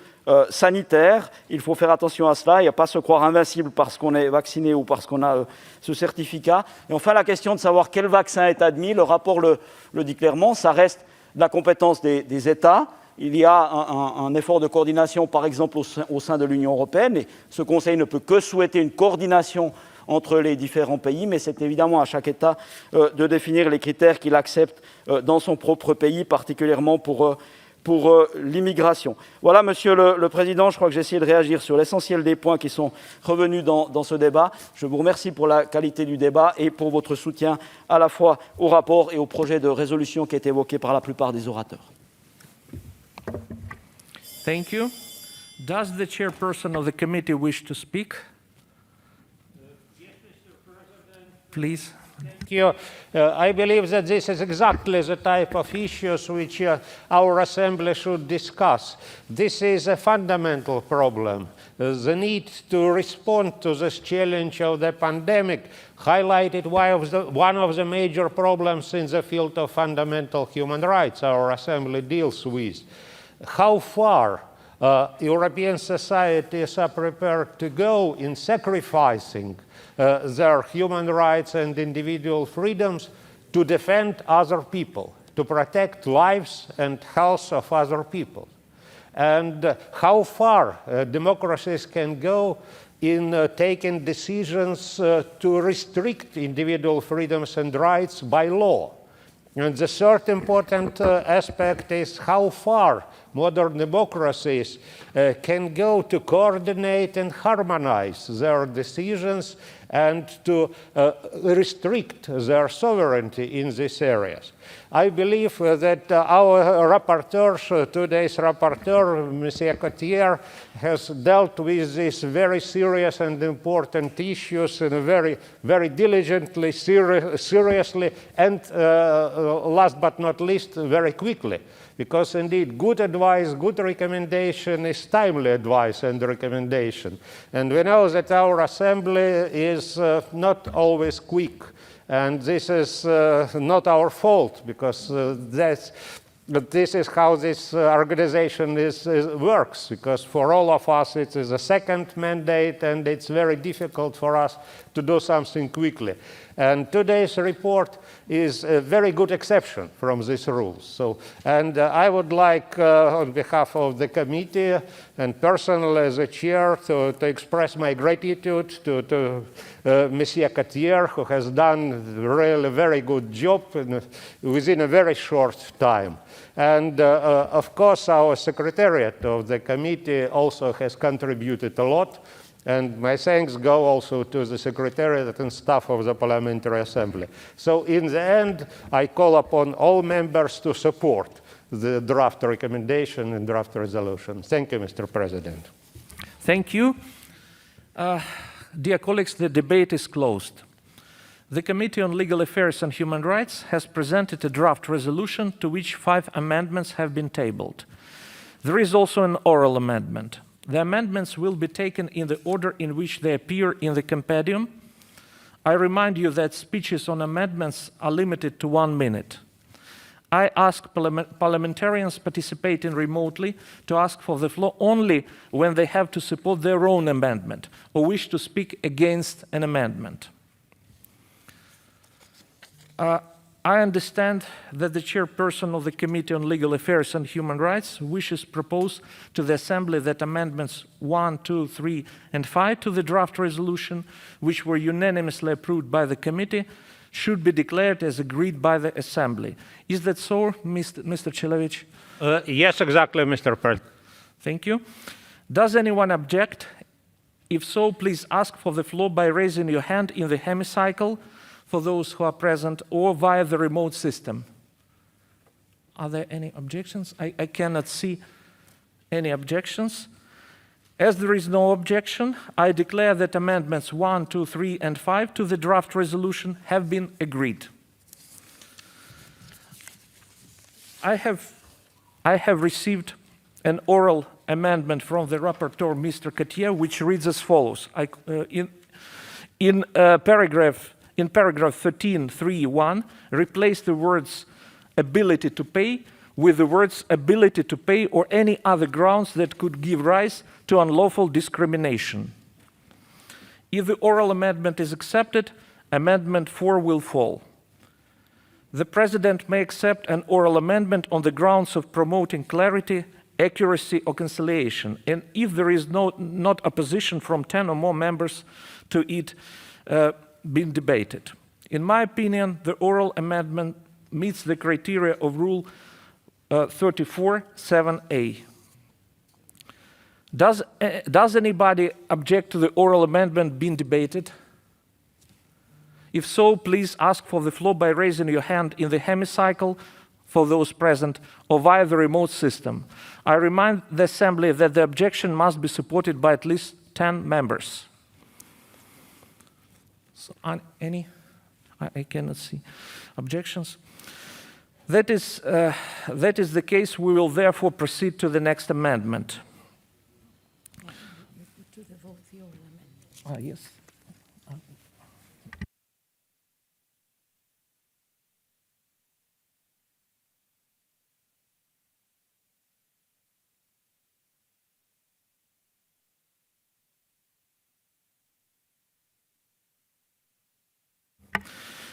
sanitaires, il faut faire attention à cela, il n'y a pas se croire invincible parce qu'on est vacciné ou parce qu'on a ce certificat. Et enfin, la question de savoir quel vaccin est admis, le rapport le dit clairement, ça reste de la compétence des États. Il y a un effort de coordination, par exemple, au sein de l'Union européenne, et ce Conseil ne peut que souhaiter une coordination entre les différents pays, mais c'est évidemment à chaque État de définir les critères qu'il accepte dans son propre pays, particulièrement pour l'immigration. Voilà, Monsieur le Président, je crois que j'ai essayé de réagir sur l'essentiel des points qui sont revenus dans ce débat. Je vous remercie pour la qualité du débat et pour votre soutien à la fois au rapport et au projet de résolution qui est évoqué par la plupart des orateurs. Thank you. Does the chairperson of the committee wish to speak? Yes, Mr. President. Please. Thank you. I believe that this is exactly the type of issues which our Assembly should discuss. This is a fundamental problem. The need to respond to this challenge of the pandemic highlighted one of the major problems in the field of fundamental human rights our Assembly deals with. How far European societies are prepared to go in sacrificing their human rights and individual freedoms to defend other people, to protect lives and health of other people. And how far democracies can go in taking decisions to restrict individual freedoms and rights by law. And the third important aspect is how far modern democracies can go to coordinate and harmonize their decisions and to restrict their sovereignty in these areas. I believe that our rapporteur, today's rapporteur, Monsieur Cottier, has dealt with these very serious and important issues in a very diligently, seriously, and last but not least, very quickly. Because indeed, good advice, good recommendation is timely advice and recommendation. And we know that our Assembly is not always quick. And this is not our fault, because this is how this organization works, because for all of us it is a second mandate and it's very difficult for us to do something quickly. And today's report is a very good exception from these rules. And I would like, on behalf of the committee and personally as a chair, to express my gratitude to Monsieur Cottier, who has done really very good job within a very short time. And of course, our secretariat of the committee also has contributed a lot. And my thanks go also to the Secretariat and staff of the Parliamentary Assembly. So in the end, I call upon all members to support the draft recommendation and draft resolution. Thank you, Mr. President. Thank you. Dear colleagues, the debate is closed. The Committee on Legal Affairs and Human Rights has presented a draft resolution to which 5 amendments have been tabled. There is also an oral amendment. The amendments will be taken in the order in which they appear in the compendium. I remind you that speeches on amendments are limited to 1 minute. I ask parliamentarians participating remotely to ask for the floor only when they have to support their own amendment or wish to speak against an amendment. I understand that the chairperson of the Committee on Legal Affairs and Human Rights wishes to propose to the Assembly that amendments 1, 2, 3, and 5 to the draft resolution, which were unanimously approved by the committee, should be declared as agreed by the Assembly. Is that so, Mr. Celovic? Yes, exactly, Mr. President. Thank you. Does anyone object? If so, please ask for the floor by raising your hand in the hemicycle for those who are present, or via the remote system. Are there any objections? I cannot see any objections. As there is no objection, I declare that amendments 1, 2, 3, and 5 to the draft resolution have been agreed. I have received an oral amendment from the rapporteur, Mr. Cottier, which reads as follows. In paragraph 13.3.1, replace the words ability to pay with the words ability to pay or any other grounds that could give rise to unlawful discrimination. If the oral amendment is accepted, Amendment 4 will fall. The President may accept an oral amendment on the grounds of promoting clarity, accuracy, or conciliation, and if there is not opposition from 10 or more members to it, been debated. In my opinion, the oral amendment meets the criteria of Rule 34(7)(a). Does anybody object to the oral amendment being debated? If so, please ask for the floor by raising your hand in the hemicycle for those present or via the remote system. I remind the Assembly that the objection must be supported by at least 10 members. So, any? I cannot see objections. That is the case. We will therefore proceed to the next amendment. Yes.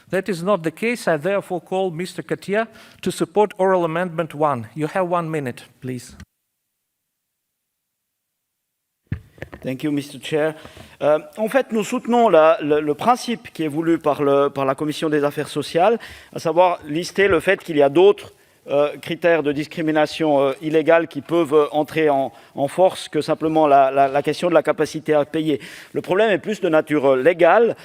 That is not the case. I therefore call Mr. Katia to support oral amendment 1. You have 1 minute, please. Thank you, Mr. Chair. En fait, nous soutenons le principe qui est voulu par la Commission des affaires sociales, à savoir lister le fait qu'il y a d'autres critères de discrimination illégale qui peuvent entrer en force que simplement la question de la capacité à payer. Le problème est plus de nature légale.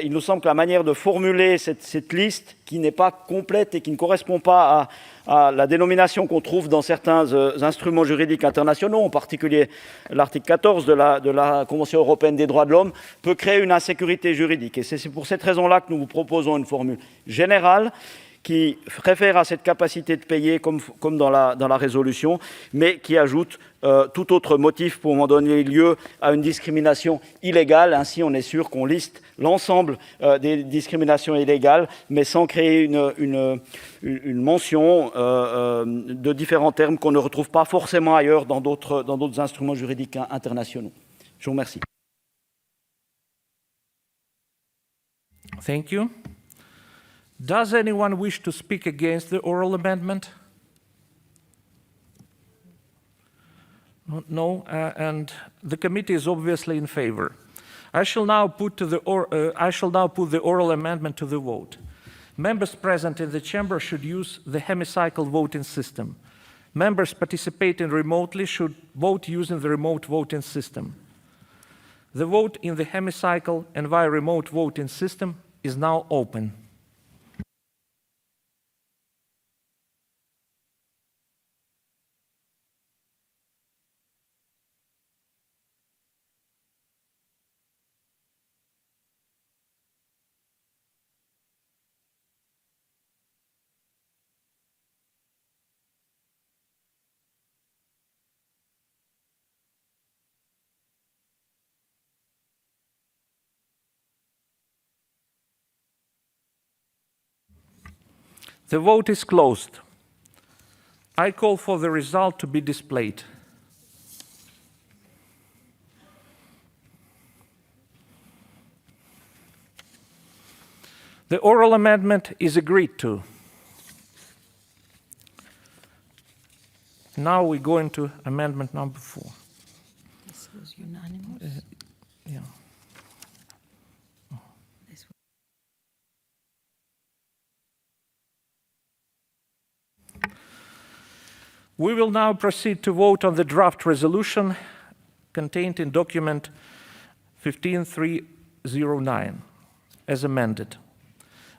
Il nous semble que la manière de formuler cette liste, qui n'est pas complète et qui ne correspond pas à la dénomination qu'on trouve dans certains instruments juridiques internationaux, en particulier l'article 14 de la Convention européenne des droits de l'homme, peut créer une insécurité juridique. Et c'est pour cette raison-là que nous vous proposons une formule générale qui réfère à cette capacité de payer comme dans la résolution, mais qui ajoute tout autre motif pouvant donner lieu à une discrimination illégale. Ainsi, on est sûr qu'on liste l'ensemble des discriminations illégales, mais sans créer une mention de différents termes qu'on ne retrouve pas forcément ailleurs dans d'autres instruments juridiques internationaux. Je vous remercie. Thank you. Does anyone wish to speak against the oral amendment? No, and the committee is obviously in favor. I shall now put the oral amendment to the vote. Members present in the chamber should use the hemicycle voting system. Members participating remotely should vote using the remote voting system. The vote in the hemicycle and via remote voting system is now open. The vote is closed. I call for the result to be displayed. The oral amendment is agreed to. Now we go into amendment number 4. This was unanimous. Yeah. We will now proceed to vote on the draft resolution contained in document 15309 as amended.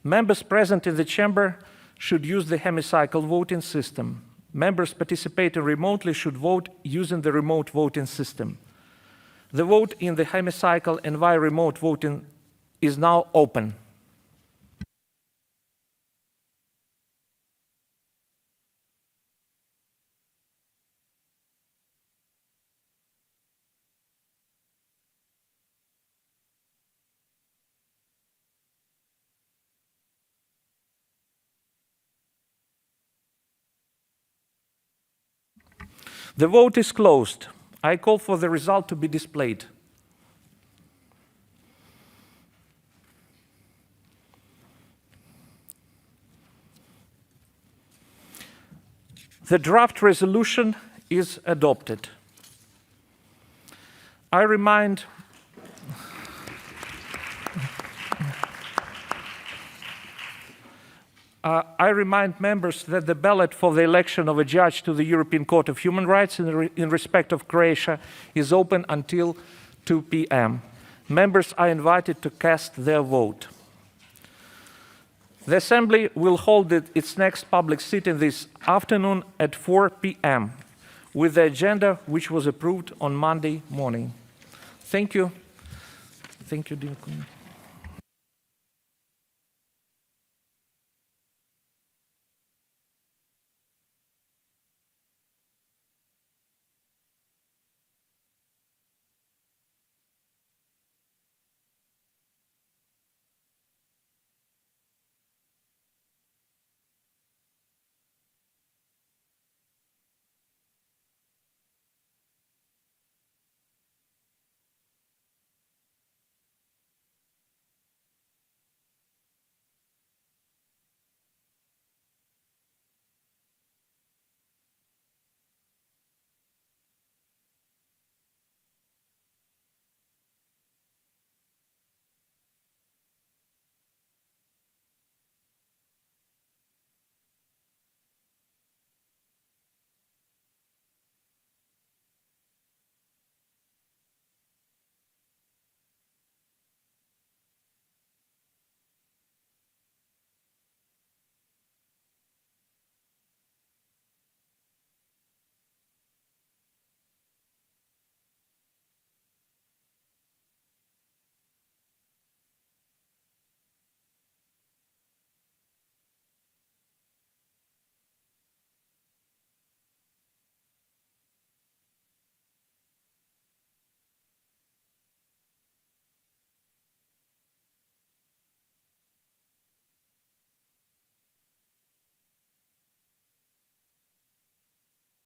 Members present in the chamber should use the hemicycle voting system. Members participating remotely should vote using the remote voting system. The vote in the hemicycle and via remote voting is now open. The vote is closed. I call for the result to be displayed. The draft resolution is adopted. I remind members that the ballot for the election of a judge to the European Court of Human Rights in respect of Croatia is open until 2 p.m. Members are invited to cast their vote. The Assembly will hold its next public sitting this afternoon at 4 p.m. with the agenda which was approved on Monday morning. Thank you. Thank you, dear colleague.